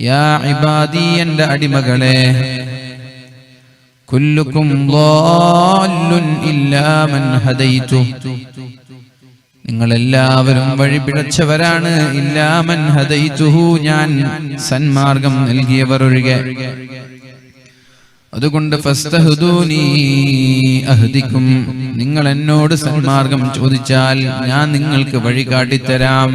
യാ ഇബാദി എൻ്റെ അടിമകളെ കുല്ലുക്കും ളാല്ലുൻ ഇല്ലാ മൻ ഹദൈതു നിങ്ങളെല്ലാവരും വഴിപിഴച്ചവരാണ്. ഇല്ലാ മൻ ഹദൈതുഹു ഞാൻ സന്മാർഗം നൽകിയവർ ഒഴികെ. അതുകൊണ്ട് ഫസ്തഹ്ദൂനി അഹ്ദിക്കും നിങ്ങൾ എന്നോട് സന്മാർഗം ചോദിച്ചാൽ ഞാൻ നിങ്ങൾക്ക് വഴി കാട്ടിത്തരാം.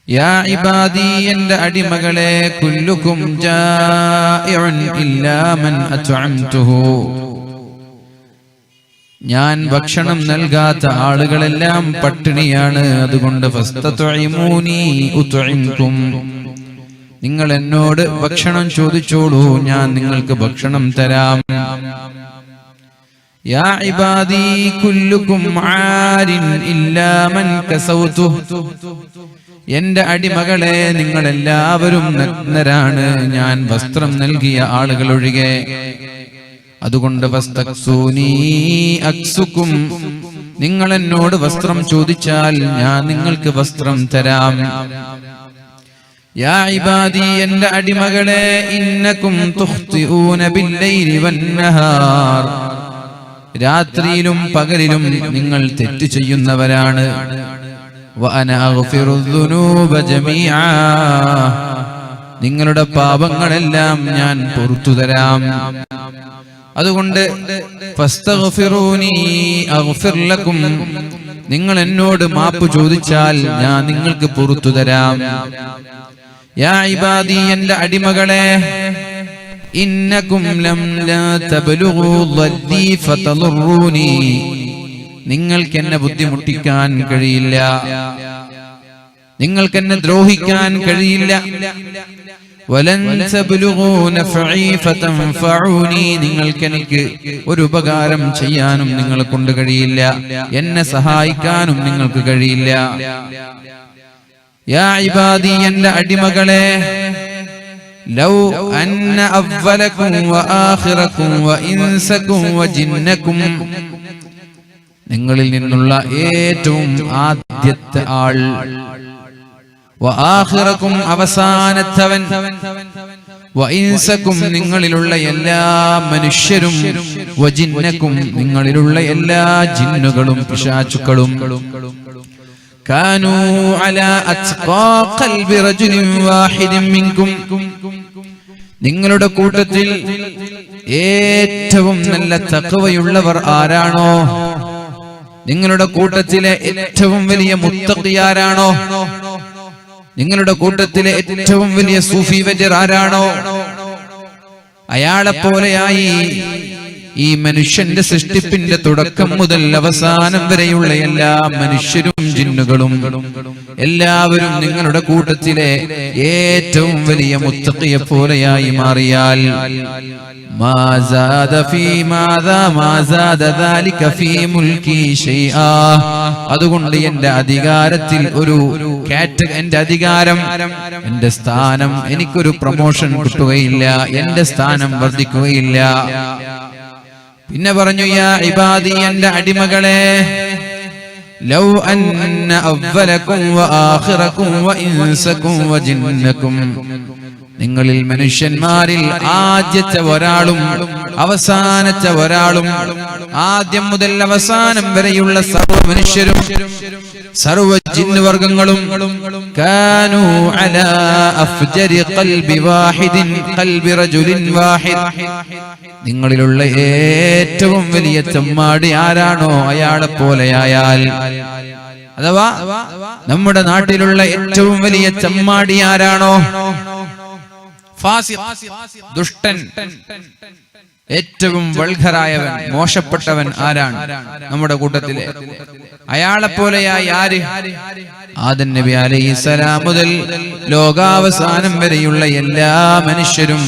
യാ ഇബാദി എൻ്റെ അടിമകളെ കുല്ലുക്കും ജാഇഉൻ ഇല്ലാ മൻ അത്അംതുഹു ഞാൻ ഭക്ഷണം നൽകാത്ത ആളുകളെല്ലാം പട്ടിണിയാണ്. അതുകൊണ്ട് ഫസ്തത്ഇമൂനി ഉത്ഇംകും നിങ്ങൾ എന്നോട് ഭക്ഷണം ചോദിച്ചോളൂ, ഞാൻ നിങ്ങൾക്ക് ഭക്ഷണം തരാം. യാ ഇബാദി കുല്ലുക്കും ആരിൻ ഇല്ലാ മൻ കസൗതു എൻ്റെ അടിമകളെ നിങ്ങളെല്ലാവരും നഗ്നരാണ്, ഞാൻ വസ്ത്രം നൽകിയ ആളുകൾ ഒഴികെ. അതുകൊണ്ട് ഫസ്തക്സൂനി അക്സുക്കും നിങ്ങൾ എന്നോട് വസ്ത്രം ചോദിച്ചാൽ ഞാൻ നിങ്ങൾക്ക് വസ്ത്രം തരാം. യാ ഇബാദി എൻ്റെ അടിമകളെ ഇന്നകും തുഖ്തിഊന ബില്ലൈലി വന്നഹാർ രാത്രിയിലും പകലിലും നിങ്ങൾ തെറ്റ് ചെയ്യുന്നവരാണ്. വഅന അഗ്ഫിറുദ്ദുനൂബ ജമീഅ നിങ്ങളുടെ പാപങ്ങളെല്ലാം ഞാൻ പുറത്തു തരാം. അതുകൊണ്ട് ഫസ്തഗ്ഫിറൂനി അഗ്ഫിർ ലക്കും നിങ്ങൾ എന്നോട് മാപ്പ് ചോദിച്ചാൽ ഞാൻ നിങ്ങൾക്ക് പുറത്തു തരാം. യാ ഇബാദി എൻ്റെ അടിമകളെ ഇന്നകും ലം ലാ തബ്ലുഗൂ ളദ്ദി ഫതളറൂനി നിങ്ങൾക്ക് എന്നെ ബുദ്ധിമുട്ടിക്കാൻ കഴിയില്ല, നിങ്ങൾക്ക് എന്നെ ദ്രോഹിക്കാൻ കഴിയില്ല. വലൻ തബ്ലുഗൂ നഫഈ ഫതൻഫഊനി നിങ്ങൾക്ക് എനിക്ക് ഒരു ഉപകാരം ചെയ്യാനും നിങ്ങളെ കൊണ്ട് കഴിയില്ല, എന്നെ സഹായിക്കാനും നിങ്ങൾക്ക് കഴിയില്ല. യാ ഇബാദി എൻ്റെ അടിമകളെ ലൗ അന്ന അവ്വലകും വആഖിറകും വഇൻസകും വജിന്നകും നിങ്ങളിൽ നിന്നുള്ള ഏറ്റവും ആദ്യത്തെ ആൾ വആഖിറകും അവസാനത്തവൻ വഇൻസകും നിങ്ങളിലുള്ള എല്ലാ മനുഷ്യരും വജിന്നകും നിങ്ങളിലുള്ള എല്ലാ ജിന്നുകളും പിശാചുക്കളും കാനൂ അലാ അത്ഖാ ഖൽബി റജുലിൻ വാഹിദിൻ മിൻകും നിങ്ങളുടെ കൂട്ടത്തിൽ ഏറ്റവും നല്ല തഖ്വയുള്ളവർ ആരാണോ, നിങ്ങളുടെ കൂട്ടത്തിലെ ഏറ്റവും വലിയ മുത്തഖിയാരാണോ, നിങ്ങളുടെ കൂട്ടത്തിലെ ഏറ്റവും വലിയ സൂഫി വര്യർ ആരാണോ, അയാളെപ്പോലെയായി ഈ മനുഷ്യന്റെ സൃഷ്ടിപ്പിന്റെ തുടക്കം മുതൽ അവസാനം വരെയുള്ള എല്ലാ മനുഷ്യരും ജിന്നുകളും എല്ലാവരും നിങ്ങളുടെ കൂട്ടത്തിലെ ഏറ്റവും വലിയ മുത്തഖിയെ പോലെയായി മാറിയാൽ അതുകൊണ്ട് എന്റെ അധികാരത്തിൽ ഒരു എന്റെ അധികാരം, എന്റെ സ്ഥാനം, എനിക്കൊരു പ്രൊമോഷൻ കിട്ടുകയില്ല, എന്റെ സ്ഥാനം വർദ്ധിക്കുകയില്ല. പിന്നെ പറഞ്ഞു യാ ഇബാദി എൻ്റെ അടിമകളെ ലൗ അന്ന അവ്വലകും വആഖിറകും വഇൻസകും വജിന്നകും നിങ്ങളിൽ മനുഷ്യന്മാരിൽ ആദ്യത്തെ ഒരാളും അവസാനത്തെ ഒരാളും ആദ്യം മുതൽ അവസാനം വരെയുള്ള സർവ്വ മനുഷ്യരും സർവ്വ ജിന്നുവർഗങ്ങളും കാനൂ അലാ അഫ്ജരി ഖൽബി വാഹിദിൻ ഖൽബി റജുലിൻ വാഹിദ് നിങ്ങളിലുള്ള ഏറ്റവും വലിയ തെമ്മാടി ആരാണോ അയാളെ പോലെയായാൽ, അഥവാ നമ്മുടെ നാട്ടിലുള്ള ഏറ്റവും വലിയ തെമ്മാടി ആരാണോ, ദുഷ്ടൻ, ഏറ്റവും വൾഗറായവൻ, മോശപ്പെട്ടവൻ ആരാണ് നമ്മുടെ കൂട്ടത്തിലെ, അയാളെപ്പോലെയായി ആര്? ആദം നബി അലൈഹിസ്സലാം മുതൽ ലോകാവസാനം വരെയുള്ള എല്ലാ മനുഷ്യരും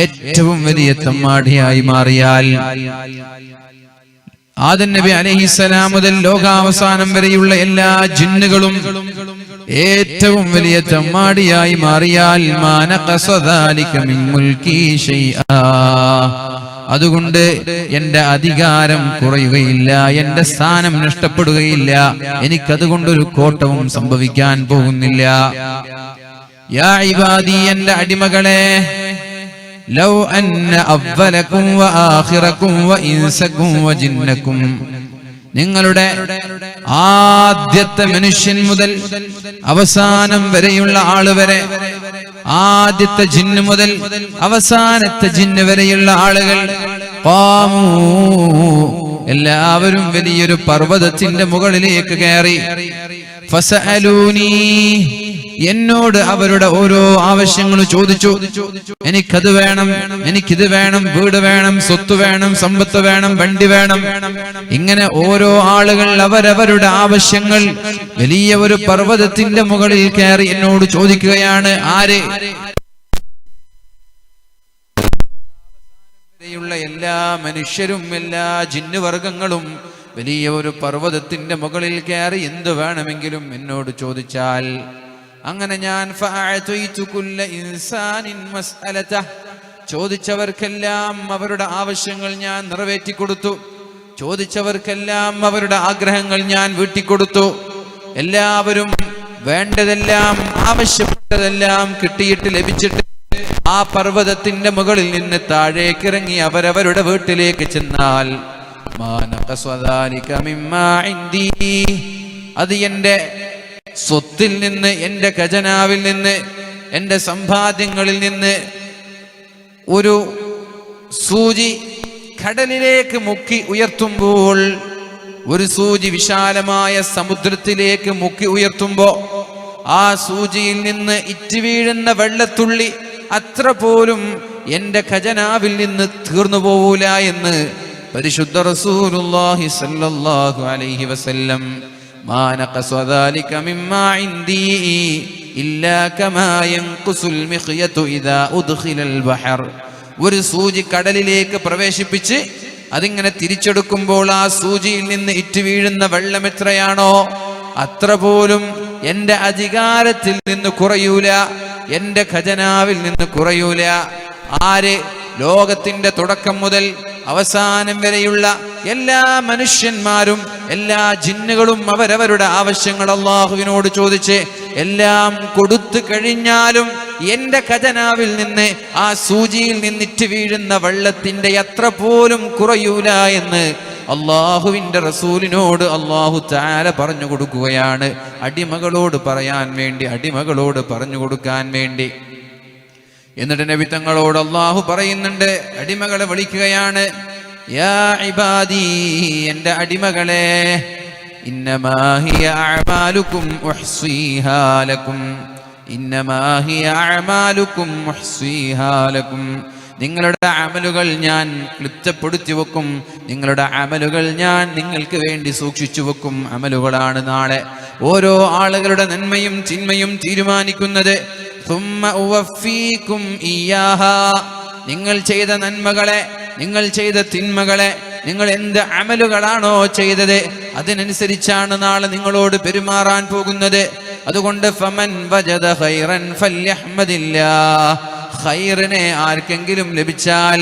ഏറ്റവും വലിയ തെമ്മാടിയായി മാറിയാൽ, ആദം നബി അലൈഹിസ്സലാം മുതൽ ലോകാവസാനം വരെയുള്ള എല്ലാ ജിന്നുകളും ഏറ്റവും വലിയ തെമ്മാടിയായി മാറിയാൽ മാനഖസ ദാലിക മിൻ മുൽകി ശൈആ അതുകൊണ്ട് എന്റെ അധികാരം കുറയുകയില്ല, എന്റെ സ്ഥാനം നഷ്ടപ്പെടുകയില്ല, എനിക്കതുകൊണ്ടൊരു കോട്ടവും സംഭവിക്കാൻ പോകുന്നില്ല. യാ ഇബാദി എന്റെ അടിമകളെ ലൗ അന്ന അവ്വലകും വ ആഖിറകും വ ഇൻസകും വ ജിന്നകും നിങ്ങളുടെ ആദ്യത്തെ മനുഷ്യൻ മുതൽ അവസാനം വരെയുള്ള ആള് വരെ, ആദ്യത്തെ ജിന്ന് മുതൽ അവസാനത്തെ ജിന്ന് വരെയുള്ള ആളുകൾ എല്ലാവരും വലിയൊരു പർവ്വതത്തിന്റെ മുകളിലേക്ക് കയറി ഫസഅലൂനി എന്നോട് അവരുടെ ഓരോ ആവശ്യങ്ങൾ ചോദിച്ചു. എനിക്കത് വേണം, എനിക്കിത് വേണം, വീട് വേണം, സ്വത്ത് വേണം, സമ്പത്ത് വേണം, വണ്ടി വേണം. ഇങ്ങനെ ഓരോ ആളുകൾ അവരവരുടെ ആവശ്യങ്ങൾ വലിയ ഒരു പർവ്വതത്തിന്റെ മുകളിൽ കയറി എന്നോട് ചോദിക്കുകയാണ്. ആര്? എല്ലാ മനുഷ്യരും എല്ലാ ജിന്നുവർഗങ്ങളും വലിയ ഒരു പർവ്വതത്തിന്റെ മുകളിൽ കയറി എന്ത് വേണമെങ്കിലും എന്നോട് ചോദിച്ചാൽ, അങ്ങനെ ഞാൻ ചോദിച്ചവർക്കെല്ലാം അവരുടെ ആവശ്യങ്ങൾ ഞാൻ നിറവേറ്റി കൊടുത്തു. ചോദിച്ചവർക്കെല്ലാം അവരുടെ ആഗ്രഹങ്ങൾ ഞാൻ വീട്ടിക്കൊടുത്തു. എല്ലാവരും വേണ്ടതെല്ലാം ആവശ്യപ്പെട്ടതെല്ലാം കിട്ടിയിട്ട് ലഭിച്ചിട്ട് ആ പർവ്വതത്തിന്റെ മുകളിൽ നിന്ന് താഴേക്കിറങ്ങി അവരവരുടെ വീട്ടിലേക്ക് ചെന്നാൽ അത് എന്റെ സ്വത്തിൽ നിന്ന്, എന്റെ ഖജനാവിൽ നിന്ന്, എന്റെ സമ്പാദ്യങ്ങളിൽ നിന്ന് ഒരു സൂചി കടലിലേക്ക് മുക്കി ഉയർത്തുമ്പോൾ, ഒരു സൂചി വിശാലമായ സമുദ്രത്തിലേക്ക് മുക്കി ഉയർത്തുമ്പോ ആ സൂചിയിൽ നിന്ന് ഇറ്റ് വീഴുന്ന വെള്ളത്തുള്ളി അത്ര പോലും എന്റെ ഖജനാവിൽ നിന്ന് തീർന്നു പോവൂല എന്ന് പരിശുദ്ധ റസൂലുള്ളാഹി സ്വല്ലല്ലാഹു അലൈഹി വസല്ലം. മാ നഖസ ദാലിക മിമ്മാ ഇൻദി ഇല്ലാ കമാ യൻഖുസുൽ മിഖ്യതു ഇദാ ഉദ്ഖിലൽ ബഹർ. ഒരു സൂചി കടലിലേക്ക് പ്രവേശിപ്പിച്ച് അതിങ്ങനെ തിരിച്ചെടുക്കുമ്പോൾ ആ സൂചിയിൽ നിന്ന് ഇറ്റ് വീഴുന്ന വെള്ളം എത്രയാണോ അത്ര പോലും എന്റെ അധികാരത്തിൽ നിന്ന് കുറയൂല, എന്റെ ഖജനാവിൽ നിന്ന് കുറയൂല. ആര്? ലോകത്തിന്റെ തുടക്കം മുതൽ അവസാനം വരെയുള്ള എല്ലാ മനുഷ്യന്മാരും എല്ലാ ജിന്നുകളും അവരവരുടെ ആവശ്യങ്ങൾ അള്ളാഹുവിനോട് ചോദിച്ച് എല്ലാം കൊടുത്തു കഴിഞ്ഞാലും എന്റെ ഖജനാവിൽ നിന്ന് ആ സൂചിയിൽ നിന്നിട്ട് വീഴുന്ന വെള്ളത്തിന്റെ അത്ര പോലും കുറയൂല എന്ന് അള്ളാഹുവിന്റെ റസൂലിനോട് അള്ളാഹു തആല പറഞ്ഞു കൊടുക്കുകയാണ്. അടിമകളോട് പറയാൻ വേണ്ടി, അടിമകളോട് പറഞ്ഞു കൊടുക്കാൻ വേണ്ടി. എന്നിട്ട് നബി തങ്ങളോട് അള്ളാഹു പറയുന്നുണ്ട്, അടിമകളെ വിളിക്കുകയാണ്. യാ ഇബാദി എന്റെ അടിമകളെ, ഇന്നമാ ഹിയ അഅമാലുകും ഉഹ്സിഹാ ലക്കും, ഇന്നമാ ഹിയ അഅമാലുകും ഉഹ്സിഹാ ലക്കും. നിങ്ങളുടെ അമലുകൾ ഞാൻ ക്ലിപ്തപ്പെടുത്തി വെക്കും, നിങ്ങളുടെ അമലുകൾ ഞാൻ നിങ്ങൾക്ക് വേണ്ടി സൂക്ഷിച്ചു വെക്കും. അമലുകളാണ് നാളെ ഓരോ ആളുകളുടെ നന്മയും തിന്മയും തീരുമാനിക്കുന്നത്. നിങ്ങൾ ചെയ്ത നന്മകളെ, നിങ്ങൾ ചെയ്ത തിന്മകളെ, നിങ്ങൾ എന്ത് അമലുകളാണോ ചെയ്തത് അതിനനുസരിച്ചാണ് നാളെ നിങ്ങളോട് പെരുമാറാൻ പോകുന്നത്. അതുകൊണ്ട് ഫമൻ വജദ ഖൈറൻ ഫല്യഹ്മദില്ലാഹ്, ഖൈറിനെ ആർക്കെങ്കിലും ലഭിച്ചാൽ,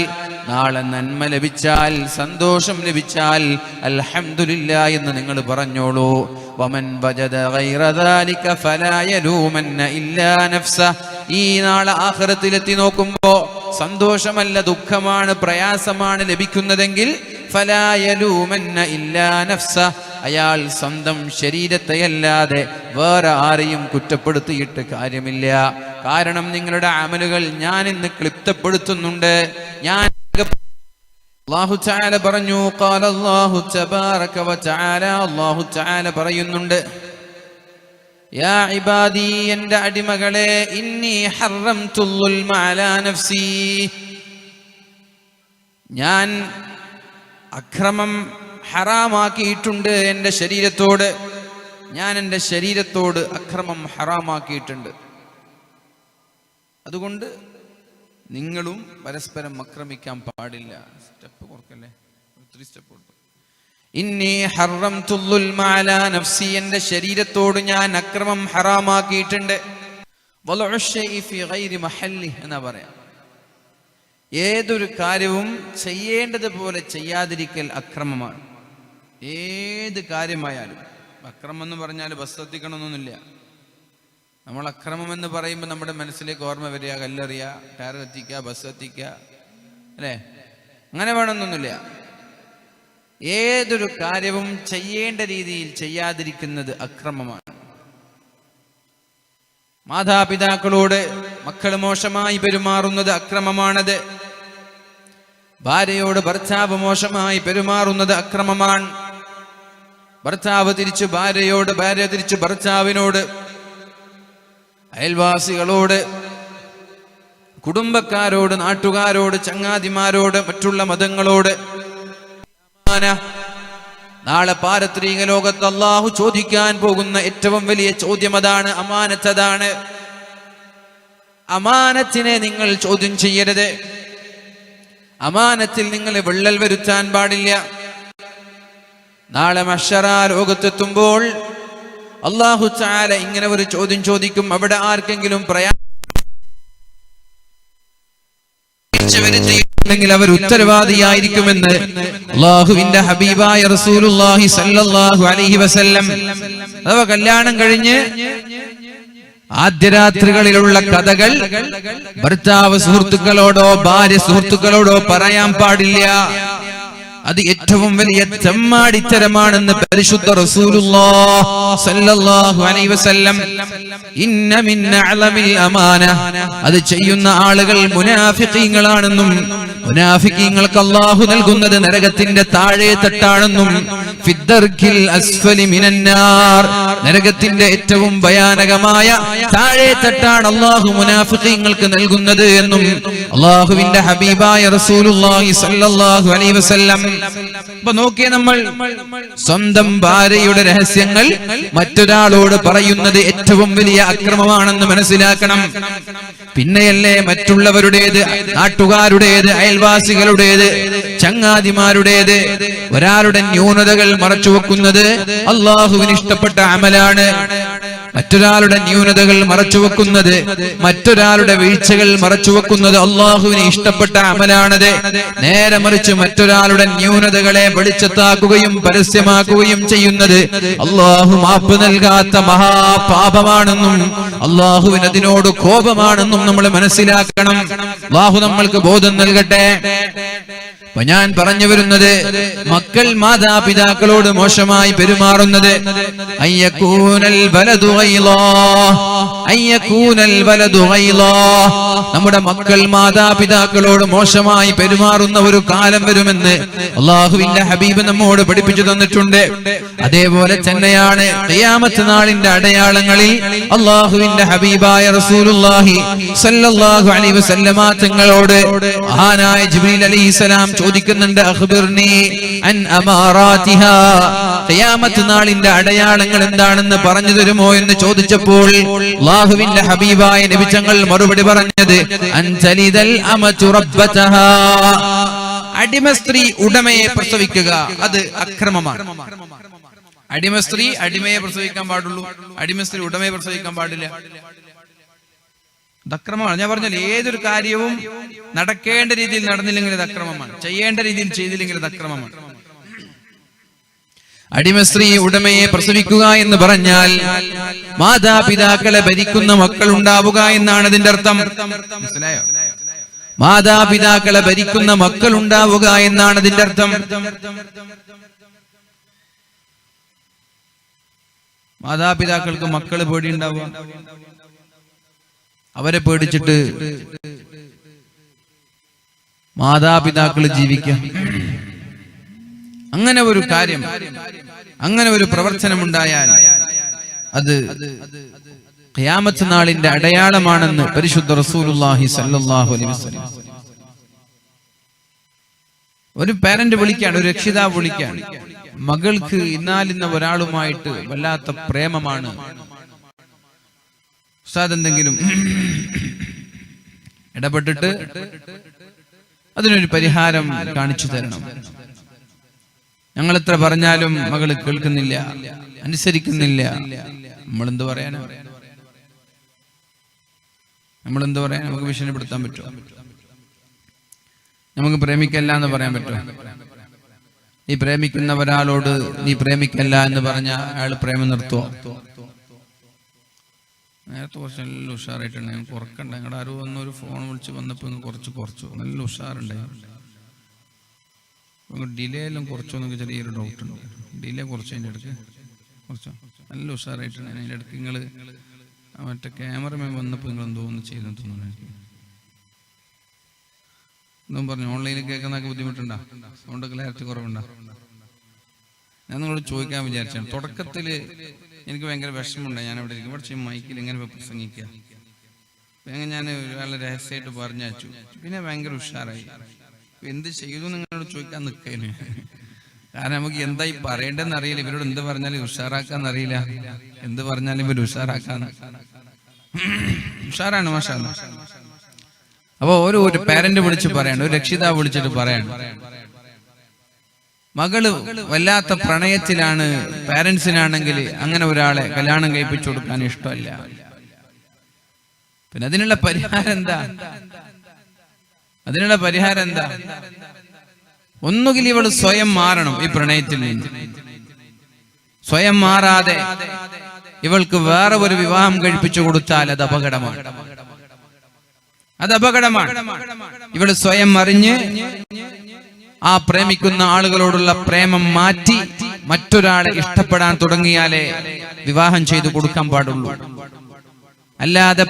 നാളെ നന്മ ലഭിച്ചാൽ, സന്തോഷം ലഭിച്ചാൽ അൽഹംദുലില്ലാഹ് എന്ന് നിങ്ങൾ പറഞ്ഞോളൂ. വമൻ വജദ ഗൈറ ദാലിക ഫലാ യലൂമന്ന ഇല്ലാ നഫ്സ. ഈ നാളെ ആഖിറത്തിലെത്തി നോക്കുമ്പോ സന്തോഷമല്ല, ദുഃഖമാണ്, പ്രയാസമാണ് ലഭിക്കുന്നതെങ്കിൽ ഫലാ യലൂമന്ന ഇല്ലാ നഫ്സ, അയാൾ സ്വന്തം ശരീരത്തെയല്ലാതെ വേറെ ആരെയും കുറ്റപ്പെടുത്തിയിട്ട് കാര്യമില്ല. കാരണം നിങ്ങളുടെ അമലുകൾ ഞാൻ ഇന്ന് ക്ലിപ്തപ്പെടുത്തുന്നുണ്ട്. ഞാൻ അല്ലാഹു തആല പറഞ്ഞു, ഖാല അല്ലാഹു തബാറക വ തആല, അല്ലാഹു തആല പറയുന്നുണ്ട്, യാ ഇബാദി എന്റെ അടിമകളെ, ഇന്നി ഹറംതുൽ ളുൽമ അലാ നഫ്സി, ഞാൻ അക്രമം ഹറാമാക്കിയിട്ടുണ്ട് എന്റെ ശരീരത്തോട്. ഞാൻ എന്റെ ശരീരത്തോട് അക്രമം ഹറാമാക്കിയിട്ടുണ്ട്. അതുകൊണ്ട് നിങ്ങളും പരസ്പരം ആക്രമിക്കാൻ പാടില്ല. സ്റ്റെപ്പ് കൊടുക്കല്ലേ, 3 സ്റ്റെപ്പ് കൊടുത്തു. ഇന്നി ഹറംതുൽ ളുൽമ അലാ നഫ്സി, എന്റെ ശരീരത്തോട് ഞാൻ അക്രമം ഹറാമാക്കിയിട്ടുണ്ട്. വലഉ ശൈഇ ഫീ ഗൈരി മഹല്ലി എന്നാ പറയാം. ഏതൊരു കാര്യവും ചെയ്യേണ്ടതുപോലെ ചെയ്യാതിരിക്കൽ അക്രമമാണ്. ഏത് കാര്യമായാലും അക്രമം എന്ന് പറഞ്ഞാൽ ബസ് എത്തിക്കണമെന്നൊന്നുമില്ല. നമ്മൾ അക്രമം എന്ന് പറയുമ്പോൾ നമ്മുടെ മനസ്സിലേക്ക് ഓർമ്മ വരിക കല്ലെറിയുക, ടയർ കത്തിക്കുക, ബസ് കത്തിക്കുക, അല്ലേ? അങ്ങനെ വേണമെന്നൊന്നുമില്ല. ഏതൊരു കാര്യവും ചെയ്യേണ്ട രീതിയിൽ ചെയ്യാതിരിക്കുന്നത് അക്രമമാണ്. മാതാപിതാക്കളോട് മക്കൾ മോശമായി പെരുമാറുന്നത് അക്രമമാണത്. ഭാര്യയോട് ഭർത്താവ് മോശമായി പെരുമാറുന്നത് അക്രമമാണ്. ഭർത്താവ് തിരിച്ചു ഭാര്യയോട്, ഭാര്യ തിരിച്ചു ഭർത്താവിനോട്, അയൽവാസികളോട്, കുടുംബക്കാരോട്, നാട്ടുകാരോട്, ചങ്ങാതിമാരോട്, മറ്റുള്ള മതങ്ങളോട്. നാളെ പാരത്രിക ലോകത്ത് അല്ലാഹു ചോദിക്കാൻ പോകുന്ന ഏറ്റവും വലിയ ചോദ്യം അതാണ്, അമാനത്തതാണ്. അമാനത്തിനെ നിങ്ങൾ ചോദ്യം ചെയ്യരുത്. അമാനത്തിൽ നിങ്ങൾ വിള്ളൽ വരുത്താൻ പാടില്ല. നാളെ മഹ്ശറ ലോകത്തെത്തുമ്പോൾ അല്ലാഹു തആല ഇങ്ങനെ ഒരു ചോദ്യം ചോദിക്കും. അവിടെ ആർക്കെങ്കിലും െങ്കിൽ അവർ ഉത്തരവാദിയായിരിക്കുമെന്ന് അല്ലാഹുവിന്റെ ഹബീബായ റസൂലുള്ളാഹി സ്വല്ലല്ലാഹു അലൈഹി വസല്ലം. അഥവാ കല്യാണം കഴിഞ്ഞ് ആദ്യ രാത്രികളിലുള്ള കഥകൾ ഭർത്താവ് സുഹൃത്തുക്കളോടോ ഭാര്യ സുഹൃത്തുക്കളോടോ പറയാൻ പാടില്ല. അത് ഏറ്റവും വലിയ തെമ്മാടിത്തരമാണെന്ന് പരിശുദ്ധ റസൂലുള്ളാഹി സ്വല്ലല്ലാഹു അലൈഹി വസല്ലം. ഇന്ന മിൻ അഅലമിൽ അമാന, അത് ചെയ്യുന്ന ആളുകൾ മുനാഫിഖീങ്ങളാണെന്നും മുനാഫിഖീങ്ങൾക്ക് അല്ലാഹു നൽകുന്നത് നരകത്തിന്റെ താഴെ തട്ടാണെന്നും ഫിദ്ദർക്കിൽ അസ്ഫലി മിനന്നാർ, നരകത്തിന്റെ ഏറ്റവും ഭയാനകമായ താഴെ തട്ടാണ് അല്ലാഹു മുനാഫിഖീങ്ങൾക്ക് നൽകുന്നത് എന്നും അല്ലാഹുവിന്റെ ഹബീബായ റസൂലുള്ളാഹി സ്വല്ലല്ലാഹു അലൈഹി വസല്ലം. അപ്പൊ നോക്കിയേ, നമ്മൾ സ്വന്തം ഭാര്യയുടെ രഹസ്യങ്ങൾ മറ്റൊരാളോട് പറയുന്നത് ഏറ്റവും വലിയ അക്രമമാണെന്ന് മനസ്സിലാക്കണം. പിന്നെയല്ലേ മറ്റുള്ളവരുടേത്, നാട്ടുകാരുടേത്, അയൽവാസികളുടേത്, ചങ്ങാതിമാരുടേത്. ഒരാളുടെ ന്യൂനതകൾ മറച്ചുവെക്കുന്നത് അല്ലാഹുവിന് ഇഷ്ടപ്പെട്ട അമലാണ്. മറ്റൊരാളുടെ ന്യൂനതകൾ മറച്ചുവെക്കുന്നത്, മറ്റൊരാളുടെ വീഴ്ചകൾ മറച്ചുവെക്കുന്നത് അല്ലാഹുവിന് ഇഷ്ടപ്പെട്ട അമലാണത്. നേരെ മറിച്ച് മറ്റൊരാളുടെ ന്യൂനതകളെ വെളിച്ചത്താക്കുകയും പരസ്യമാക്കുകയും ചെയ്യുന്നത് അല്ലാഹു മാപ്പ് നൽകാത്ത മഹാപാപമാണെന്നും അല്ലാഹുവിന് അതിനോട് കോപമാണെന്നും നമ്മൾ മനസ്സിലാക്കണം. അല്ലാഹു നമ്മൾക്ക് ബോധം നൽകട്ടെ. അപ്പൊ ഞാൻ പറഞ്ഞു വരുന്നത്, മക്കൾ മാതാപിതാക്കളോട് മോശമായി പെരുമാറുന്നത് നമ്മുടെ മക്കൾ മാതാപിതാക്കളോട് മോശമായി പെരുമാറുന്ന ഒരു കാലം വരുമെന്ന് അല്ലാഹുവിന്റെ ഹബീബ് നമ്മോട് പഠിപ്പിച്ചു തന്നിട്ടുണ്ട്. അതേപോലെ തന്നെയാണ് ഖിയാമത്ത് നാളിന്റെ അടയാളങ്ങളിൽ അല്ലാഹുവിന്റെ ഹബീബായ റസൂലുള്ളാഹി സ്വല്ലല്ലാഹു അലൈഹി വസല്ലമ തങ്ങളോട് മഹാനായ ജിബ്രീൽ അലൈഹിസ്സലാം ചോദിക്കുന്നുണ്ട്, അഖ്ബിർനി അൻ അമാറാതിഹാ, ഖിയാമത്ത് നാളിന്റെ അടയാളങ്ങൾ എന്താണെന്ന് പറഞ്ഞു തരുമോ എന്ന് ചോദിച്ചപ്പോൾ അല്ലാഹുവിന്റെ ഹബീബായ നബി തങ്ങൾ മറുപടി പറഞ്ഞത്, അൻതലിദൽ അമതു റബ്ബതഹാ, അടിമ സ്ത്രീ ഉടമയെ പ്രസവിക്കുക, അത് അക്രമമാണ്. അടിമ സ്ത്രീ അടിമയെ പ്രസവിക്കാൻ പാടുള്ളൂ, അടിമ സ്ത്രീ ഉടമയെ പ്രസവിക്കാൻ പാടില്ല. അക്രമമാണ്. ഞാൻ പറഞ്ഞാൽ ഏതൊരു കാര്യവും നടക്കേണ്ട രീതിയിൽ നടന്നില്ലെങ്കിൽ അത് അക്രമമാണ്, ചെയ്യേണ്ട രീതിയിൽ ചെയ്തില്ലെങ്കിൽ അത് അക്രമമാണ്. അടിമ സ്ത്രീ ഉടമയെ പ്രസവിക്കുക എന്ന് പറഞ്ഞാൽ മാതാപിതാക്കളെ ഭരിക്കുന്ന മക്കൾ ഉണ്ടാവുക എന്നാണ് അതിന്റെ അർത്ഥം. മനസ്സിലായോ? മാതാപിതാക്കളെ ഭരിക്കുന്ന മക്കൾ ഉണ്ടാവുക എന്നാണ് അതിന്റെ അർത്ഥം. മാതാപിതാക്കൾക്ക് മക്കള് പേടിയുണ്ടാവുക, അവരെ പേടിച്ചിട്ട് മാതാപിതാക്കൾ ജീവിക്കാം. അങ്ങനെ ഒരു കാര്യം, അങ്ങനെ ഒരു പ്രവർത്തനം ഉണ്ടായാൽ അത് ഖിയാമത്ത് നാളിന്റെ അടയാളമാണെന്ന് പരിശുദ്ധ റസൂലുള്ളാഹി സ്വല്ലല്ലാഹു അലൈഹി വസല്ലം. ഒരു പാരന്റ് വിളിക്കാണ്, ഒരു രക്ഷിതാവ് വിളിക്കാണ്, മകൾക്ക് ഇന്നാലിന്ന ഒരാളുമായിട്ട് വല്ലാത്ത പ്രേമമാണ്, ഉസ്താദ് എന്തെങ്കിലും ഇടപെട്ടിട്ട് അതിനൊരു പരിഹാരം കാണിച്ചു തരണം. ഞങ്ങൾ എത്ര പറഞ്ഞാലും മകള് കേൾക്കുന്നില്ല, അനുസരിക്കുന്നില്ല. നമ്മളെന്ത് പറയാനാ? നമുക്ക് ഭീഷണിപ്പെടുത്താൻ പറ്റുമോ? നമുക്ക് പ്രേമിക്കല്ല എന്ന് പറയാൻ പറ്റുമോ? നീ പ്രേമിക്കുന്ന ഒരാളോട് നീ പ്രേമിക്കല്ല എന്ന് പറഞ്ഞ അയാൾ പ്രേമം നിർത്തുവോ? നേരത്തെ കുറച്ച് നല്ല ഉഷാറായിട്ടുണ്ട്. ഞങ്ങൾക്ക് ഉറക്കണ്ട. ഞങ്ങളുടെ ആരോ വന്നൊരു ഫോൺ വിളിച്ച് വന്നപ്പോൾ കുറച്ചു നല്ല ഉഷാറുണ്ടായിരുന്നു. ഡിലേ എല്ലാം കുറച്ചോന്നൊക്കെ ചെറിയൊരു ഡൗട്ടുണ്ട്. ഡിലേ കുറച്ച് അതിൻ്റെ ഇടയ്ക്ക് കുറച്ചോ നല്ല ഉഷാറായിട്ടുണ്ട്. അതിൻ്റെ ഇടയ്ക്ക് നിങ്ങൾ മറ്റേ ക്യാമറമാൻ വന്നപ്പോൾ നിങ്ങൾ എന്തോന്ന് ചെയ്തെന്ന് തോന്നുന്നു. എനിക്ക് എന്നും പറഞ്ഞു ഓൺലൈനിൽ കേൾക്കുന്നതൊക്കെ ബുദ്ധിമുട്ടുണ്ടോ? അതുകൊണ്ട് ക്ലാരിറ്റി കുറവുണ്ടോ? ഞാൻ നിങ്ങളോട് ചോദിക്കാൻ വിചാരിച്ചാണ്. തുടക്കത്തിൽ എനിക്ക് ഭയങ്കര വിഷമമുണ്ടായി. ഞാൻ അവിടെ ഇരിക്കും കുറച്ച് മൈക്കിൽ ഇങ്ങനെ പ്രസംഗിക്കുക. അങ്ങനെ ഞാൻ ഒരാളെ രഹസ്യമായിട്ട് പറഞ്ഞു. പിന്നെ ഭയങ്കര ഉഷാറായി. എന്ത് ചെയ്തു നിങ്ങളോട് ചോദിക്കാൻ നിൽക്കേന്. കാരണം നമുക്ക് എന്തായി പറയേണ്ടതെന്ന് അറിയില്ല. ഇവരോട് എന്ത് പറഞ്ഞാലും ഉഷാറാക്കാന്ന് അറിയില്ല. എന്ത് പറഞ്ഞാലും ഇവർ ഉഷാറാക്കാന്ന്. ഉഷാറാണ് മാഷാ അല്ലാഹ്. അപ്പൊ ഒരു പാരന്റ് വിളിച്ച് പറയാണ്, ഒരു രക്ഷിതാവ് വിളിച്ചിട്ട് പറയാണ്, മകള് വല്ലാത്ത പ്രണയത്തിലാണ്. പാരന്റ്സിനാണെങ്കിൽ അങ്ങനെ ഒരാളെ കല്യാണം കഴിപ്പിച്ചു കൊടുക്കാൻ ഇഷ്ടമല്ല. പിന്നെ അതിനുള്ള പരിഹാരം എന്താ? ഒന്നുകിൽ ഇവള് സ്വയം മാറണം ഈ പ്രണയത്തിൽ നിന്ന്. സ്വയം മാറാതെ ഇവൾക്ക് വേറെ ഒരു വിവാഹം കഴിപ്പിച്ചു കൊടുത്താൽ അത് അപകടമാണ്. ഇവള് സ്വയം അറിഞ്ഞ് ആ പ്രേമിക്കുന്ന ആളുകളോടുള്ള പ്രേമം മാറ്റി മറ്റൊരാളെ ഇഷ്ടപ്പെടാൻ തുടങ്ങിയാലേ വിവാഹം ചെയ്തു കൊടുക്കാൻ പാടുള്ളൂ. അല്ലാതെ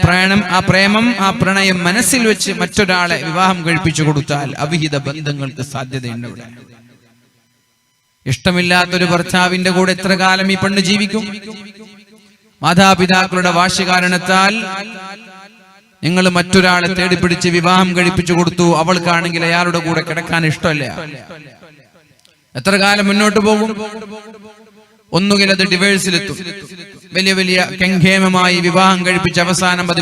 പ്രണയം മനസ്സിൽ വെച്ച് മറ്റൊരാളെ വിവാഹം കഴിപ്പിച്ചു കൊടുത്താൽ അവിഹിത ബന്ധങ്ങൾക്ക് സാധ്യതയുണ്ട്. ഇവിടെ ഇഷ്ടമില്ലാത്തൊരു ഭർത്താവിന്റെ കൂടെ എത്ര കാലം ഈ പെണ്ണ് ജീവിക്കും? മാതാപിതാക്കളുടെ വാശി കാരണത്താൽ നിങ്ങൾ മറ്റൊരാളെ തേടിപ്പിടിച്ച് വിവാഹം കഴിപ്പിച്ചു കൊടുത്തു. അവൾക്കാണെങ്കിൽ അയാളുടെ കൂടെ കിടക്കാൻ ഇഷ്ടമല്ല. എത്ര കാലം മുന്നോട്ട് പോകും? ഒന്നുകിൽ അത് ഡിവേഴ്സിലെത്തും. വലിയ കെങ്കേമമായി വിവാഹം കഴിപ്പിച്ച് അവസാനം അത്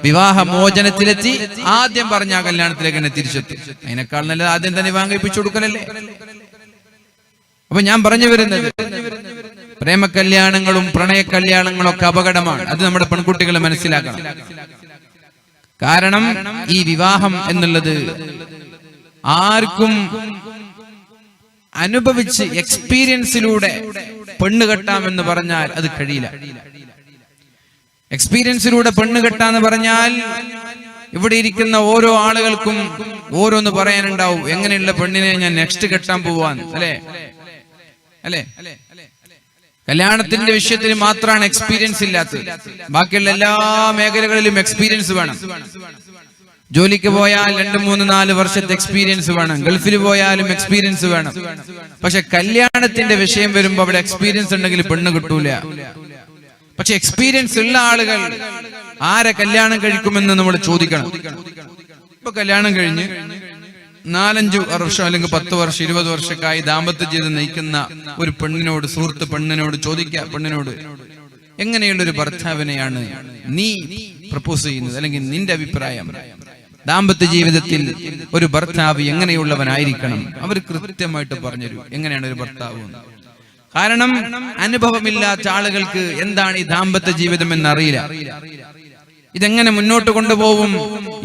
വിവാഹമോചനത്തിലെത്തി ആദ്യം പറഞ്ഞ ആ കല്യാണത്തിലേക്ക് തന്നെ തിരിച്ചെത്തും. അതിനേക്കാൾ നല്ലത് ആദ്യം തന്നെ വിവാഹം കഴിപ്പിച്ചു കൊടുക്കലല്ലേ. അപ്പൊ ഞാൻ പറഞ്ഞു വരുന്നത്, പ്രേമകല്യാണങ്ങളും പ്രണയ കല്യാണങ്ങളും ഒക്കെ അപകടമാണ്. അത് നമ്മുടെ പെൺകുട്ടികൾ മനസ്സിലാക്കണം. കാരണം ഈ വിവാഹം എന്നുള്ളത് ആർക്കും അനുഭവിച്ച് എക്സ്പീരിയൻസിലൂടെ പെണ്ണ് കെട്ടാമെന്ന് പറഞ്ഞാൽ അത് കഴിയില്ല. എക്സ്പീരിയൻസിലൂടെ പെണ്ണ് കെട്ടാന്ന് പറഞ്ഞാൽ ഇവിടെ ഇരിക്കുന്ന ഓരോ ആളുകൾക്കും ഓരോന്ന് പറയാനുണ്ടാവും. എങ്ങനെയുള്ള പെണ്ണിനെ ഞാൻ നെക്സ്റ്റ് കെട്ടാൻ പോവാൻ, അല്ലേ? കല്യാണത്തിന്റെ വിഷയത്തിന് മാത്രമാണ് എക്സ്പീരിയൻസ് ഇല്ലാത്തത്. ബാക്കിയുള്ള എല്ലാ മേഖലകളിലും എക്സ്പീരിയൻസ് വേണം. ജോലിക്ക് പോയാൽ 2, 3, 4 വർഷത്തെ എക്സ്പീരിയൻസ് വേണം. ഗൾഫിൽ പോയാലും എക്സ്പീരിയൻസ് വേണം. പക്ഷെ കല്യാണത്തിന്റെ വിഷയം വരുമ്പോ അവിടെ എക്സ്പീരിയൻസ് ഉണ്ടെങ്കിൽ പെണ്ണ് കിട്ടൂല. പക്ഷെ എക്സ്പീരിയൻസ് ഉള്ള ആളുകൾ ആരെ കല്യാണം കഴിക്കുമെന്ന് നമ്മൾ ചോദിക്കണം. ഇപ്പൊ കല്യാണം കഴിഞ്ഞ് 4-5 വർഷം അല്ലെങ്കിൽ 10 വർഷം 20 വർഷക്കായി ദാമ്പത്യ ജീവിതം നയിക്കുന്ന ഒരു പെണ്ണിനോട്, സുഹൃത്ത് പെണ്ണിനോട് ചോദിക്കുക, പെണ്ണിനോട് എങ്ങനെയുള്ളൊരു ഭർത്താവിനെയാണ് നീ പ്രപ്പോസ് ചെയ്യുന്നത്, അല്ലെങ്കിൽ നിന്റെ അഭിപ്രായം? ദാമ്പത്യ ജീവിതത്തിൽ ഒരു ഭർത്താവ് എങ്ങനെയുള്ളവനായിരിക്കണം? അവർ കൃത്യമായിട്ട് പറഞ്ഞുതരും എങ്ങനെയാണ് ഒരു ഭർത്താവ്. കാരണം അനുഭവമില്ലാത്ത ആളുകൾക്ക് എന്താണ് ഈ ദാമ്പത്യ ജീവിതം എന്നറിയില്ല. ഇതെങ്ങനെ മുന്നോട്ട് കൊണ്ടുപോകും?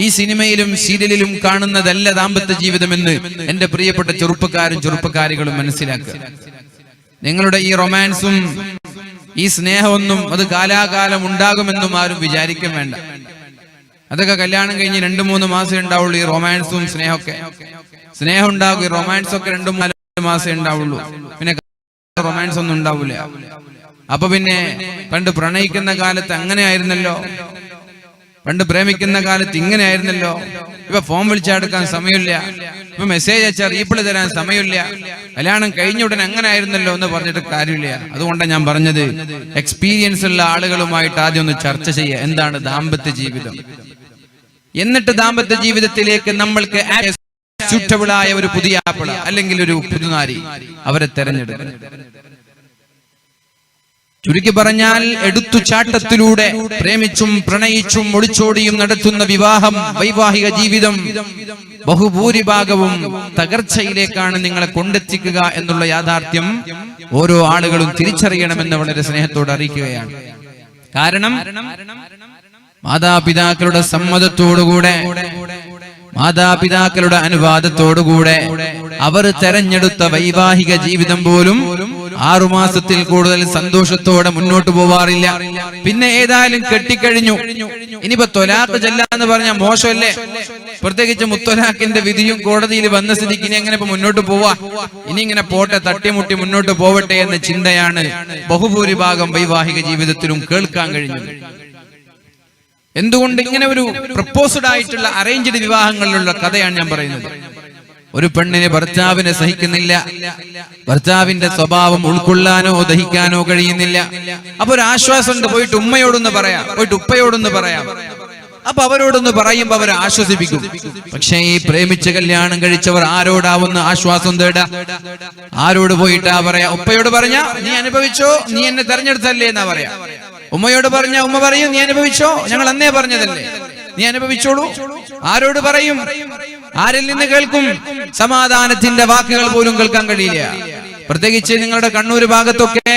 ഈ സിനിമയിലും സീരിയലിലും കാണുന്നതല്ല ദാമ്പത്യ ജീവിതമെന്ന് എന്റെ പ്രിയപ്പെട്ട ചെറുപ്പക്കാരികളും മനസ്സിലാക്കുക. നിങ്ങളുടെ ഈ റൊമാൻസും ഈ സ്നേഹമൊന്നും അത് കാലാകാലം ഉണ്ടാകുമെന്നും ആരും വിചാരിക്കാൻ വേണ്ട. അതൊക്കെ കല്യാണം കഴിഞ്ഞ് 2-3 മാസം ഉണ്ടാവുള്ളൂ. ഈ റൊമാൻസും സ്നേഹം ഉണ്ടാകും. ഈ റൊമാൻസ് ഒക്കെ 2-3 മാസം ഉണ്ടാവുള്ളൂ. പിന്നെ റൊമാൻസ് ഒന്നും ഉണ്ടാവില്ല. അപ്പൊ പിന്നെ പണ്ട് പ്രണയിക്കുന്ന കാലത്ത് അങ്ങനെ ആയിരുന്നല്ലോ, പണ്ട് പ്രേമിക്കുന്ന കാലത്ത് ഇങ്ങനെ ആയിരുന്നല്ലോ. ഇപ്പൊ ഫോൺ വിളിച്ചെടുക്കാൻ സമയമില്ല, ഇപ്പൊ മെസ്സേജ് അയച്ചാൽ റീപ്ലൈ തരാൻ സമയമില്ല, കല്യാണം കഴിഞ്ഞ ഉടനെ അങ്ങനെ ആയിരുന്നല്ലോ എന്ന് പറഞ്ഞിട്ട് കാര്യമില്ല. അതുകൊണ്ടാണ് ഞാൻ പറഞ്ഞത്, എക്സ്പീരിയൻസ് ഉള്ള ആളുകളുമായിട്ട് ആദ്യം ഒന്ന് ചർച്ച ചെയ്യുക, എന്താണ് ദാമ്പത്യ ജീവിതം. എന്നിട്ട് ദാമ്പത്യ ജീവിതത്തിലേക്ക് നമ്മൾക്ക് സ്യൂട്ടബിൾ ആയ ഒരു പുതിയ ആപ്പിള അല്ലെങ്കിൽ ഒരു പുതുനാരി അവരെ തെരഞ്ഞെടുക്കുക. ചുരുക്കി പറഞ്ഞാൽ എടുത്തുചാട്ടത്തിലൂടെ പ്രേമിച്ചും പ്രണയിച്ചും ഒളിച്ചോടിയും നടത്തുന്ന വൈവാഹിക ജീവിതം ബഹുഭൂരിഭാഗവും തകർച്ചയിലേക്കാണ് നിങ്ങളെ കൊണ്ടെത്തിക്കുക എന്നുള്ള യാഥാർത്ഥ്യം ഓരോ ആളുകളും തിരിച്ചറിയണമെന്ന് വളരെ സ്നേഹത്തോടെ അറിയിക്കുകയാണ്. കാരണം മാതാപിതാക്കളുടെ സമ്മതത്തോടുകൂടെ, മാതാപിതാക്കളുടെ അനുവാദത്തോടുകൂടെ അവർ തെരഞ്ഞെടുത്ത വൈവാഹിക ജീവിതം പോലും 6 മാസത്തിൽ കൂടുതൽ സന്തോഷത്തോടെ മുന്നോട്ട് പോവാറില്ല. പിന്നെ ഏതായാലും കെട്ടിക്കഴിഞ്ഞു, ഇനിയിപ്പോ ത്വലാഖ് ചെല്ലാന്ന് പറഞ്ഞാൽ മോശമല്ലേ? പ്രത്യേകിച്ച് മുത്തലാഖിന്റെ വിധിയും കോടതിയിൽ വന്ന സ്ഥിതിക്ക് ഇനി എങ്ങനെ ഇപ്പൊ മുന്നോട്ട് പോവാ? ഇനി ഇങ്ങനെ പോട്ടെ, തട്ടിമുട്ടി മുന്നോട്ട് പോവട്ടെ എന്ന ചിന്തയാണ് ബഹുഭൂരിഭാഗം വൈവാഹിക ജീവിതത്തിലും കേൾക്കാൻ കഴിഞ്ഞത്. എന്തുകൊണ്ട് ഇങ്ങനെ ഒരു പ്രപ്പോസ്ഡ് ആയിട്ടുള്ള അറേഞ്ച്ഡ് വിവാഹങ്ങളിലുള്ള കഥയാണ് ഞാൻ പറയുന്നത്. ഒരു പെണ്ണിന് ഭർത്താവിനെ സഹിക്കുന്നില്ല, ഭർത്താവിന്റെ സ്വഭാവം ഉൾക്കൊള്ളാനോ ദഹിക്കാനോ കഴിയുന്നില്ല. അപ്പൊ ഒരു ആശ്വാസമുണ്ട്, പോയിട്ട് ഉമ്മയോടൊന്ന് പറയാം, പോയിട്ട് ഉപ്പയോടൊന്ന് പറയാം. അപ്പൊ അവരോടൊന്ന് പറയുമ്പോ അവരെ ആശ്വസിപ്പിക്കും. പക്ഷേ ഈ പ്രേമിച്ച് കല്യാണം കഴിച്ചവർ ആരോടാവുന്ന ആശ്വാസം തേടാ? ആരോട് പോയിട്ടാ പറയാ? ഉപ്പയോട് പറഞ്ഞ നീ അനുഭവിച്ചോ, നീ എന്നെ തെരഞ്ഞെടുത്തല്ലേ എന്നാ പറയാ. ഉമ്മയോട് പറഞ്ഞ ഉമ്മ പറയും നീ അനുഭവിച്ചോ, ഞങ്ങൾ അന്നേ പറഞ്ഞതല്ലേ, നീ അനുഭവിച്ചോളൂ. ആരോട് പറയും? ആരിൽ നിന്ന് കേൾക്കും? സമാധാനത്തിന്റെ വാക്കുകൾ പോലും കേൾക്കാൻ കഴിയില്ല. പ്രത്യേകിച്ച് നിങ്ങളുടെ കണ്ണൂർ ഭാഗത്തൊക്കെ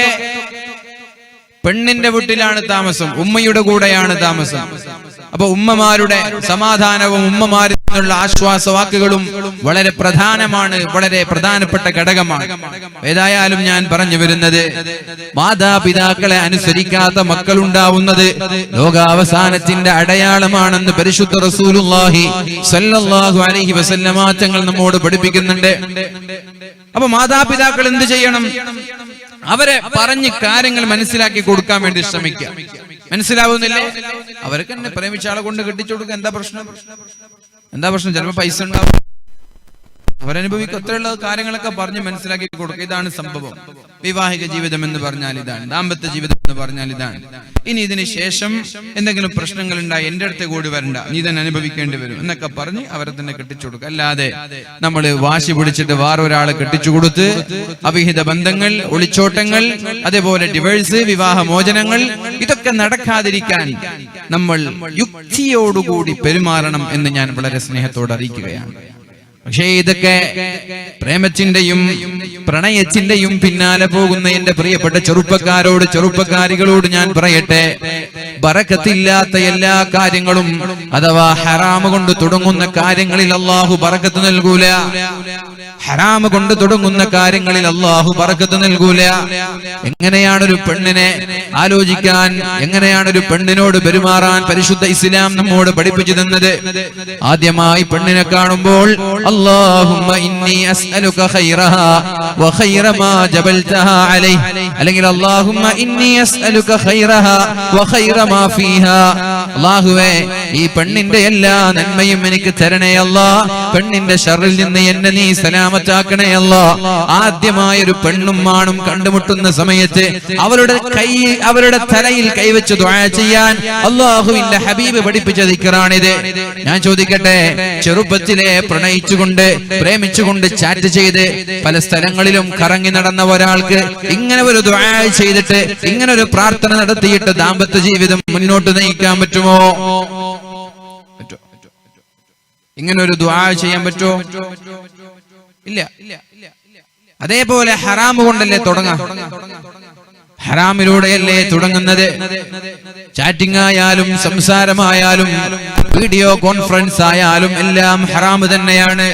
പെണ്ണിന്റെ വീട്ടിലാണ് താമസം, ഉമ്മയുടെ കൂടെയാണ് താമസം. അപ്പൊ ഉമ്മമാരുടെ സമാധാനവും ഉമ്മമാരിൽ നിന്നുള്ള ആശ്വാസവാക്കുകളും വളരെ പ്രധാനമാണ്, വളരെ പ്രധാനപ്പെട്ട ഘടകമാണ്. ഏതായാലും ഞാൻ പറഞ്ഞു വരുന്നത്, മാതാപിതാക്കളെ അനുസരിക്കാത്ത മക്കളുണ്ടാവുന്നത് ലോകാവസാനത്തിന്റെ അടയാളമാണെന്ന് പരിശുദ്ധ റസൂലുള്ളാഹി സ്വല്ലല്ലാഹു അലൈഹി വസല്ലമ തങ്ങൾ നമ്മോട് പഠിപ്പിക്കുന്നുണ്ട്. അപ്പൊ മാതാപിതാക്കൾ എന്ത് ചെയ്യണം? അവരെ പറഞ്ഞ് കാര്യങ്ങൾ മനസ്സിലാക്കി കൊടുക്കാൻ വേണ്ടി ശ്രമിക്കുക. മനസ്സിലാവുന്നില്ലേ? അവർക്ക് തന്നെ പ്രേമിച്ച ആളെ കൊണ്ട് കെട്ടിച്ചു കൊടുക്കുക. എന്താ പ്രശ്നം? ചിലപ്പോ പൈസ ഉണ്ടാവും, അവരനുഭവിക്കും. അത്രയുള്ള കാര്യങ്ങളൊക്കെ പറഞ്ഞ് മനസ്സിലാക്കി കൊടുക്കുക. ഇതാണ് സംഭവം. വിവാഹിക ജീവിതം എന്ന് പറഞ്ഞാൽ ഇതാണ്, ദാമ്പത്യ ജീവിതം എന്ന് പറഞ്ഞാൽ ഇതാണ്. ഇനി ഇതിന് ശേഷം എന്തെങ്കിലും പ്രശ്നങ്ങൾ ഉണ്ടായി എന്റെ അടുത്ത് കൂടി വരണ്ട, നീ തന്നെ അനുഭവിക്കേണ്ടി വരും എന്നൊക്കെ പറഞ്ഞ് അവരെ തന്നെ കെട്ടിച്ചു കൊടുക്കുക. അല്ലാതെ നമ്മൾ വാശി പിടിച്ചിട്ട് വേറൊരാളെ കെട്ടിച്ചു കൊടുത്ത് അവിഹിത ബന്ധങ്ങൾ, ഒളിച്ചോട്ടങ്ങൾ, അതേപോലെ ഡിവോഴ്സ്, വിവാഹമോചനങ്ങൾ, ഇതൊക്കെ നടക്കാതിരിക്കാൻ നമ്മൾ യുക്തിയോടുകൂടി പെരുമാറണം എന്ന് ഞാൻ വളരെ സ്നേഹത്തോടെ അറിയിക്കുകയാണ്. പക്ഷേ ഇതൊക്കെ പ്രേമത്തിന്റെയും പ്രണയത്തിന്റെയും പിന്നാലെ പോകുന്ന എന്റെ പ്രിയപ്പെട്ട ചെറുപ്പക്കാരോട്, ചെറുപ്പക്കാരികളോട് ഞാൻ പറയട്ടെ, ബറക്കത്തില്ലാത്ത എല്ലാ കാര്യങ്ങളും അഥവാ ഹറാമ് കൊണ്ട് തുടങ്ങുന്ന കാര്യങ്ങളിൽ അല്ലാഹു ബറക്കത്ത് നൽകൂല. ഹറാമ് കൊണ്ട് തുടങ്ങുന്ന കാര്യങ്ങളിൽ അല്ലാഹു ബറക്കത്ത് നൽകൂല. എങ്ങനെയാണ് ഒരു പെണ്ണിനെ ആലോചിക്കാൻ, എങ്ങനെയാണ് ഒരു പെണ്ണിനോട് പെരുമാറാൻ പരിശുദ്ധ ഇസ്ലാം നമ്മോട് പഠിപ്പിച്ചു തന്നത്? ആദ്യമായി പെണ്ണിനെ കാണുമ്പോൾ അല്ലാഹുമ്മ ഇന്നി അസ്അലുക ഖൈറഹാ വ ഖൈറ മാ ജബൽതഹാ അലൈഹി, അല്ലെങ്കിൽ അല്ലാഹുമ്മ ഇന്നി അസ്അലുക ഖൈറഹാ വ ഖൈറ മാ ഫീഹാ. അല്ലാഹുവേ, ഈ പെണ്ണിന്റെ എല്ലാ നന്മയും എനിക്ക് തരണേ അല്ലാഹ്, പെണ്ണിന്റെ ശർറിൽ നിന്ന് എന്നെ നീ സലാമത്താക്കണേ അല്ലാഹ്. ആദ്യമായ ഒരു പെണ്ണും ആണും കണ്ടുമുട്ടുന്ന സമയത്ത് അവരുടെ തലയിൽ കൈവച്ച് ദുആ ചെയ്യാൻ അല്ലാഹുവിന്റെ ഹബീബ് പഠിപ്പിച്ച ദിക്റാണിത്. ഞാൻ ചോദിക്കട്ടെ, ചെറുപ്പത്തിലെ പ്രണയിച്ചുകൊണ്ട് പ്രേമിച്ചുകൊണ്ട് ചാറ്റ് ചെയ്ത് പല സ്ഥലങ്ങളിലും കറങ്ങി നടന്ന ഒരാൾക്ക് ഇങ്ങനെ ഒരു ദുആ ചെയ്തിട്ട്, ഇങ്ങനെ ഒരു പ്രാർത്ഥന നടത്തിയിട്ട് ദാമ്പത്യ ജീവിതം മുന്നോട്ട് നയിക്കാൻ പറ്റുമോ? ഇങ്ങനെ ഒരു ദുആ ചെയ്യാൻ പറ്റുമോ? ഇല്ല. അതേപോലെ ഹറാമ് കൊണ്ടല്ലേ തുടങ്ങാം, ഹറാമിലൂടെയല്ലേ തുടങ്ങുന്നത്. ചാറ്റിംഗ് ആയാലും സംസാരമായാലും വീഡിയോ കോൺഫറൻസ് ആയാലും എല്ലാം ഹറാമ് തന്നെയാണ്,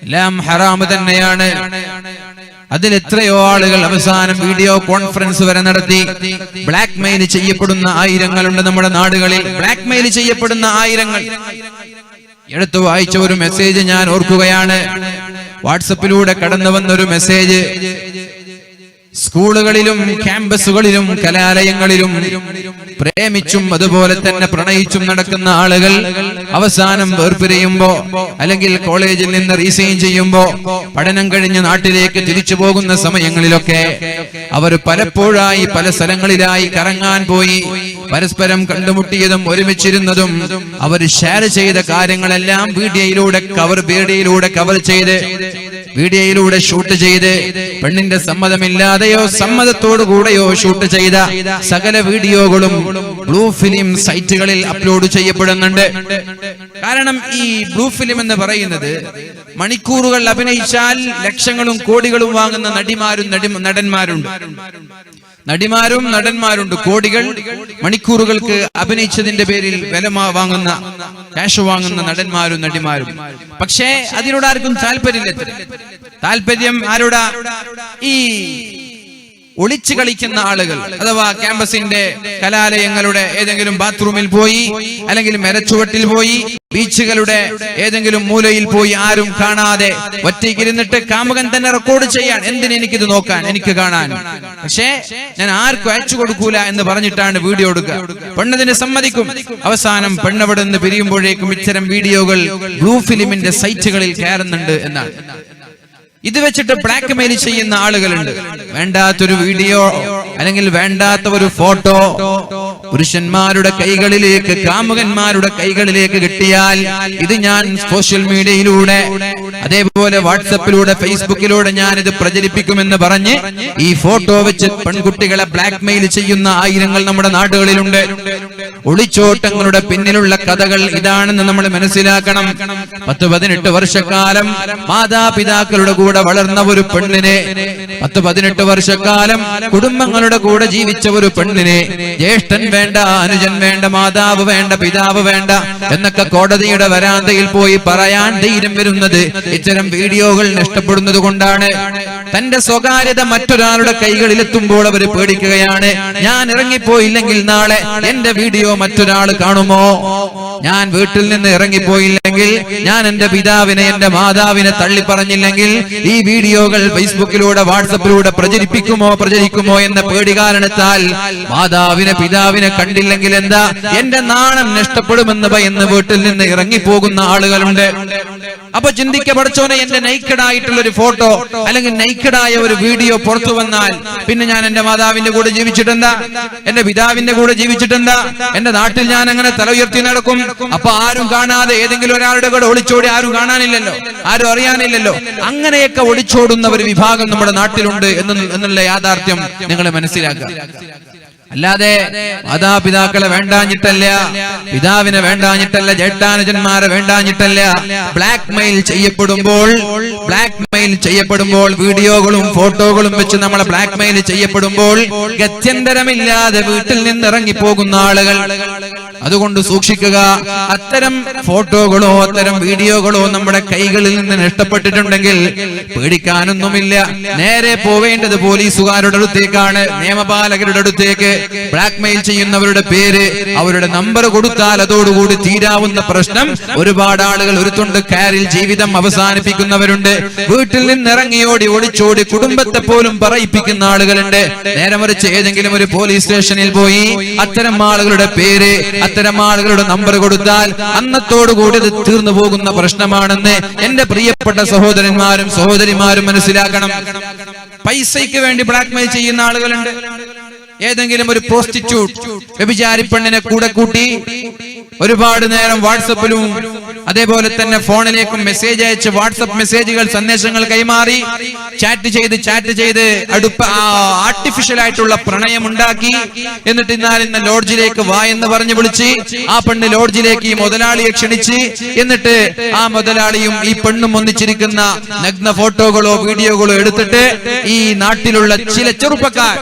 എല്ലാം ഹറാമ് തന്നെയാണ്. അതിൽ എത്രയോ ആളുകൾ അവസാനം വീഡിയോ കോൺഫറൻസ് വരെ നടത്തി ബ്ലാക്ക് മെയിൽ ചെയ്യപ്പെടുന്ന ആയിരങ്ങളുണ്ട് നമ്മുടെ നാടുകളിൽ. ബ്ലാക്ക് മെയിൽ ചെയ്യപ്പെടുന്ന ആയിരങ്ങൾ. എടുത്തു വായിച്ച ഒരു മെസ്സേജ് ഞാൻ ഓർക്കുകയാണ്. വാട്സപ്പിലൂടെ കടന്നു വന്നൊരു മെസ്സേജ്. സ്കൂളുകളിലും ക്യാമ്പസുകളിലും കലാലയങ്ങളിലും പ്രേമിച്ചും അതുപോലെ തന്നെ പ്രണയിച്ചും നടക്കുന്ന ആളുകൾ അവസാനം വേർപിരിയുമ്പോ, അല്ലെങ്കിൽ കോളേജിൽ നിന്ന് റീസൈൻ ചെയ്യുമ്പോ, പഠനം കഴിഞ്ഞ് നാട്ടിലേക്ക് തിരിച്ചു പോകുന്ന സമയങ്ങളിലൊക്കെ അവർ പലപ്പോഴായി പല സ്ഥലങ്ങളിലായി കറങ്ങാൻ പോയി പരസ്പരം കണ്ടുമുട്ടിയതും ഒരുമിച്ചിരുന്നതും അവർ ഷെയർ ചെയ്ത കാര്യങ്ങളെല്ലാം വീഡിയോയിലൂടെ കവർ ചെയ്ത്, വീഡിയോയിലൂടെ ഷൂട്ട് ചെയ്ത്, പെണ്ണിന്റെ സമ്മതമില്ലാതെയോ സമ്മതത്തോടു കൂടെയോ ഷൂട്ട് ചെയ്ത സകല വീഡിയോകളും ബ്ലൂ ഫിലിം സൈറ്റുകളിൽ അപ്ലോഡ് ചെയ്യപ്പെടുന്നുണ്ട്. കാരണം ഈ ബ്ലൂ ഫിലിം എന്ന് പറയുന്നത് മണിക്കൂറുകൾ അഭിനയിച്ചാൽ ലക്ഷങ്ങളും കോടികളും വാങ്ങുന്ന നടിമാരും നടന്മാരുണ്ട്. നടിമാരും നടന്മാരുണ്ട്, കോടികൾ മണിക്കൂറുകൾക്ക് അഭിനയിച്ചതിന്റെ പേരിൽ വില വാങ്ങുന്ന, ക്യാഷ് വാങ്ങുന്ന നടന്മാരും നടിമാരും. പക്ഷേ അതിനോട് ആർക്കും താല്പര്യമില്ല. താല്പര്യം ആരോടാ? ഈ ഒളിച്ചു കളിക്കുന്ന ആളുകൾ, അഥവാ ക്യാമ്പസിന്റെ കലാലയങ്ങളുടെ ഏതെങ്കിലും ബാത്റൂമിൽ പോയി, അല്ലെങ്കിൽ മരച്ചുവട്ടിൽ പോയി, ബീച്ചുകളുടെ ഏതെങ്കിലും മൂലയിൽ പോയി, ആരും കാണാതെ ഒറ്റയ്ക്കിരുന്നിട്ട് കാമുകൻ തന്നെ റെക്കോർഡ് ചെയ്യാൻ. എന്തിന് എനിക്കിത് നോക്കാൻ, എനിക്ക് കാണാൻ, പക്ഷേ ഞാൻ ആർക്കും അയച്ചു കൊടുക്കൂല എന്ന് പറഞ്ഞിട്ടാണ് വീഡിയോ എടുക്കുക. പെണ്ണതിന് സമ്മതിക്കും. അവസാനം പെണ്ണവിടെ നിന്ന് പിരിയുമ്പോഴേക്കും ഇത്തരം വീഡിയോകൾ ബ്ലൂ ഫിലിമിന്റെ സൈറ്റുകളിൽ കയറുന്നുണ്ട് എന്നാണ്. ഇത് വെച്ചിട്ട് ബ്ലാക്ക് മെയിൽ ചെയ്യുന്ന ആളുകളുണ്ട്. വേണ്ടാത്തൊരു വീഡിയോ അല്ലെങ്കിൽ വേണ്ടാത്ത ഒരു ഫോട്ടോ പുരുഷന്മാരുടെ കൈകളിലേക്ക്, കാമുകന്മാരുടെ കൈകളിലേക്ക് കിട്ടിയാൽ ഇത് ഞാൻ സോഷ്യൽ മീഡിയയിലൂടെ, അതേപോലെ വാട്സപ്പിലൂടെ, ഫേസ്ബുക്കിലൂടെ ഞാൻ ഇത് പ്രചരിപ്പിക്കുമെന്ന് പറഞ്ഞ് ഈ ഫോട്ടോ വെച്ച് പെൺകുട്ടികളെ ബ്ലാക്ക് മെയിൽ ചെയ്യുന്ന ആയിരങ്ങൾ നമ്മുടെ നാടുകളിലുണ്ട്. ഒളിച്ചോട്ടങ്ങളുടെ പിന്നിലുള്ള കഥകൾ ഇതാണെന്ന് നമ്മൾ മനസ്സിലാക്കണം. 10-18 വർഷക്കാലം മാതാപിതാക്കളുടെ കൂടെ വളർന്ന ഒരു പെണ്ണിനെ, 10-18 വർഷക്കാലം കുടുംബങ്ങളുടെ കൂടെ ജീവിച്ച ഒരു പെണ്ണിനെ ജ്യേഷ്ഠൻ വേണ്ട, അനുജൻ വേണ്ട, മാതാവ് വേണ്ട, പിതാവ് വേണ്ട എന്നൊക്കെ കോടതിയുടെ വരാന്തയിൽ പോയി പറയാൻ ധൈര്യം വരുന്നത് ഇത്തരം വീഡിയോകൾ നഷ്ടപ്പെടുന്നത് കൊണ്ടാണ്. തന്റെ സ്വകാര്യത മറ്റൊരാളുടെ കൈകളിലെത്തുമ്പോൾ അവർ പേടിക്കുകയാണ്. ഞാൻ ഇറങ്ങിപ്പോയില്ലെങ്കിൽ നാളെ എന്റെ വീഡിയോ മറ്റൊരാൾ കാണുമോ? ഞാൻ വീട്ടിൽ നിന്ന് ഇറങ്ങിപ്പോയില്ലെങ്കിൽ, ഞാൻ എന്റെ പിതാവിനെ, എന്റെ മാതാവിനെ തള്ളി പറഞ്ഞില്ലെങ്കിൽ ഈ വീഡിയോകൾ ഫേസ്ബുക്കിലൂടെ, വാട്സപ്പിലൂടെ പ്രചരിക്കുമോ എന്ന പേടി കാരണത്താൽ മാതാവിനെ, പിതാവിനെ കണ്ടില്ലെങ്കിൽ എന്താ, എന്റെ നാണം നഷ്ടപ്പെടുമെന്ന് ഭയന്ന് വീട്ടിൽ നിന്ന് ഇറങ്ങിപ്പോകുന്ന ആളുകളുണ്ട്. അപ്പൊ ചിന്തിക്കപ്പെടച്ചോനെ, എന്റെ നൈക്കഡായിട്ടുള്ള ഒരു ഫോട്ടോ അല്ലെങ്കിൽ നൈക്കഡായ ഒരു വീഡിയോ പുറത്തു വന്നാൽ പിന്നെ ഞാൻ എന്റെ മാതാവിന്റെ കൂടെ ജീവിച്ചിട്ടെന്താ, എന്റെ പിതാവിന്റെ കൂടെ ജീവിച്ചിട്ടെന്താ, എന്റെ നാട്ടിൽ ഞാൻ അങ്ങനെ തല ഉയർത്തി നടക്കും. അപ്പൊ ആരും കാണാതെ ഏതെങ്കിലും ഒരാളുടെ കൂടെ ഒളിച്ചോടി ആരും കാണാനില്ലല്ലോ, ആരും അറിയാനില്ലല്ലോ. അങ്ങനെയൊക്കെ ഒളിച്ചോടുന്ന ഒരു വിഭാഗം നമ്മുടെ നാട്ടിലുണ്ട് എന്നുള്ള യാഥാർത്ഥ്യം നിങ്ങൾ മനസ്സിലാക്കുക. അല്ലാതെ മാതാപിതാക്കളെ വേണ്ടാഞ്ഞിട്ടല്ല, പിതാവിനെ വേണ്ടാഞ്ഞിട്ടല്ല, ജേഷ്ഠാനുജന്മാരെ വേണ്ടാഞ്ഞിട്ടല്ല. ബ്ലാക്ക് മെയിൽ ചെയ്യപ്പെടുമ്പോൾ വീഡിയോകളും ഫോട്ടോകളും വെച്ച് നമ്മളെ ബ്ലാക്ക് മെയിൽ ചെയ്യപ്പെടുമ്പോൾ ഗത്യന്തരമില്ലാതെ വീട്ടിൽ നിന്ന് ഇറങ്ങിപ്പോകുന്ന ആളുകൾ. അതുകൊണ്ട് സൂക്ഷിക്കുക. അത്തരം ഫോട്ടോകളോ അത്തരം വീഡിയോകളോ നമ്മുടെ കൈകളിൽ നിന്ന് നഷ്ടപ്പെട്ടിട്ടുണ്ടെങ്കിൽ പേടിക്കാനൊന്നുമില്ല. നേരെ പോവേണ്ടത് പോലീസുകാരുടെ അടുത്തേക്കാണ്, നിയമപാലകരുടെ അടുത്തേക്ക്. ബ്ലാക്ക് മെയിൽ ചെയ്യുന്നവരുടെ പേര്, അവരുടെ നമ്പർ കൊടുത്താൽ അതോടുകൂടി തീരാവുന്ന പ്രശ്നം. ഒരുപാട് ആളുകൾ ഒരു തുണ്ട് കാരിൽ ജീവിതം അവസാനിപ്പിക്കുന്നവരുണ്ട്. വീട്ടിൽ നിന്ന് ഇറങ്ങിയോടി ഒളിച്ചോടി കുടുംബത്തെ പോലും പറയിപ്പിക്കുന്ന ആളുകളുണ്ട്. നേരെ മറിച്ച് ഏതെങ്കിലും ഒരു പോലീസ് സ്റ്റേഷനിൽ പോയി അത്തരം ആളുകളുടെ പേര്, അത്തരം ആളുകളുടെ നമ്പർ കൊടുത്താൽ അന്നത്തോടുകൂടി ഇത് തീർന്നു പോകുന്ന പ്രശ്നമാണെന്ന് എന്റെ പ്രിയപ്പെട്ട സഹോദരന്മാരും സഹോദരിമാരും മനസ്സിലാക്കണം. പൈസയ്ക്ക് വേണ്ടി ബ്ലാക്ക് മെയിൽ ചെയ്യുന്ന ആളുകളുണ്ട്. ഏതെങ്കിലും ഒരു പ്രോസ്റ്റിറ്റ്യൂട്ട്, വ്യഭിചാരി പെണ്ണിനെ കൂടെ കൂട്ടി ഒരുപാട് നേരം വാട്സപ്പിലും അതേപോലെ തന്നെ ഫോണിലേക്കും മെസ്സേജ് അയച്ച് വാട്സപ്പ് മെസ്സേജുകൾ, സന്ദേശങ്ങൾ കൈമാറി ചാറ്റ് ചെയ്ത് ആർട്ടിഫിഷ്യൽ ആയിട്ടുള്ള പ്രണയം ഉണ്ടാക്കി. എന്നിട്ട് ഇന്ന ലോഡ്ജിലേക്ക് വാ എന്ന് പറഞ്ഞ് വിളിച്ച് ആ പെണ്ണ് ലോഡ്ജിലേക്ക് ഈ മുതലാളിയെ ക്ഷണിച്ച്, എന്നിട്ട് ആ മുതലാളിയും ഈ പെണ്ണും ഒന്നിച്ചിരിക്കുന്ന നഗ്ന ഫോട്ടോകളോ വീഡിയോകളോ എടുത്തിട്ട് ഈ നാട്ടിലുള്ള ചില ചെറുപ്പക്കാർ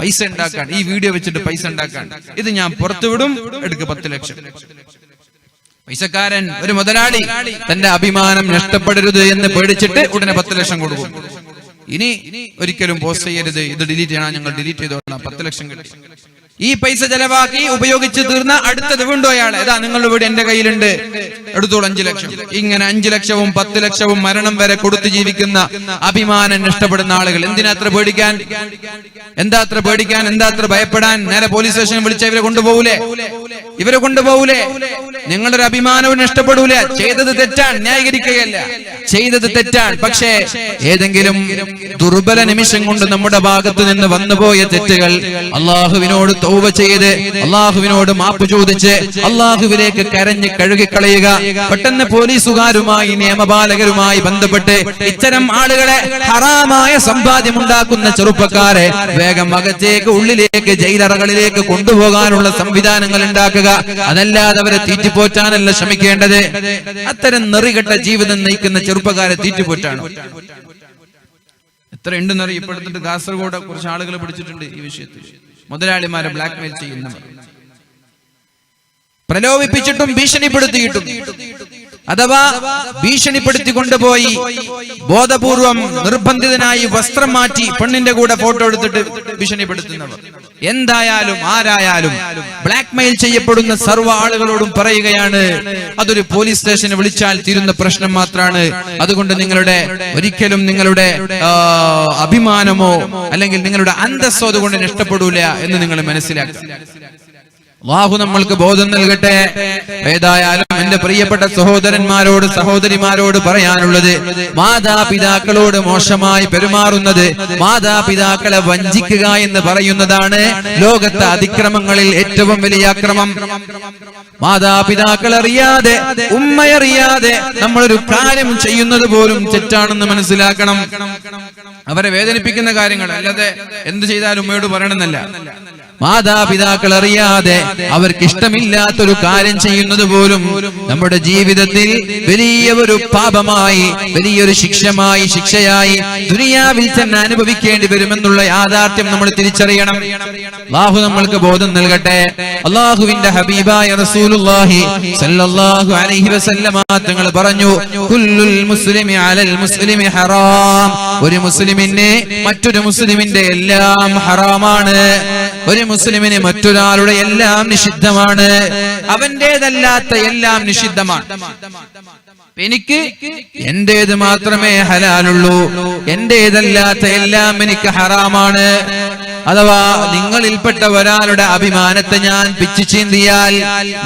പൈസ ഉണ്ടാക്കാൻ, ഈ വീഡിയോ വെച്ചിട്ട് പൈസ ഉണ്ടാക്കാൻ, ഇത് ഞാൻ പുറത്തുവിടും, എടുക്ക് 10 ലക്ഷം. പൈസക്കാരൻ, ഒരു മുതലാളി തന്റെ അഭിമാനം നഷ്ടപ്പെടരുത് എന്ന് പേടിച്ചിട്ട് ഉടനെ 10 ലക്ഷം കൊടുക്കും. ഇനി ഒരിക്കലും പോസ്റ്റ് ചെയ്യരുത്, ഇത് ഡിലീറ്റ് ചെയ്യണം, ഞങ്ങൾ ഡിലീറ്റ് ചെയ്തോളാം, 10 ലക്ഷം കിട്ടി. ഈ പൈസ ചെലവാക്കി ഉപയോഗിച്ച് തീർന്ന അടുത്തത് വീണ്ടും അയാൾ, ഏതാ നിങ്ങളുടെ വീട് എന്റെ കയ്യിലുണ്ട്, എടുത്തോളൂ 5 ലക്ഷം. ഇങ്ങനെ 5 ലക്ഷവും 10 ലക്ഷവും മരണം വരെ കൊടുത്തു ജീവിക്കുന്ന അഭിമാനം നഷ്ടപ്പെടുന്ന ആളുകൾ. എന്തിനാ അത്ര പേടിക്കാൻ, എന്താ അത്ര ഭയപ്പെടാൻ? നേരെ പോലീസ് സ്റ്റേഷനിൽ വിളിച്ച ഇവരെ കൊണ്ടുപോകൂലേ? നിങ്ങളൊരു അഭിമാനവും നഷ്ടപ്പെടൂല. ചെയ്തത് തെറ്റാണ്, ന്യായീകരിക്കുകയല്ല, ചെയ്തത് തെറ്റാണ്. പക്ഷേ ഏതെങ്കിലും ദുർബല നിമിഷം കൊണ്ട് നമ്മുടെ ഭാഗത്ത് നിന്ന് വന്നുപോയ തെറ്റുകൾ അള്ളാഹുവിനോട് തൗബ ചെയ്ത്, അള്ളാഹുവിനോട് മാപ്പ് ചോദിച്ച്, അള്ളാഹുവിലേക്ക് കരഞ്ഞ് കഴുകിക്കളയുക. പെട്ടെന്ന് പോലീസുകാരുമായി, നിയമപാലകരുമായി ബന്ധപ്പെട്ട് ഇത്തരം ആളുകളെ, ഹറാമായ സമ്പാദ്യം ഉണ്ടാക്കുന്ന ചെറുപ്പക്കാരെ വേഗം അകത്തേക്ക്, ഉള്ളിലേക്ക്, ജയിലറകളിലേക്ക് കൊണ്ടുപോകാനുള്ള സംവിധാനങ്ങൾ ഉണ്ടാക്കുക. അതല്ലാതെ അവരെ തീറ്റിപ്പോറ്റാനല്ല ശ്രമിക്കേണ്ടത്. അത്തരം നെറികെട്ട ജീവിതം നയിക്കുന്ന ചെറുപ്പക്കാരെ തീറ്റിപ്പോറ്റാണ്. എത്ര ഉണ്ടെന്നറിയ. ഇപ്പൊ എടുത്തിട്ട് കാസർഗോഡ് കുറച്ച് ആളുകളെ പിടിച്ചിട്ടുണ്ട് ഈ വിഷയത്തിൽ. മുതലാളിമാരെ ബ്ലാക്ക്മെയിൽ ചെയ്യുന്നവർ, പ്രലോഭിപ്പിച്ചിട്ടും ഭീഷണിപ്പെടുത്തിയിട്ടും, അഥവാ ഭീഷണിപ്പെടുത്തി കൊണ്ടുപോയി ബോധപൂർവം നിർബന്ധിതനായി വസ്ത്രം മാറ്റി പെണ്ണിന്റെ കൂടെ ഫോട്ടോ എടുത്തിട്ട് ഭീഷണിപ്പെടുത്തുന്നവർ. എന്തായാലും ആരായാലും ബ്ലാക്ക്മെയിൽ ചെയ്യപ്പെടുന്ന സർവ്വ ആളുകളോടും പറയുകയാണ്, അതൊരു പോലീസ് സ്റ്റേഷന് വിളിച്ചാൽ തീരുന്ന പ്രശ്നം മാത്രമാണ്. അതുകൊണ്ട് ഒരിക്കലും നിങ്ങളുടെ അഭിമാനമോ അല്ലെങ്കിൽ നിങ്ങളുടെ അന്തസ്സോ അതുകൊണ്ട് നഷ്ടപ്പെടൂല എന്ന് നിങ്ങൾ മനസ്സിലാക്കുക. അല്ലാഹു നമ്മൾക്ക് ബോധം നൽകട്ടെ. ഏതായാലും എന്റെ പ്രിയപ്പെട്ട സഹോദരന്മാരോട് സഹോദരിമാരോട് പറയാനുള്ളത്, മാതാപിതാക്കളോട് മോശമായി പെരുമാറുന്നത്, മാതാപിതാക്കളെ വഞ്ചിക്കുക എന്ന് പറയുന്നതാണ് ലോകത്തെ അതിക്രമങ്ങളിൽ ഏറ്റവും വലിയ അക്രമം. മാതാപിതാക്കൾ അറിയാതെ, ഉമ്മയറിയാതെ നമ്മളൊരു കാര്യം ചെയ്യുന്നത് പോലും തെറ്റാണെന്ന് മനസ്സിലാക്കണം. അവരെ വേദനിപ്പിക്കുന്ന കാര്യങ്ങൾ അല്ലാതെ എന്ത് ചെയ്താലും ഉമ്മയോട് പറയണമെന്നല്ല. മാതാപിതാക്കൾ അറിയാതെ അവർക്ക് ഇഷ്ടമില്ലാത്തൊരു കാര്യം ചെയ്യുന്നത് പോലും നമ്മുടെ ജീവിതത്തിൽ വലിയ ഒരു പാപമായി, വലിയൊരു ശിക്ഷയായി ദുനിയാവിൽ തന്നെ അനുഭവിക്കേണ്ടി വരുമെന്നുള്ള യാഥാർത്ഥ്യം നമ്മൾ തിരിച്ചറിയണം. അല്ലാഹു നമ്മൾക്ക് ബോധം നൽകട്ടെ. അല്ലാഹുവിന്റെ ഹബീബായ റസൂലുള്ളാഹി സ്വല്ലല്ലാഹു അലൈഹി വസല്ലമ തങ്ങൾ പറഞ്ഞു, കുല്ലുൽ മുസ്ലിമി അലൽ മുസ്ലിമി ഹറാം. ഒരു മുസ്ലിമിന് മറ്റൊരു മുസ്ലിമിന്റെ എല്ലാം ഹറാമാണ്. ഒരു മുസ്ലിമിന് മറ്റൊരാളുടെ എല്ലാം നിഷിദ്ധമാണ്. അവന്റേതല്ലാത്ത എല്ലാം നിഷിദ്ധമാണ്. എനിക്ക് എന്റേത് മാത്രമേ ഹലാലുള്ളൂ, എന്റേതല്ലാത്ത എല്ലാം എനിക്ക് ഹറാമാണ്. അഥവാ നിങ്ങളിൽപ്പെട്ട ഒരാളുടെ അഭിമാനത്തെ ഞാൻ പിച്ചു ചീന്തിയാൽ,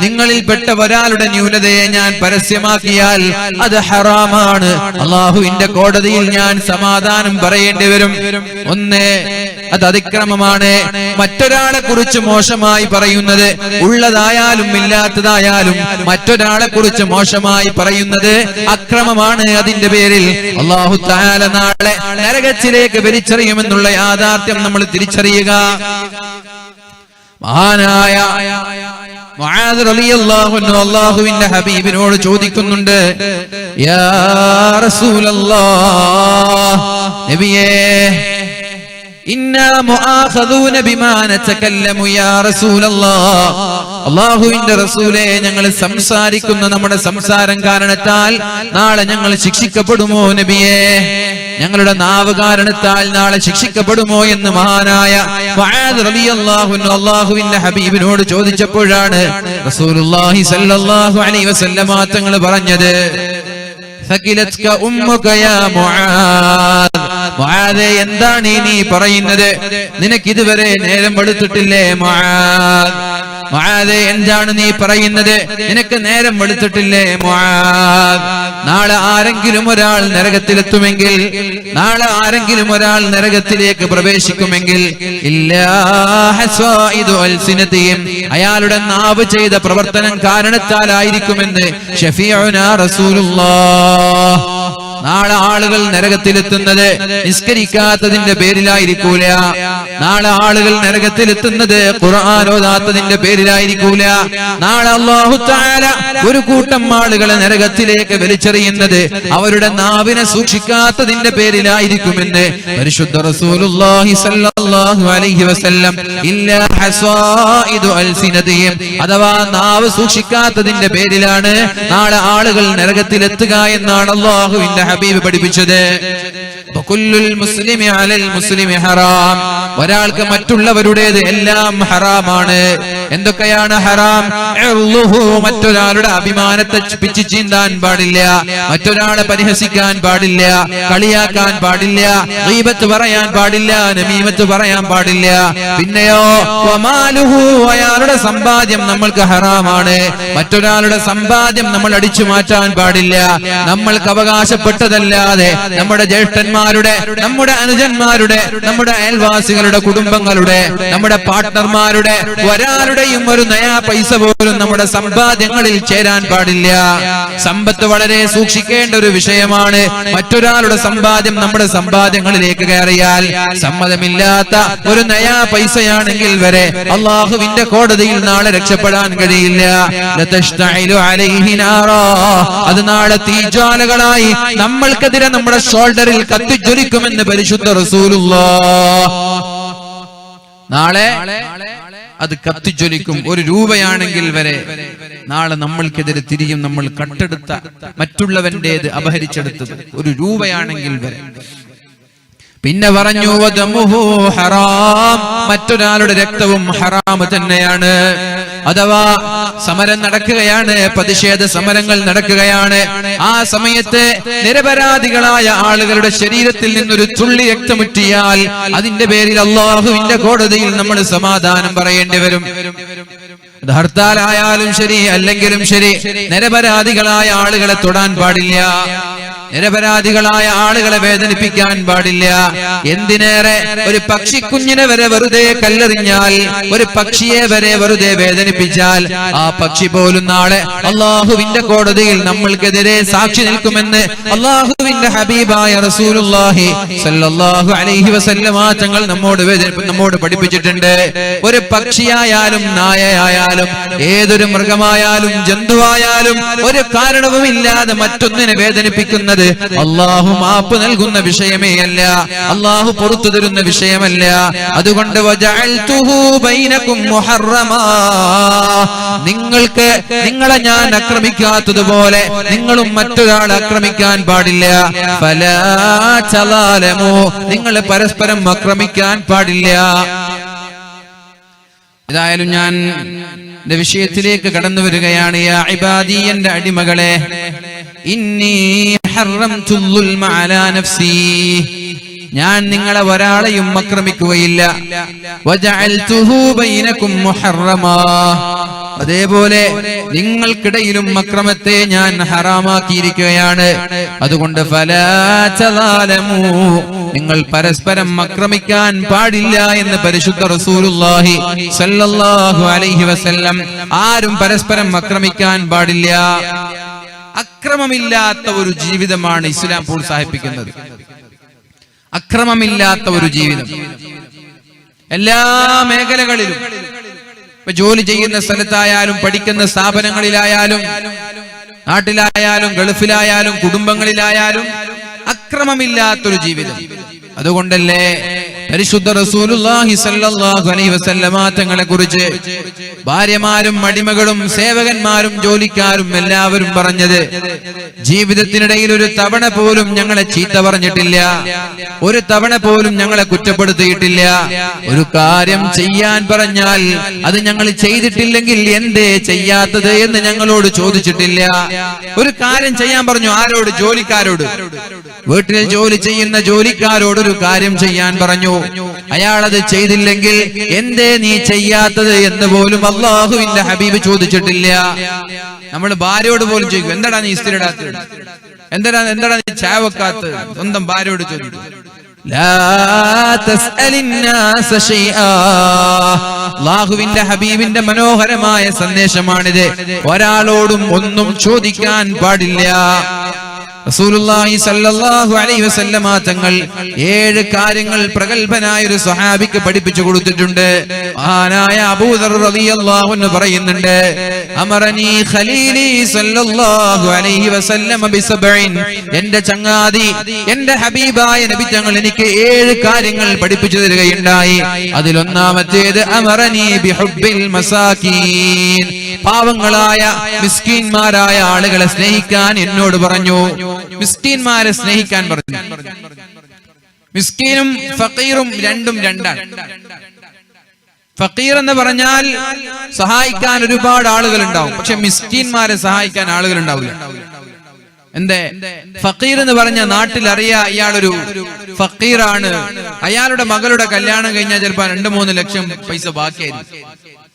നിങ്ങളിൽപ്പെട്ട ഒരാളുടെ ന്യൂനതയെ ഞാൻ പരസ്യമാക്കിയാൽ അത് ഹറാമാണ്. അല്ലാഹുവിന്റെ കോടതിയിൽ ഞാൻ സമാധാനം പറയേണ്ടി വരും. അത് അതിക്രമമാണ്. മറ്റൊരാളെ കുറിച്ച് മോശമായി പറയുന്നത്, ഉള്ളതായാലും ഇല്ലാത്തതായാലും മറ്റൊരാളെ കുറിച്ച് മോശമായി പറയുന്നത് അക്രമമാണ്. അതിന്റെ പേരിൽ അല്ലാഹു തആല നാളെ നരകത്തിലേക്ക് വലിച്ചെറിയുമെന്നുള്ള യാഥാർത്ഥ്യം നമ്മൾ തിരിച്ചറിയുക. മഹാനായ മുആദ് റളിയല്ലാഹു അൻഹു അല്ലാഹുവിന്റെ ഹബീബിനോട് ചോദിക്കുന്നുണ്ട്, യാ റസൂലല്ലാഹ്, നബിയേ, ഇന്നാ മുആഖദൂന ബിമാ നതകല്ലമു യാ റസൂലല്ലാഹ്. അല്ലാഹുവിന്റെ റസൂലേ, ഞങ്ങൾ സംസാരിക്കുന്ന നമ്മുടെ സംസാരം കാരണത്താൽ നാളെ ഞങ്ങൾ ശിക്ഷിക്കപ്പെടുമോ നബിയേ? ഞങ്ങളുടെ നാവ് കാരണത്താൽ നാളെ ശിക്ഷിക്കപ്പെടുമോ എന്ന് മഹാനായ മുആദ് റളിയല്ലാഹു അൻഹു അല്ലാഹുവിന്റെ ഹബീബിനോട് ചോദിച്ചപ്പോഴാണ് റസൂലുള്ളാഹി സ്വല്ലല്ലാഹു അലൈഹി വസല്ലമ തങ്ങൾ പറഞ്ഞത്, സകിലത്ക ഉമ്മുക യാ മുആദ്. മുആദേ, എന്താണ് നീ പറയുന്നത്? നിനക്ക് ഇതുവരെ നേരം വെളുത്തിട്ടില്ലേ മുആദ്? മുആദേ, എന്താണ് നീ പറയുന്നത്? നിനക്ക് നേരം വെളുത്തിട്ടില്ലേ മുആദ്? നാളെ ആരെങ്കിലും ഒരാൾ നരകത്തിലെത്തുമെങ്കിൽ, നാളെ ആരെങ്കിലും ഒരാൾ നരകത്തിലേക്ക് പ്രവേശിക്കുമെങ്കിൽ, ഇല്ലാ ഹസ്വാഇദു അൽസിനതിഹിം, അയാളുടെ നാവ് ചെയ്ത പ്രവർത്തനം കാരണത്താലായിരിക്കുമെന്ന് ശഫീഉനാ റസൂലുള്ളാഹ്. നാളെ ആളുകൾ നരകത്തിലെത്തുന്നത് നിസ്കരിക്കാത്തതിന്റെ പേരിലായിരിക്കൂല. നാളെ ആളുകൾ നരകത്തിലെത്തുന്നത് ഖുർആൻ ഓതാത്തതിന്റെ പേരിലായിരിക്കൂല. നാളെ അല്ലാഹു തആല ഒരു കൂട്ടം ആളുകളെ നരകത്തിലേക്ക് വലിച്ചെറിയുന്നത് അവരുടെ നാവിനെ സൂക്ഷിക്കാത്തതിന്റെ പേരിലായിരിക്കുമെന്ന് പരിശുദ്ധ റസൂലുള്ളാഹി സ്വല്ലല്ലാഹു അലൈഹി വസല്ലം. ഇല്ലാ ഹസ്വാഇദു അൽസിനതിഹിം, അഥവാ നാവ് സൂക്ഷിക്കാത്തതിന്റെ പേരിലാണ് നാളെ ആളുകൾ നരകത്തിലെത്തുക എന്നാണ് അല്ലാഹുവിന്റെ ഹബീബ് പഠിപ്പിച്ചത്. ഒരാൾക്ക് മറ്റുള്ളവരുടേത് എല്ലാം ഹറാമാണ്. എന്തൊക്കെയാണ് ഹറാം? മറ്റൊരാളുടെ അഭിമാനത്തെ പിച്ചു ചീന്താൻ പാടില്ല, മറ്റൊരാളെ പരിഹസിക്കാൻ പാടില്ല, കളിയാക്കാൻ പാടില്ല, ഗീബത്ത് പറയാൻ പാടില്ല, നമീമത്ത് പറയാൻ പാടില്ല. പിന്നെയോ വമാലുഹു, അയാളുടെ സമ്പാദ്യം നമ്മൾക്ക് ഹറാമാണ്. മറ്റൊരാളുടെ സമ്പാദ്യം നമ്മൾ അടിച്ചു മാറ്റാൻ പാടില്ല. നമ്മൾക്ക് അവകാശപ്പെട്ടതല്ലാതെ നമ്മുടെ ജ്യേഷ്ഠന്മാരുടെ, നമ്മുടെ അനുജന്മാരുടെ, നമ്മുടെ അയൽവാസികളുടെ, കുടുംബങ്ങളുടെ, നമ്മുടെ പാർട്ട്ണർമാരുടെ, ഒരാളുടെ ഒരാളുടെയും ഒരു നയാ പൈസ പോലും നമ്മുടെ സമ്പാദ്യങ്ങളിൽ ചേരാൻ പാടില്ല. സമ്പത്ത് വളരെ സൂക്ഷിക്കേണ്ട ഒരു വിഷയമാണ്. മറ്റൊരാളുടെ സമ്പാദ്യം നമ്മുടെ സമ്പാദ്യങ്ങളിലേക്ക് കയറിയാൽ സമ്മതമില്ലാത്ത ഒരു നയാ പൈസയാണെങ്കിൽ വരെ അള്ളാഹുവിന്റെ കോടതിയിൽ നാളെ രക്ഷപ്പെടാൻ കഴിയില്ല. അത് നാളെ തീജ്വാലകളായി നമ്മൾക്കെതിരെ നമ്മുടെ ഷോൾഡറിൽ കത്തിജ്വലിക്കുമെന്ന് പരിശുദ്ധ റസൂലുള്ളാഹ്. നാളെ അത് കത്തിജ്വലിക്കും. 1 രൂപയാണെങ്കിൽ വരെ നാളെ നമ്മൾക്കെതിരെ തിരിയും. നമ്മൾ കട്ടെടുത്ത മറ്റുള്ളവന്റേത് അപഹരിച്ചെടുത്തത് 1 രൂപയാണെങ്കിൽ വരെ. പിന്നെ പറഞ്ഞു വദമുഹു ഹറാം, മറ്റൊരാളുടെ രക്തവും ഹറാം തന്നെയാണ്. അഥവാ സമരം നടക്കുകയാണ്, പ്രതിഷേധ സമരങ്ങൾ നടക്കുകയാണ്. ആ സമയത്ത് നിരപരാധികളായ ആളുകളുടെ ശരീരത്തിൽ നിന്നൊരു തുള്ളി രക്തമുറ്റിയാൽ അതിന്റെ പേരിൽ അള്ളാഹുവിന്റെ കോടതിയിൽ നമ്മൾ സമാധാനം പറയേണ്ടി വരും. ഹർത്താലായാലും ശരി, അല്ലെങ്കിലും ശരി, നിരപരാധികളായ ആളുകളെ തൊടാൻ പാടില്ല. നിരപരാധികളായ ആളുകളെ വേദനിപ്പിക്കാൻ പാടില്ല. എന്തിനേറെ ഒരു പക്ഷിക്കുഞ്ഞിനെ വരെ വെറുതെ കല്ലെറിഞ്ഞാൽ, ഒരു പക്ഷിയെ വരെ വെറുതെ വേദനിപ്പിച്ചാൽ ആ പക്ഷി പോലും നാളെ അള്ളാഹുവിന്റെ കോടതിയിൽ നമ്മൾക്കെതിരെ സാക്ഷി നിൽക്കുമെന്ന് അള്ളാഹുവിന്റെ ഹബീബായ റസൂലുള്ളാഹി സ്വല്ലല്ലാഹു അലൈഹി വസല്ലമ തങ്ങൾ നമ്മോട് പഠിപ്പിച്ചിട്ടുണ്ട്. ഒരു പക്ഷിയായാലും നായയായാലും ഏതൊരു മൃഗമായാലും ജന്തുവായാലും ഒരു കാരണവുമില്ലാതെ മറ്റൊന്നിനെ വേദനിപ്പിക്കുന്നത് അല്ലാഹു മാപ്പ് നൽകുന്ന വിഷയമേ അല്ല, അല്ലാഹു പുറത്തു തരുന്ന വിഷയമല്ല. അതുകൊണ്ട് വജഅൽതുഹു ബൈനകും മുഹറമാ, നിങ്ങളെ ഞാൻ ആക്രമിക്കാത്തതുപോലെ നിങ്ങളും മറ്റൊരാളെ ആക്രമിക്കാൻ പാടില്ല. ഫലാ തലാലമു, നിങ്ങൾ പരസ്പരം ആക്രമിക്കാൻ പാടില്ല. ഏതായാലും ഞാൻ എന്റെ വിഷയത്തിലേക്ക് കടന്നു വരികയാണ്. യാ ഇബാദി, എന്റെ അടിമകളെ, ഇന്നി ഹറംതു ദുൽമ അലാ നഫ്സി, ഞാൻ നിങ്ങളെ ഒരാളെയും ആക്രമിക്കുകയില്ല. വജഅൽതുഹു ബൈനകും മുഹറമാ, അതേപോലെ നിങ്ങൾക്കിടയിലും അക്രമത്തെ ഞാൻ ഹറാമാക്കിയിരിക്കുകയാണ്. അതുകൊണ്ട് ഫലാ തലാലമു, നിങ്ങൾ പരസ്പരം ആക്രമിക്കാൻ പാടില്ല എന്ന് പരിശുദ്ധ റസൂലുള്ളാഹി സ്വല്ലല്ലാഹു അലൈഹി വസല്ലം. ആരും പരസ്പരം ആക്രമിക്കാൻ പാടില്ല. അക്രമമില്ലാത്ത ഒരു ജീവിതമാണ് ഇസ്ലാം പ്രോത്സാഹിപ്പിക്കുന്നത്. അക്രമമില്ലാത്ത ഒരു ജീവിതം എല്ലാ മേഖലകളിലും, ജോലി ചെയ്യുന്ന സ്ഥലത്തായാലും, പഠിക്കുന്ന സ്ഥാപനങ്ങളിലായാലും, നാട്ടിലായാലും, ഗൾഫിലായാലും, കുടുംബങ്ങളിലായാലും അക്രമമില്ലാത്തൊരു ജീവിതം. അതുകൊണ്ടല്ലേ പരിശുദ്ധ റസൂലുള്ളാഹി സ്വല്ലല്ലാഹു അലൈഹി വസല്ലമ തങ്ങളെ കുറിച്ച് ഭാര്യമാരും അടിമകളും സേവകന്മാരും ജോലിക്കാരും എല്ലാവരും പറഞ്ഞത്, ജീവിതത്തിനിടയിൽ ഒരു തവണ പോലും ഞങ്ങളെ ചീത്ത പറഞ്ഞിട്ടില്ല, ഒരു തവണ പോലും ഞങ്ങളെ കുറ്റപ്പെടുത്തിയിട്ടില്ല. ഒരു കാര്യം ചെയ്യാൻ പറഞ്ഞാൽ അത് ഞങ്ങൾ ചെയ്തിട്ടില്ലെങ്കിൽ എന്തേ ചെയ്യാത്തത് എന്ന് ഞങ്ങളോട് ചോദിച്ചിട്ടില്ല. ഒരു കാര്യം ചെയ്യാൻ പറഞ്ഞു. ആരോട്? ജോലിക്കാരോട്. വീട്ടിൽ ജോലി ചെയ്യുന്ന ജോലിക്കാരോട് ഒരു കാര്യം ചെയ്യാൻ പറഞ്ഞു. അയാളത് ചെയ്തില്ലെങ്കിൽ എന്തേ നീ ചെയ്യാത്തത് എന്ന് പോലും അല്ലാഹുവിന്റെ ഹബീബ് ചോദിച്ചിട്ടില്ല. നമ്മൾ ഭാര്യയോട് പോലും ചോദിക്കും, എന്താടാ നീ ഇസ്തിരി ഇടാത്തത്, എന്താടാ നീ ചായ വെക്കാത്തത്, സ്വന്തം ഭാര്യയോട് ചോദിക്കും. അല്ലാഹുവിന്റെ ഹബീബിന്റെ മനോഹരമായ സന്ദേശമാണിത്. ഒരാളോടും ഒന്നും ചോദിക്കാൻ പാടില്ല. റസൂലുള്ളാഹി സ്വല്ലല്ലാഹു അലൈഹി വസല്ലമ തങ്ങൾ 7 കാര്യങ്ങൾ പ്രഗൽഭനായ ഒരു സ്വഹാബിക്ക് പഠിപ്പിച്ചു കൊടുത്തിട്ടുണ്ട്. മഹാനായ അബൂദർ റളിയല്ലാഹു അൻഹു പറയുന്നുണ്ട്, അമറനി ഖലീലി സ്വല്ലല്ലാഹു അലൈഹി വസല്ലമ ബിസബഇൻ, എന്റെ ചങ്ങാതി എന്റെ ഹബീബായ നബി തങ്ങൾ എനിക്ക് 7 കാര്യങ്ങൾ പഠിപ്പിച്ചു തരികയുണ്ടായി. അതിലൊന്നാമത്തേത് അമറനി ബിഹുബ്ബിൽ മസാകീൻ, പാവങ്ങളായ മിസ്കീന്മാരായ ആളുകളെ സ്നേഹിക്കാൻ എന്നോട് പറഞ്ഞു. മിസ്കീന്മാരെ സ്നേഹിക്കാൻ പറഞ്ഞു. മിസ്കീനും ഫഖീറും രണ്ടും രണ്ടാണ്. ഫഖീർ എന്ന് പറഞ്ഞാൽ സഹായിക്കാൻ ഒരുപാട് ആളുകൾ ഉണ്ടാവും, പക്ഷെ മിസ്കീന്മാരെ സഹായിക്കാൻ ആളുകൾ ഉണ്ടാവില്ല. എന്തേ? ഫഖീർ എന്ന് പറഞ്ഞ നാട്ടിൽ അറിയാ ഇയാളൊരു ഫഖീറാണ്. അയാളുടെ മകളുടെ കല്യാണം കഴിഞ്ഞാൽ ചിലപ്പോ 2-3 ലക്ഷം പൈസ ബാക്കിയായിരിക്കും.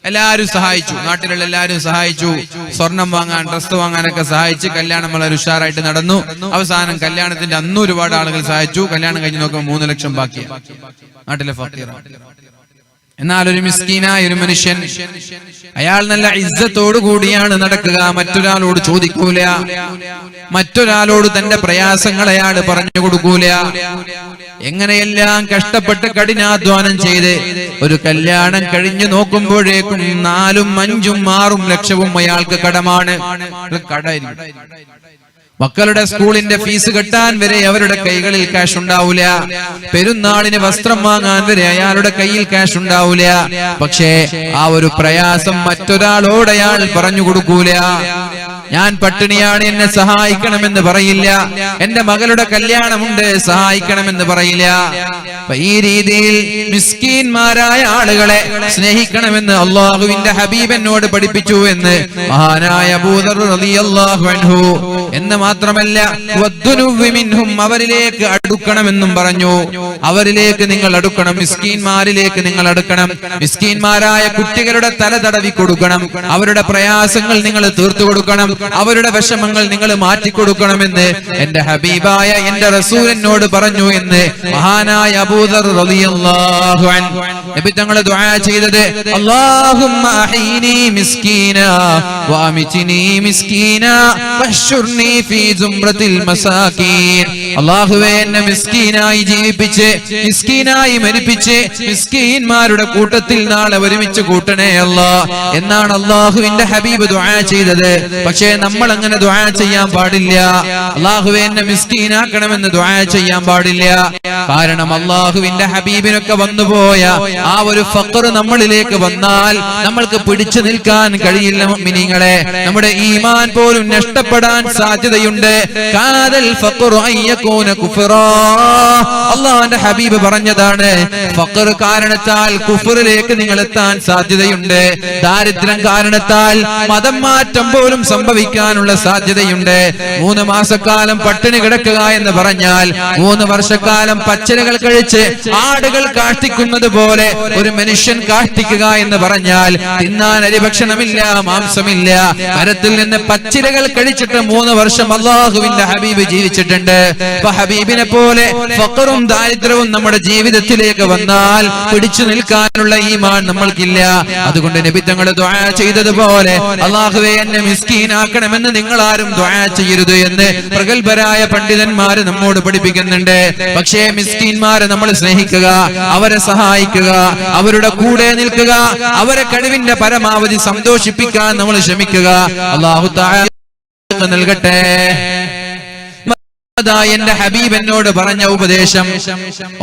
എല്ലാരും സഹായിച്ചു, നാട്ടിലുള്ള എല്ലാരും സഹായിച്ചു, സ്വർണം വാങ്ങാൻ, ഡ്രസ് വാങ്ങാനൊക്കെ സഹായിച്ച് കല്യാണം വളരെ ഉഷാറായിട്ട് നടന്നു. അവസാനം കല്യാണത്തിന്റെ അന്ന് ഒരുപാട് ആളുകൾ സഹായിച്ചു. കല്യാണം കഴിഞ്ഞ് നോക്കുമ്പോൾ 3 ലക്ഷം ബാക്കി. നാട്ടിലെ ഫഖീർ എന്നാൽ ഒരു മിസ്കീനായ ഒരു മനുഷ്യൻ, അയാൾ നല്ല ഇസ്സത്തോടു കൂടിയാണ് നടക്കുക, മറ്റൊരാളോട് ചോദിക്കൂല, മറ്റൊരാളോട് തന്റെ പ്രയാസങ്ങൾ അയാൾ പറഞ്ഞു കൊടുക്കൂല. എങ്ങനെയെല്ലാം കഷ്ടപ്പെട്ട് കഠിനാധ്വാനം ചെയ്ത് ഒരു കല്യാണം കഴിഞ്ഞു നോക്കുമ്പോഴേക്കും 4, 5, 6 ലക്ഷവും അയാൾക്ക് കടമാണ്. മക്കളുടെ സ്കൂളിന്റെ ഫീസ് കെട്ടാൻ വരെ അവരുടെ കൈകളിൽ ക്യാഷ് ഉണ്ടാവൂല. പെരുന്നാളിന് വസ്ത്രം വാങ്ങാൻ വരെ അയാളുടെ കയ്യിൽ ക്യാഷ് ഉണ്ടാവൂല. പക്ഷേ ആ ഒരു പ്രയാസം മറ്റൊരാളോട് അയാൾ പറഞ്ഞു കൊടുക്കൂല. ഞാൻ പട്ടിണിയാണ്, എന്നെ സഹായിക്കണമെന്ന് പറയില്ല. എന്റെ മകളുടെ കല്യാണമുണ്ട്, സഹായിക്കണമെന്ന് പറയില്ല. ഈ രീതിയിൽ മിസ്കീന്മാരായ ആളുകളെ സ്നേഹിക്കണമെന്ന് അള്ളാഹുവിന്റെ ഹബീബ് എന്നോട് പഠിപ്പിച്ചു എന്ന് മഹാനായ അബൂ ദർ റളിയല്ലാഹു അൻഹു. എന്ന് മാത്രമല്ല വദ്ദുനുവ്വിമിൻഹും, അവരിലേക്ക് അടുക്കണമെന്നും പറഞ്ഞു. അവരിലേക്ക് നിങ്ങൾ അടുക്കണം, മിസ്കീന്മാരിലേക്ക് നിങ്ങൾ അടുക്കണം. മിസ്കീന്മാരായ കുട്ടികളുടെ തല തടവി കൊടുക്കണം, അവരുടെ പ്രയാസങ്ങൾ നിങ്ങൾ തീർത്തു കൊടുക്കണം, അവരുടെ വിഷമങ്ങൾ നിങ്ങൾ മാറ്റിക്കൊടുക്കണമെന്ന് എന്റെ ഹബീബായ എന്റെ റസൂൽ എന്നോട് പറഞ്ഞു എന്ന് മഹാനായ അബൂ ദർ റളിയല്ലാഹു അൻഹു. നബി തങ്ങൾ ദുആ ചെയ്തത് അല്ലാഹുമ്മ അഹീനി മിസ്കീനാ വഅമിത്നി മിസ്കീനാ വഹ്ശുർനി ഫീ സുംറത്തിൽ മസാകീൻ. അല്ലാഹുവേ, എന്നെ മിസ്കീനായി ജീവിപ്പിച്ച് മിസ്കീനായി മരിപ്പിച്ച് മിസ്കീന്മാരുടെ കൂട്ടത്തിൽ നാളെ ഒരുമിച്ച് കൂട്ടണേ അല്ലാഹ് എന്നാണ് അല്ലാഹുവിന്റെ ഹബീബ് ദുആ ചെയ്തത്. പക്ഷേ നമ്മൾ അങ്ങനെ ദുആ ചെയ്യാൻ പാടില്ല. അല്ലാഹുവേ, എന്നെ മിസ്കീനാക്കണമെന്ന് ദുആ ചെയ്യാൻ പാടില്ല. കാരണം അല്ലാഹുവിന്റെ ഹബീബിനൊക്കെ വന്നുപോയ ആ ഒരു ഫഖർ നമ്മളിലേക്ക് വന്നാൽ നമ്മൾക്ക് പിടിച്ചു നിൽക്കാൻ കഴിയില്ല. മുഅ്മിനീങ്ങളെ, നമ്മുടെ ഈമാൻ പോലും നഷ്ടപ്പെടാൻ സാധ്യതയുണ്ട്. കാദൽ ഫഖറു അയ്യകൂന കുഫറാ. അല്ലാഹുവിന്റെ ഹബീബ് പറഞ്ഞതാണ്, ഫഖർ കാരണത്താൽ കുഫറിലേക്ക് നിങ്ങൾ എത്താൻ സാധ്യതയുണ്ട്. ദാരിദ്ര്യം കാരണത്താൽ മതം മാറ്റം പോലും സംഭവിക്കാനുള്ള സാധ്യതയുണ്ട്. 3 മാസക്കാലം പട്ടിണി കിടക്കുക എന്ന് പറഞ്ഞാൽ 3 വർഷക്കാലം പച്ചിലകൾ കഴിച്ച് ആടുകൾ കാഷ്ടിക്കുന്നത് പോലെ ഒരു മനുഷ്യൻ കാഷ്ടിക്കുക എന്ന് പറഞ്ഞാൽ തിന്നാൻ അരിഭക്ഷണമില്ല, മാംസമില്ല, മരത്തിൽ നിന്ന് പച്ചിലകൾ കഴിച്ചിട്ട് 3 വർഷം അല്ലാഹുവിന്റെ ഹബീബ് ജീവിച്ചിട്ടുണ്ട്. അപ്പൊ ഹബീബിനെ പോലെ ഫഖറും ദാരിദ്ര്യവും നമ്മുടെ ജീവിതത്തിലേക്ക് വന്നാൽ പിടിച്ചു നിൽക്കാനുള്ള ഈമാൻ നമ്മൾക്കില്ല. അതുകൊണ്ട് നബി തങ്ങൾ ദുആ ചെയ്തതുപോലെ അല്ലാഹുവേ, എന്നെ മിസ്കീനാക്കണമെന്ന് നിങ്ങൾ ആരും ദുആ ചെയ്യരുത് എന്ന് പ്രഗൽഭരായ പണ്ഡിതന്മാര് നമ്മോട് പഠിപ്പിക്കുന്നുണ്ട്. പക്ഷേ മിസ്കീന്മാരെ നമ്മൾ സ്നേഹിക്കുക, അവരെ സഹായിക്കുക, അവരുടെ കൂടെ നിൽക്കുക, അവരെ കഴിവിന്റെ പരമാവധി സന്തോഷിപ്പിക്കാൻ നമ്മൾ ശ്രമിക്കുക. അല്ലാഹു തആല നൽകട്ടെ. എന്റെ ഹബീബ് എന്നോട് പറഞ്ഞ ഉപദേശം,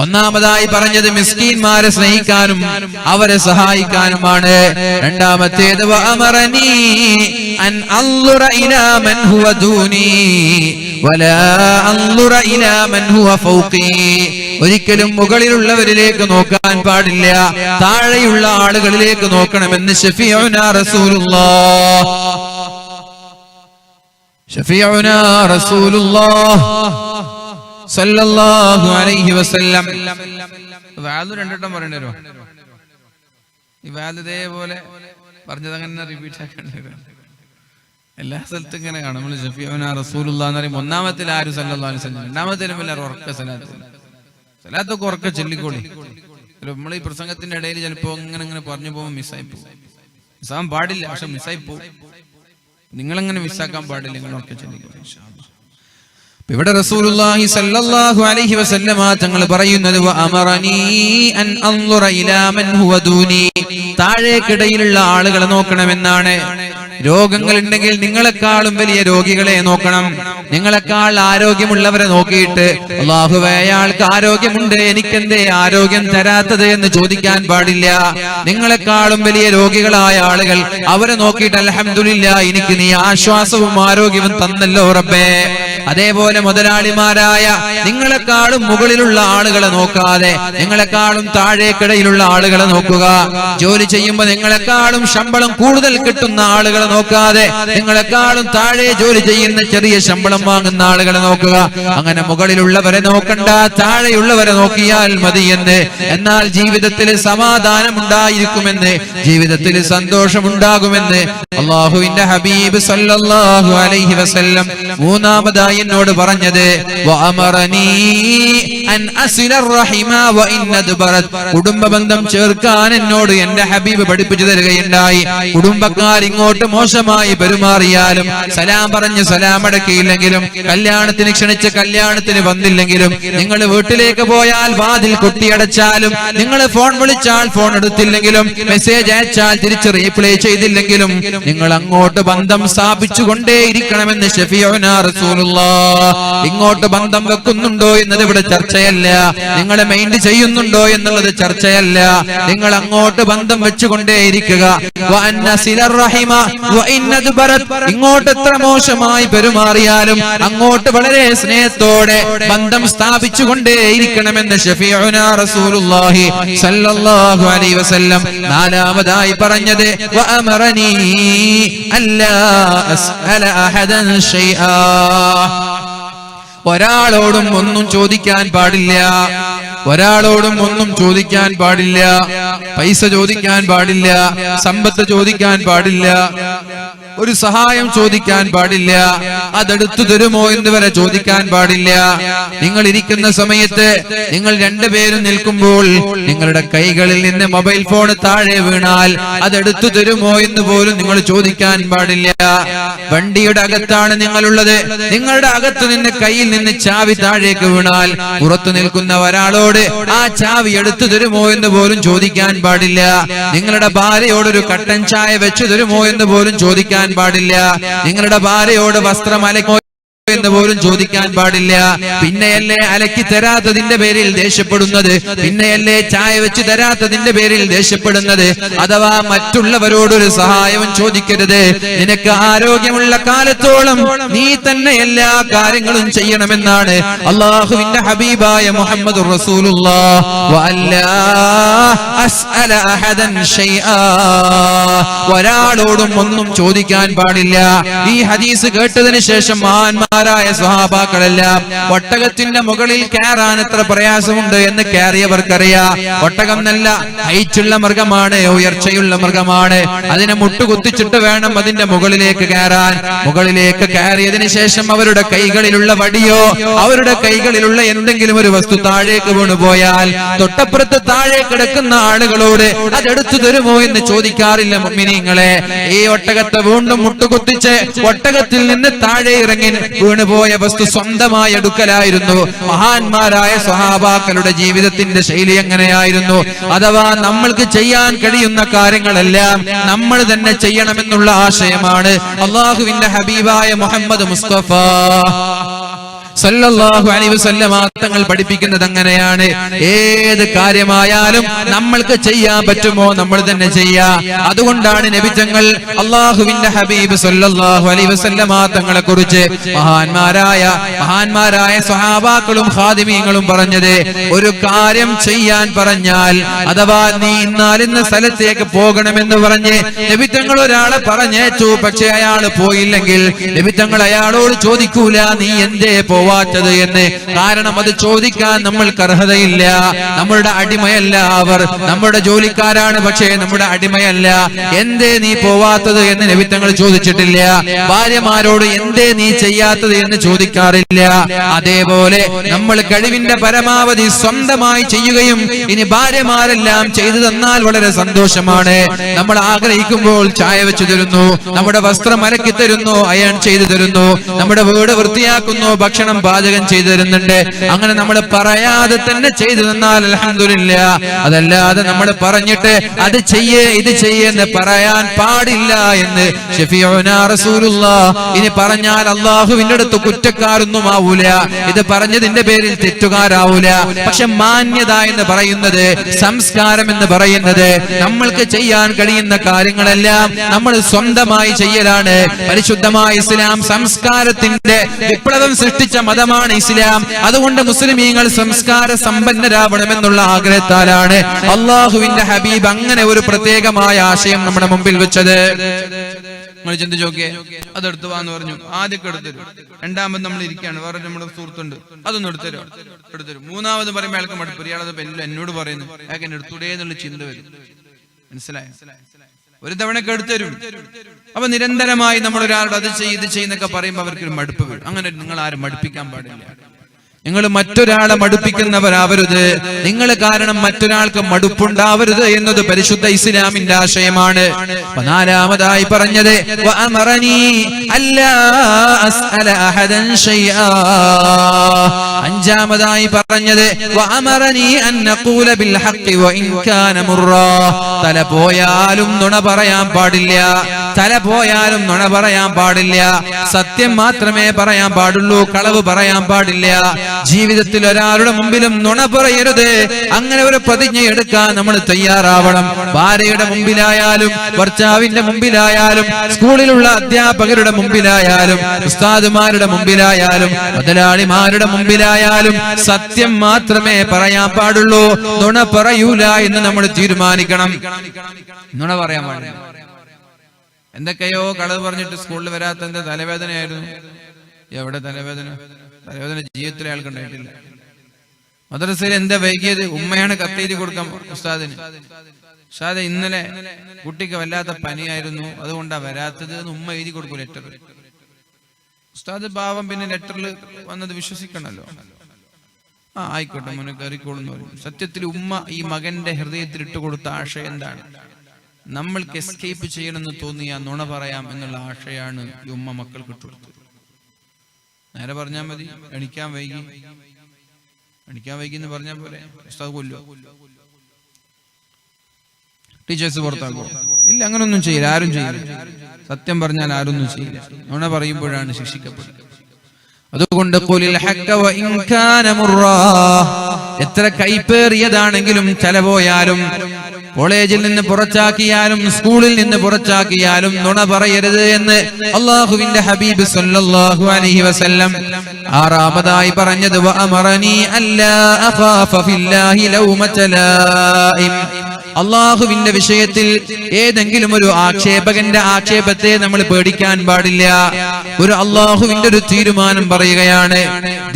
ഒന്നാമതായി പറഞ്ഞത് മിസ്കീന്മാരെ സ്നേഹിക്കാനും അവരെ സഹായിക്കാനുമാണ്. രണ്ടാമത്തേത് വഅമറനീ അൻ അൻളുറ ഇലാ മൻ ഹുവ ദൂനി വലാ അൻളുറ ഇലാ മൻ ഹുവ ഫൗഖി. ഒരിക്കലും മുകളിലുള്ളവരിലേക്ക് നോക്കാൻ പാടില്ല, താഴെയുള്ള ആളുകളിലേക്ക് നോക്കണമെന്ന് ശഫീഉനാ റസൂലുള്ളാഹ് ഷഫീഉനാ റസൂലുള്ളാഹ് സല്ലല്ലാഹു അലൈഹി വസല്ലം. വാദു രണ്ടെണ്ണം പറയേണ്ടി വരും. ഈ വാദ് ഇതേപോലെ പറഞ്ഞത് അങ്ങനെ റിപ്പീറ്റ് ആക്കേണ്ടി വരും. എല്ലാ സ്ഥലത്തും ഇങ്ങനെ കാണും. നമ്മൾ ഷഫീഉനാ റസൂലുള്ളാഹ് എന്ന് പറയും. ഒന്നാമത്തിൽ ആര് സല്ലല്ലാഹു അലൈഹി വസല്ലം, രണ്ടാമത്തേലും എല്ലാവരും ഉറക്ക സലാത്തൊക്കെ ഉറക്ക ചൊല്ലിക്കോളി. നമ്മൾ ഈ പ്രസംഗത്തിന്റെ ഇടയിൽ ചിലപ്പോ ഇങ്ങനെ പറഞ്ഞു പോകുമ്പോൾ മിസ്സായി പോകും. മിസ്സാൻ പാടില്ല, പക്ഷെ മിസ്സായി പോകും. നിങ്ങളങ്ങനെ മിസ്സാക്കാൻ പാടില്ല. നിങ്ങളൊക്കെ ഇവിടെ റസൂലുള്ളാഹി സ്വല്ലല്ലാഹു അലൈഹി വസല്ലമ തങ്ങൾ പറയുന്നത് വഅമറനീ അൻ അൻളുറ ഇലാ മൻ ഹുവ ദൂനി, താഴേക്കിടയിലുള്ള ആളുകളെ നോക്കണമെന്നാണ്. രോഗങ്ങൾ ഉണ്ടെങ്കിൽ നിങ്ങളെക്കാളും വലിയ രോഗികളെ നോക്കണം. നിങ്ങളെക്കാൾ ആരോഗ്യമുള്ളവരെ നോക്കിയിട്ട് അല്ലാഹുവേ, അയാൾക്ക് ആരോഗ്യമുണ്ട്, എനിക്കെന്തേ ആരോഗ്യം തരാത്തത് എന്ന് ചോദിക്കാൻ പാടില്ല. നിങ്ങളെക്കാളും വലിയ രോഗികളായ ആളുകൾ, അവരെ നോക്കിയിട്ട് അൽഹംദുലില്ലാ, എനിക്ക് നീ ആശ്വാസവും ആരോഗ്യവും തന്നല്ലോ റബ്ബേ. അതേപോലെ മുതലാളിമാരായ നിങ്ങളെക്കാളും മുകളിലുള്ള ആളുകളെ നോക്കാതെ നിങ്ങളെക്കാളും താഴേക്കിടയിലുള്ള ആളുകളെ നോക്കുക. ജോലി ചെയ്യുമ്പോൾ നിങ്ങളെക്കാളും ശമ്പളം കൂടുതൽ കിട്ടുന്ന ആളുകളെ നോക്കാതെ നിങ്ങളെക്കാളും താഴെ ജോലി ചെയ്യുന്ന ചെറിയ ശമ്പളം വാങ്ങുന്ന ആളുകളെ നോക്കുക. അങ്ങനെ മുകളിലുള്ളവരെ നോക്കണ്ട, താഴെയുള്ളവരെ നോക്കിയാൽ മതിയെന്ന്. എന്നാൽ ജീവിതത്തിൽ സമാധാനം ഉണ്ടായിരിക്കുമെന്ന്, ജീവിതത്തിൽ സന്തോഷമുണ്ടാകുമെന്ന് അല്ലാഹുവിന്റെ ഹബീബ് സല്ലല്ലാഹു അലൈഹി വസല്ലം മൂന്നാമതായി എന്നോട് പറഞ്ഞത് വഅമറനീ അൻ അസിലർ റഹിമ വഇൻ അദ്ബറത്. കുടുംബ ബന്ധം ചേർക്കാൻ എന്നോട് എന്റെ ഹബീബ് പഠിപ്പിച്ചു തരികയുണ്ടായി. കുടുംബക്കാർ ഇങ്ങോട്ട് മോശമായി പെരുമാറിയാലും, സലാം പറഞ്ഞ് സലാം അടക്കിയില്ലെങ്കിലും, കല്യാണത്തിന് ക്ഷണിച്ച് കല്യാണത്തിന് വന്നില്ലെങ്കിലും, നിങ്ങൾ വീട്ടിലേക്ക് പോയാൽ വാതിൽ കൊട്ടിയടച്ചാലും, നിങ്ങൾ ഫോൺ വിളിച്ചാൽ ഫോൺ എടുത്തില്ലെങ്കിലും, മെസ്സേജ് അയച്ചാൽ തിരിച്ച് റീപ്ലൈ ചെയ്തില്ലെങ്കിലും, നിങ്ങൾ അങ്ങോട്ട് ബന്ധം സ്ഥാപിച്ചുകൊണ്ടേയിരിക്കണമെന്ന് ശഫീഉനാ റസൂലുള്ളാഹ്. ഇങ്ങോട്ട് ബന്ധം വെക്കുന്നുണ്ടോ എന്നത് ഇവിടെ ചർച്ചയല്ല, നിങ്ങളെ മൈൻഡ് ചെയ്യുന്നുണ്ടോ എന്നുള്ളത് ചർച്ചയല്ല. നിങ്ങൾ അങ്ങോട്ട് ബന്ധം വെച്ചുകൊണ്ടേയിരിക്കുക. ഇങ്ങോട്ട് എത്ര മോശമായി പെരുമാറിയാലും അങ്ങോട്ട് വളരെ സ്നേഹത്തോടെ ബന്ധം സ്ഥാപിച്ചുകൊണ്ടേയിരിക്കണമെന്ന് ശഫീഉനാ റസൂലുള്ളാഹി സല്ലല്ലാഹു അലൈഹി വസല്ലം നാലാമതായി പറഞ്ഞത് വഅമറനീ അല്ലാ അസ്അല അഹദൻ ശൈആ. ഒരാളോടും ഒന്നും ചോദിക്കാൻ പാടില്ല, ഒരാളോടും ഒന്നും ചോദിക്കാൻ പാടില്ല. പൈസ ചോദിക്കാൻ പാടില്ല, സമ്പത്ത് ചോദിക്കാൻ പാടില്ല, ഒരു സഹായം ചോദിക്കാൻ പാടില്ല, അതെടുത്തു തരുമോ എന്ന് വരെ ചോദിക്കാൻ പാടില്ല. നിങ്ങൾ ഇരിക്കുന്ന സമയത്ത് നിങ്ങൾ രണ്ടുപേരും നിൽക്കുമ്പോൾ നിങ്ങളുടെ കൈകളിൽ നിന്ന് മൊബൈൽ ഫോൺ താഴെ വീണാൽ അതെടുത്തു തരുമോ എന്ന് പോലും നിങ്ങൾ ചോദിക്കാൻ പാടില്ല. വണ്ടിയുടെ അകത്താണ് നിങ്ങളുള്ളത്, നിങ്ങളുടെ അകത്ത് നിന്ന് കയ്യിൽ നിന്ന് ചാവി താഴേക്ക് വീണാൽ പുറത്തു നിൽക്കുന്ന ഒരാളോട് ആ ചാവി എടുത്തു തരുമോ എന്ന് പോലും ചോദിക്കാൻ പാടില്ല. നിങ്ങളുടെ ഭാര്യയോട് ഒരു കട്ടൻ ചായ വെച്ചു തരുമോ എന്ന് പോലും ചോദിക്കാൻ പാടില്ല. നിങ്ങളുടെ ഭാര്യയോട് വസ്ത്രം അലക്കോ എന്ന് പോലും ചോദിക്കാൻ പാടില്ല. പിന്നെയല്ലേ അലക്കി തരാത്തതിന്റെ പേരിൽ ദേഷ്യപ്പെടുന്നത്, പിന്നെയല്ലേ ചായ വെച്ച് തരാത്തതിന്റെ പേരിൽ ദേഷ്യപ്പെടുന്നത്. അഥവാ മറ്റുള്ളവരോടൊരു സഹായവും ചോദിക്കരുത്. നിനക്ക് ആരോഗ്യമുള്ള കാലത്തോളം നീ തന്നെ എല്ലാ കാര്യങ്ങളും ചെയ്യണമെന്നാണ് അല്ലാഹുവിന്റെ ഹബീബായ മുഹമ്മദുർ റസൂലുള്ളാഹ്. വഅല്ലാ അസ്അല അഹദൻ ശൈആ. ഒരാളോടും ഒന്നും ചോദിക്കാൻ പാടില്ല. ഈ ഹദീസ് കേട്ടതിന് ശേഷം മഹാന്മാരായ സ്വഹാബാക്കളെല്ലാം ഒട്ടകത്തിന്റെ മുകളിൽ കയറാൻ എത്ര പ്രയാസമുണ്ട് എന്ന് കയറിയവർക്കറിയാം. ഒട്ടകം നല്ല ഹൈറ്റുള്ള മൃഗമാണ്, ഉയർച്ചയുള്ള മൃഗമാണ്. അതിനെ മുട്ടുകുത്തിച്ചിട്ട് വേണം അതിന്റെ മുകളിലേക്ക് കയറാൻ. മുകളിലേക്ക് കയറിയതിനു ശേഷം അവരുടെ കൈകളിലുള്ള വടിയോ അവരുടെ കൈകളിലുള്ള എന്തെങ്കിലും ഒരു വസ്തു താഴേക്ക് വീണുപോയാൽ തൊട്ടപ്പുറത്ത് താഴെ കിടക്കുന്ന ആളുകളോട് അതെടുത്തു തരുമോ എന്ന് ചോദിക്കാറില്ല മുഅ്മിനീങ്ങളെ. ഈ ഒട്ടകത്തെ വീണ്ടും മുട്ടുകുത്തിച്ച് ഒട്ടകത്തിൽ നിന്ന് താഴെ ഇറങ്ങി വീണുപോയ വസ്തു സ്വന്തമായി എടുക്കലായിരുന്നു മഹാന്മാരായ സ്വഹാബാക്കളുടെ ജീവിതത്തിന്റെ ശൈലി. എങ്ങനെയായിരുന്നു? അഥവാ നമ്മൾക്ക് ചെയ്യാൻ കഴിയുന്ന കാര്യങ്ങളെല്ലാം നമ്മൾ തന്നെ ചെയ്യണമെന്നുള്ള ആശയമാണ് അല്ലാഹുവിന്റെ ഹബീബായ മുഹമ്മദ് മുസ്തഫ സല്ലല്ലാഹു അലൈഹി വസല്ലം തങ്ങൾ പഠിപ്പിക്കുന്നത് അങ്ങനെയാണ്. ഏത് കാര്യമായാലും നമ്മൾക്ക് ചെയ്യാൻ പറ്റുമോ നമ്മൾ തന്നെ ചെയ്യാ. അതുകൊണ്ടാണ് നബി തങ്ങൾ അല്ലാഹുവിന്റെ ഹബീബ് സല്ലല്ലാഹു അലൈഹി വസല്ലം തങ്ങളെ കുറിച്ച് മഹാന്മാരായ സ്വഹാബാക്കളും ഖാദിമീങ്ങളും പറഞ്ഞത്, ഒരു കാര്യം ചെയ്യാൻ പറഞ്ഞാൽ അഥവാ നീ ഇന്നാലിന്ന സ്ഥലത്തേക്ക് പോകണമെന്ന് പറഞ്ഞ് നബി തങ്ങൾ ഒരാളെ പറഞ്ഞേച്ചു. പക്ഷെ അയാൾ പോയില്ലെങ്കിൽ നബി തങ്ങൾ അയാളോട് ചോദിക്കൂല നീ എന്തേ പോവാത്തത് എന്ന്. കാരണം അത് ചോദിക്കാൻ നമ്മൾക്ക് അർഹതയില്ല. നമ്മളുടെ അടിമയല്ല അവർ, നമ്മുടെ ജോലിക്കാരാണ്, പക്ഷേ നമ്മുടെ അടിമയല്ല. എന്തേ നീ പോവാത്തത് എന്ന് നബി തങ്ങൾ ചോദിച്ചിട്ടില്ല. ഭാര്യമാരോട് എന്തേ നീ ചെയ്യാത്തത് എന്ന് ചോദിക്കാറില്ല. അതേപോലെ നമ്മൾ കഴിവിന്റെ പരമാവധി സ്വന്തമായി ചെയ്യുകയും ഇനി ഭാര്യമാരെല്ലാം ചെയ്തു തന്നാൽ വളരെ സന്തോഷമാണ്. നമ്മൾ ആഗ്രഹിക്കുമ്പോൾ ചായ വെച്ചു തരുന്നു, നമ്മുടെ വസ്ത്രം അലക്കി തരുന്നു, അയൺ ചെയ്തു തരുന്നു, നമ്മുടെ വീട് വൃത്തിയാക്കുന്നു, ഭക്ഷണം പാചകം ചെയ്തു തരുന്നുണ്ട്. അങ്ങനെ നമ്മൾ പറയാതെ തന്നെ ചെയ്തു തന്നാൽ അൽഹംദുലില്ലാ. അതല്ലാതെ നമ്മൾ പറഞ്ഞിട്ട് അത് ചെയ്യേ ഇത് ചെയ്യെന്ന് പറയാൻ പാടില്ല എന്ന് ശഫീഉനാ റസൂലുള്ളാഹ്. ഇനി പറഞ്ഞാൽ അല്ലാഹുവിന്റെ അടുത്ത് കുറ്റക്കാരൊന്നും ആവൂല, ഇത് പറഞ്ഞതിന്റെ പേരിൽ തെറ്റുകാരാവൂല. പക്ഷെ മാന്യത എന്ന് പറയുന്നത്, സംസ്കാരം എന്ന് പറയുന്നത്, നമ്മൾക്ക് ചെയ്യാൻ കഴിയുന്ന കാര്യങ്ങളെല്ലാം നമ്മൾ സ്വന്തമായി ചെയ്യലാണ്. പരിശുദ്ധമായ ഇസ്ലാം സംസ്കാരത്തിന്റെ വിപ്ലവം സൃഷ്ടിച്ച മതമാണ് ഇസ്ലാം. അതുകൊണ്ട് മുസ്ലിമീങ്ങൾ സംസ്കാര സമ്പന്നരാവണമെന്നുള്ള ആഗ്രഹത്താലാണ് അല്ലാഹുവിന്റെ ഹബീബ് അങ്ങനെ ഒരു പ്രത്യേകമായ ആശയം നമ്മുടെ മുമ്പിൽ വെച്ചത്. നിങ്ങൾ ചിന്തിച്ച് നോക്കിയേ. അതെടുത്തു വാന്ന് പറഞ്ഞു, ആദ്യമൊക്കെ എടുത്തരും. രണ്ടാമത് നമ്മൾ ഇരിക്കുകയാണ്, വേറെ നമ്മുടെ സുഹൃത്തുണ്ട്, അതൊന്നും എടുത്തരും. മൂന്നാമത് പറയുമ്പോൾ അയാൾക്ക് മടുപ്പ്, ഇയാളത് എന്നോട് പറയുന്നു, അയാൾക്ക് എന്നെ എടുത്തൂടേ എന്നുള്ള ചിന്ത വരും. മനസ്സിലായോ? ഒരു തവണയൊക്കെ എടുത്തരും. അപ്പൊ നിരന്തരമായി നമ്മൾ ഒരാളോട് അത് ചെയ്യുന്നൊക്കെ പറയുമ്പോൾ അവർക്കൊരു മടുപ്പ് വരും. അങ്ങനെ നിങ്ങൾ ആരും മടുപ്പിക്കാൻ പാടില്ല. നിങ്ങൾ മറ്റൊരാളെ മടുപ്പിക്കുന്നവരാവരുത്. നിങ്ങൾ കാരണം മറ്റൊരാൾക്ക് മടുപ്പുണ്ടാവരുത് എന്നത് പരിശുദ്ധ ഇസ്ലാമിന്റെ ആശയമാണ്. നാലാമതായി പറഞ്ഞത് അഞ്ചാമതായി പറഞ്ഞത് തല പോയാലും നുണ പറയാൻ പാടില്ല. സത്യം മാത്രമേ പറയാൻ പാടുള്ളൂ, കളവ് പറയാൻ പാടില്ല. ജീവിതത്തിൽ ഒരാളുടെ മുമ്പിലും നുണ പറയരുത്. അങ്ങനെ ഒരു പ്രതിജ്ഞ എടുക്കാൻ നമ്മൾ തയ്യാറാവണം. ഭാര്യയുടെ മുമ്പിലായാലും ഭർത്താവിന്റെ മുമ്പിലായാലും സ്കൂളിലുള്ള അധ്യാപകരുടെ മുമ്പിലായാലും ഉസ്താദുമാരുടെ മുമ്പിലായാലും മുതലാളിമാരുടെ മുമ്പിലായാലും സത്യം മാത്രമേ പറയാൻ പാടുള്ളൂ. നുണ പറയൂല എന്ന് നമ്മൾ തീരുമാനിക്കണം. നുണ പറയാൻ പാടില്ല. എന്തൊക്കെയോ കളവ് പറഞ്ഞിട്ട് സ്കൂളിൽ വരാത്ത എന്താ തലവേദനയായിരുന്നു. എവിടെ തലവേദന ജീവിതത്തിൽ അയാൾക്ക് ഉണ്ടായിട്ടില്ല. മദ്രസയിൽ എന്താ വൈകിയത്? ഉമ്മയാണ് കത്തെഴുതി കൊടുക്കാൻ ഉസ്താദിന്. ഉസ്താദ് ഇന്നലെ കുട്ടിക്ക് വല്ലാത്ത പനിയായിരുന്നു, അതുകൊണ്ടാ വരാത്തത് എന്ന് ഉമ്മ എഴുതി കൊടുക്കും ലെറ്റർ. ഉസ്താദ് പാവം പിന്നെ ലെറ്ററിൽ വന്നത് വിശ്വസിക്കണല്ലോ. ആയിക്കോട്ടെ മോനെ കയറിക്കോളെന്ന് പറയും. സത്യത്തിൽ ഉമ്മ ഈ മകന്റെ ഹൃദയത്തിൽ ഇട്ടുകൊടുത്ത ആശയം എന്താണ്? നമ്മൾക്ക് എസ്കേപ്പ് ചെയ്യണമെന്ന് തോന്നിയ നുണ പറയാം എന്നുള്ള ആശയാണ് ഈ ഉമ്മ മക്കൾക്ക് ഇട്ടുകൊടുത്തത്. നേരെ പറഞ്ഞാൽ മതി, എണിക്കാൻ വൈകി എന്ന് പറഞ്ഞാൽ പോലെ ഉസ്താദ് കൊല്ലോ, ടീച്ചേഴ്സ് പുറത്താക്കോ? ഇല്ല, അങ്ങനൊന്നും ചെയ്യില്ല, ആരും ചെയ്യില്ല. സത്യം പറഞ്ഞാൽ ആരൊന്നും ചെയ്യില്ല. നുണ പറയുമ്പോഴാണ് ശിക്ഷിക്കപ്പെടുന്നത്. അതുകൊണ്ട് എത്ര കൈപ്പേറിയതാണെങ്കിലും ചെലപോയാലും കോളേജിൽ നിന്ന് പുറത്താക്കിയാലും സ്കൂളിൽ നിന്ന് പുറത്താക്കിയാലും നുണ പറയരുത് എന്ന് അല്ലാഹുവിന്റെ ഹബീബ് സല്ലല്ലാഹു അലൈഹി വസല്ലം ആറാമതായി പറഞ്ഞത് വഅമറനി അല്ലാ അഖാഫ ഫില്ലാഹി ലൗമത ലായിം. അള്ളാഹുവിന്റെ വിഷയത്തിൽ ഏതെങ്കിലും ഒരു ആക്ഷേപകന്റെ ആക്ഷേപത്തെ നമ്മൾ പേടിക്കാൻ പാടില്ല. ഒരു അള്ളാഹുവിന്റെ ഒരു തീരുമാനം പറയുകയാണ്,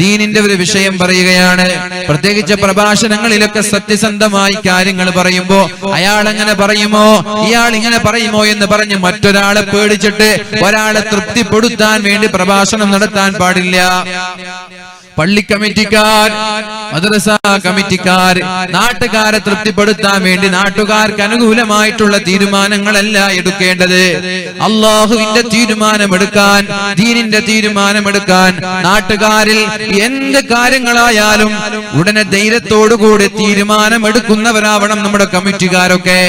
ദീനിന്റെ ഒരു വിഷയം പറയുകയാണ്. പ്രത്യേകിച്ച് പ്രഭാഷണങ്ങളിലൊക്കെ സത്യസന്ധമായി കാര്യങ്ങൾ പറയുമ്പോ അയാൾ അങ്ങനെ പറയുമോ, ഇയാൾ ഇങ്ങനെ പറയുമോ എന്ന് പറഞ്ഞ് മറ്റൊരാളെ പേടിച്ചിട്ട് ഒരാളെ തൃപ്തിപ്പെടുത്താൻ വേണ്ടി പ്രഭാഷണം നടത്താൻ പാടില്ല. പള്ളി കമ്മിറ്റിക്കാർ, മദ്രസ കമ്മിറ്റിക്കാർ നാട്ടുകാരെ തൃപ്തിപ്പെടുത്താൻ വേണ്ടി നാട്ടുകാർക്ക് അനുകൂലമായിട്ടുള്ള തീരുമാനങ്ങളല്ല എടുക്കേണ്ടത്. അള്ളാഹുവിന്റെ തീരുമാനമെടുക്കാൻ, ദീനിന്റെ തീരുമാനമെടുക്കാൻ നാട്ടുകാരിൽ എന്ത് കാര്യങ്ങളായാലും ഉടനെ ധൈര്യത്തോടുകൂടി തീരുമാനമെടുക്കുന്നവരാവണം നമ്മുടെ കമ്മിറ്റിക്കാരൊക്കെ.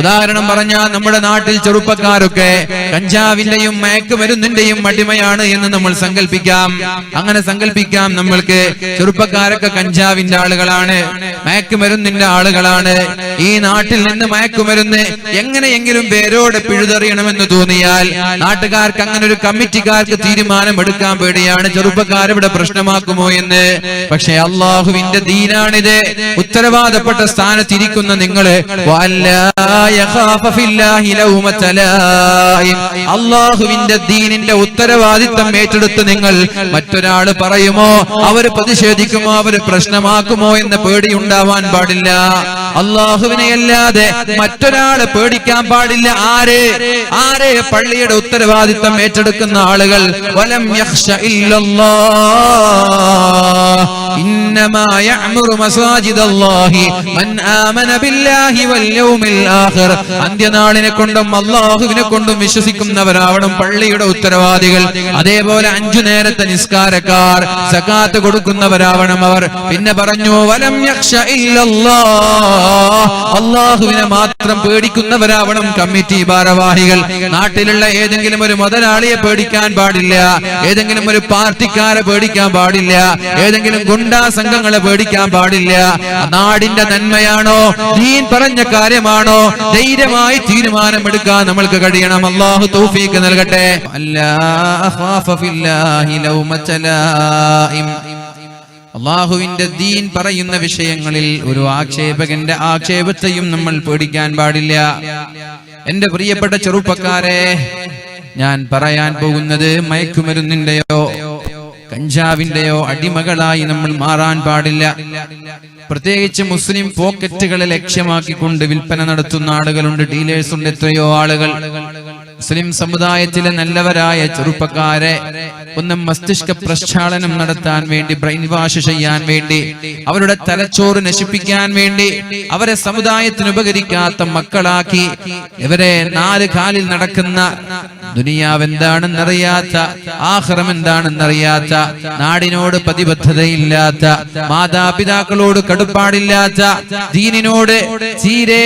ഉദാഹരണം പറഞ്ഞാൽ നമ്മുടെ നാട്ടിൽ ചെറുപ്പക്കാരൊക്കെ കഞ്ചാവിന്റെയും മയക്കുമരുന്നിന്റെയും അടിമയാണ് എന്ന് നമ്മൾ സങ്കല്പിക്കാം. അങ്ങനെ സങ്കല്പിക്കാം നമ്മൾക്ക്. ചെറുപ്പക്കാരൊക്കെ കഞ്ചാവിന്റെ ആളുകളാണ്, മയക്കുമരുന്നിന്റെ ആളുകളാണ്. ഈ നാട്ടിൽ നിന്ന് മയക്കുമരുന്ന് എങ്ങനെയെങ്കിലും പേരോടെ പിഴുതെറിയണമെന്ന് തോന്നിയാൽ നാട്ടുകാർക്ക് അങ്ങനെ ഒരു കമ്മിറ്റിക്കാർക്ക് തീരുമാനം എടുക്കാൻ പേടിയാണ്, ചെറുപ്പക്കാരിവിടെ പ്രശ്നമാക്കുമോ എന്ന്. പക്ഷെ അള്ളാഹുവിന്റെ ദീനാണിത്. ഉത്തരവാദപ്പെട്ട സ്ഥാനത്തിരിക്കുന്ന നിങ്ങള് അള്ളാഹുവിന്റെ ദീനിന്റെ ഉത്തരവാദിത്തം ഏറ്റെടുത്ത് നിങ്ങൾ മറ്റൊരാള് പറയുമോ, അവര് പ്രതിഷേധിക്കുമോ, അവര് പ്രശ്നമാക്കുമോ എന്ന പേടി ഉണ്ടാവാൻ പാടില്ല. അള്ളാഹുവിനെ അല്ലാതെ മറ്റൊരാളെ പേടിക്കാൻ പാടില്ല. ആരെ പള്ളിയുടെ ഉത്തരവാദിത്തം ഏറ്റെടുക്കുന്ന ആളുകൾ. വലം യഖ്ശ ഇല്ലല്ലാഹ് ഇന്നമാ യഅ്മുറു മസാജിദല്ലാഹി മൻ ആമന ബില്ലാഹി വൽ യൗമിൽ ആഖിർ. അന്ത്യനാളിനെ കൊണ്ടും അള്ളാഹുവിനെ കൊണ്ടും വിശ്വസിക്കുന്നവരാവണം പള്ളിയുടെ ഉത്തരവാദികൾ. അതേപോലെ 5 നേരത്തെ നിസ്കാരക്കാർ, സകാത്ത് കൊടുക്കുന്നവരാവണം അവർ. പിന്നെ പറഞ്ഞു വലം യഖ്ശ ഇല്ലല്ലാഹ്, അള്ളാഹുവിനെ മാത്രം പേടിക്കുന്നവരാവണം കമ്മിറ്റി ഭാരവാഹികൾ. നാട്ടിലുള്ള ഏതെങ്കിലും ഒരു മുതലാളിയെ പേടിക്കാൻ പാടില്ല, ഏതെങ്കിലും ഒരു പാർട്ടിക്കാരെ പേടിക്കാൻ പാടില്ല, ഏതെങ്കിലും ഗുണ്ടാ സംഘങ്ങളെ പേടിക്കാൻ പാടില്ല. നാടിന്റെ നന്മയാണോ, ദീൻ പറഞ്ഞ കാര്യമാണോ, ധൈര്യമായി തീരുമാനമെടുക്കാൻ നമ്മൾക്ക് കഴിയണം. അല്ലാഹു തൗഫീഖ് നൽകട്ടെ. അല്ലാ അഖാഫ ഫില്ലാഹി ലൗമത ലായിം. അള്ളാഹുവിന്റെ ദീൻ പറയുന്ന വിഷയങ്ങളിൽ ഒരു ആക്ഷേപകന്റെ ആക്ഷേപത്തെയും നമ്മൾ പേടിക്കാൻ പാടില്ല. എന്റെ പ്രിയപ്പെട്ട ചെറുപ്പക്കാരെ, ഞാൻ പറയാൻ പോകുന്നത് മയക്കുമരുന്നിന്റെയോ കഞ്ചാവിന്റെയോ അടിമകളായി നമ്മൾ മാറാൻ പാടില്ല. പ്രത്യേകിച്ച് മുസ്ലിം പോക്കറ്റുകളെ ലക്ഷ്യമാക്കിക്കൊണ്ട് വിൽപ്പന നടത്തുന്ന ആളുകളുണ്ട്, ഡീലേഴ്സ് ഉണ്ട്. എത്രയോ ആളുകൾ മുസ്ലിം സമുദായത്തിലെ നല്ലവരായ ചെറുപ്പക്കാരെ ഒന്ന് മസ്തിഷ്ക പ്രക്ഷാളനം നടത്താൻ വേണ്ടി, ബ്രെയിൻ വാഷ് ചെയ്യാൻ വേണ്ടി, അവരുടെ തലച്ചോറ് നശിപ്പിക്കാൻ വേണ്ടി, അവരെ സമുദായത്തിന് ഉപകരിക്കാത്ത മക്കളാക്കി, ഇവരെ 4 കാലിൽ നടക്കുന്ന, ദുനിയാവ് എന്താണെന്നറിയാത്ത, ആഖിറം എന്താണെന്നറിയാത്ത, നാടിനോട് പ്രതിബദ്ധതയില്ലാത്ത, മാതാപിതാക്കളോട് കടുപ്പാടില്ലാത്ത, ദീനിനോട് തീരെ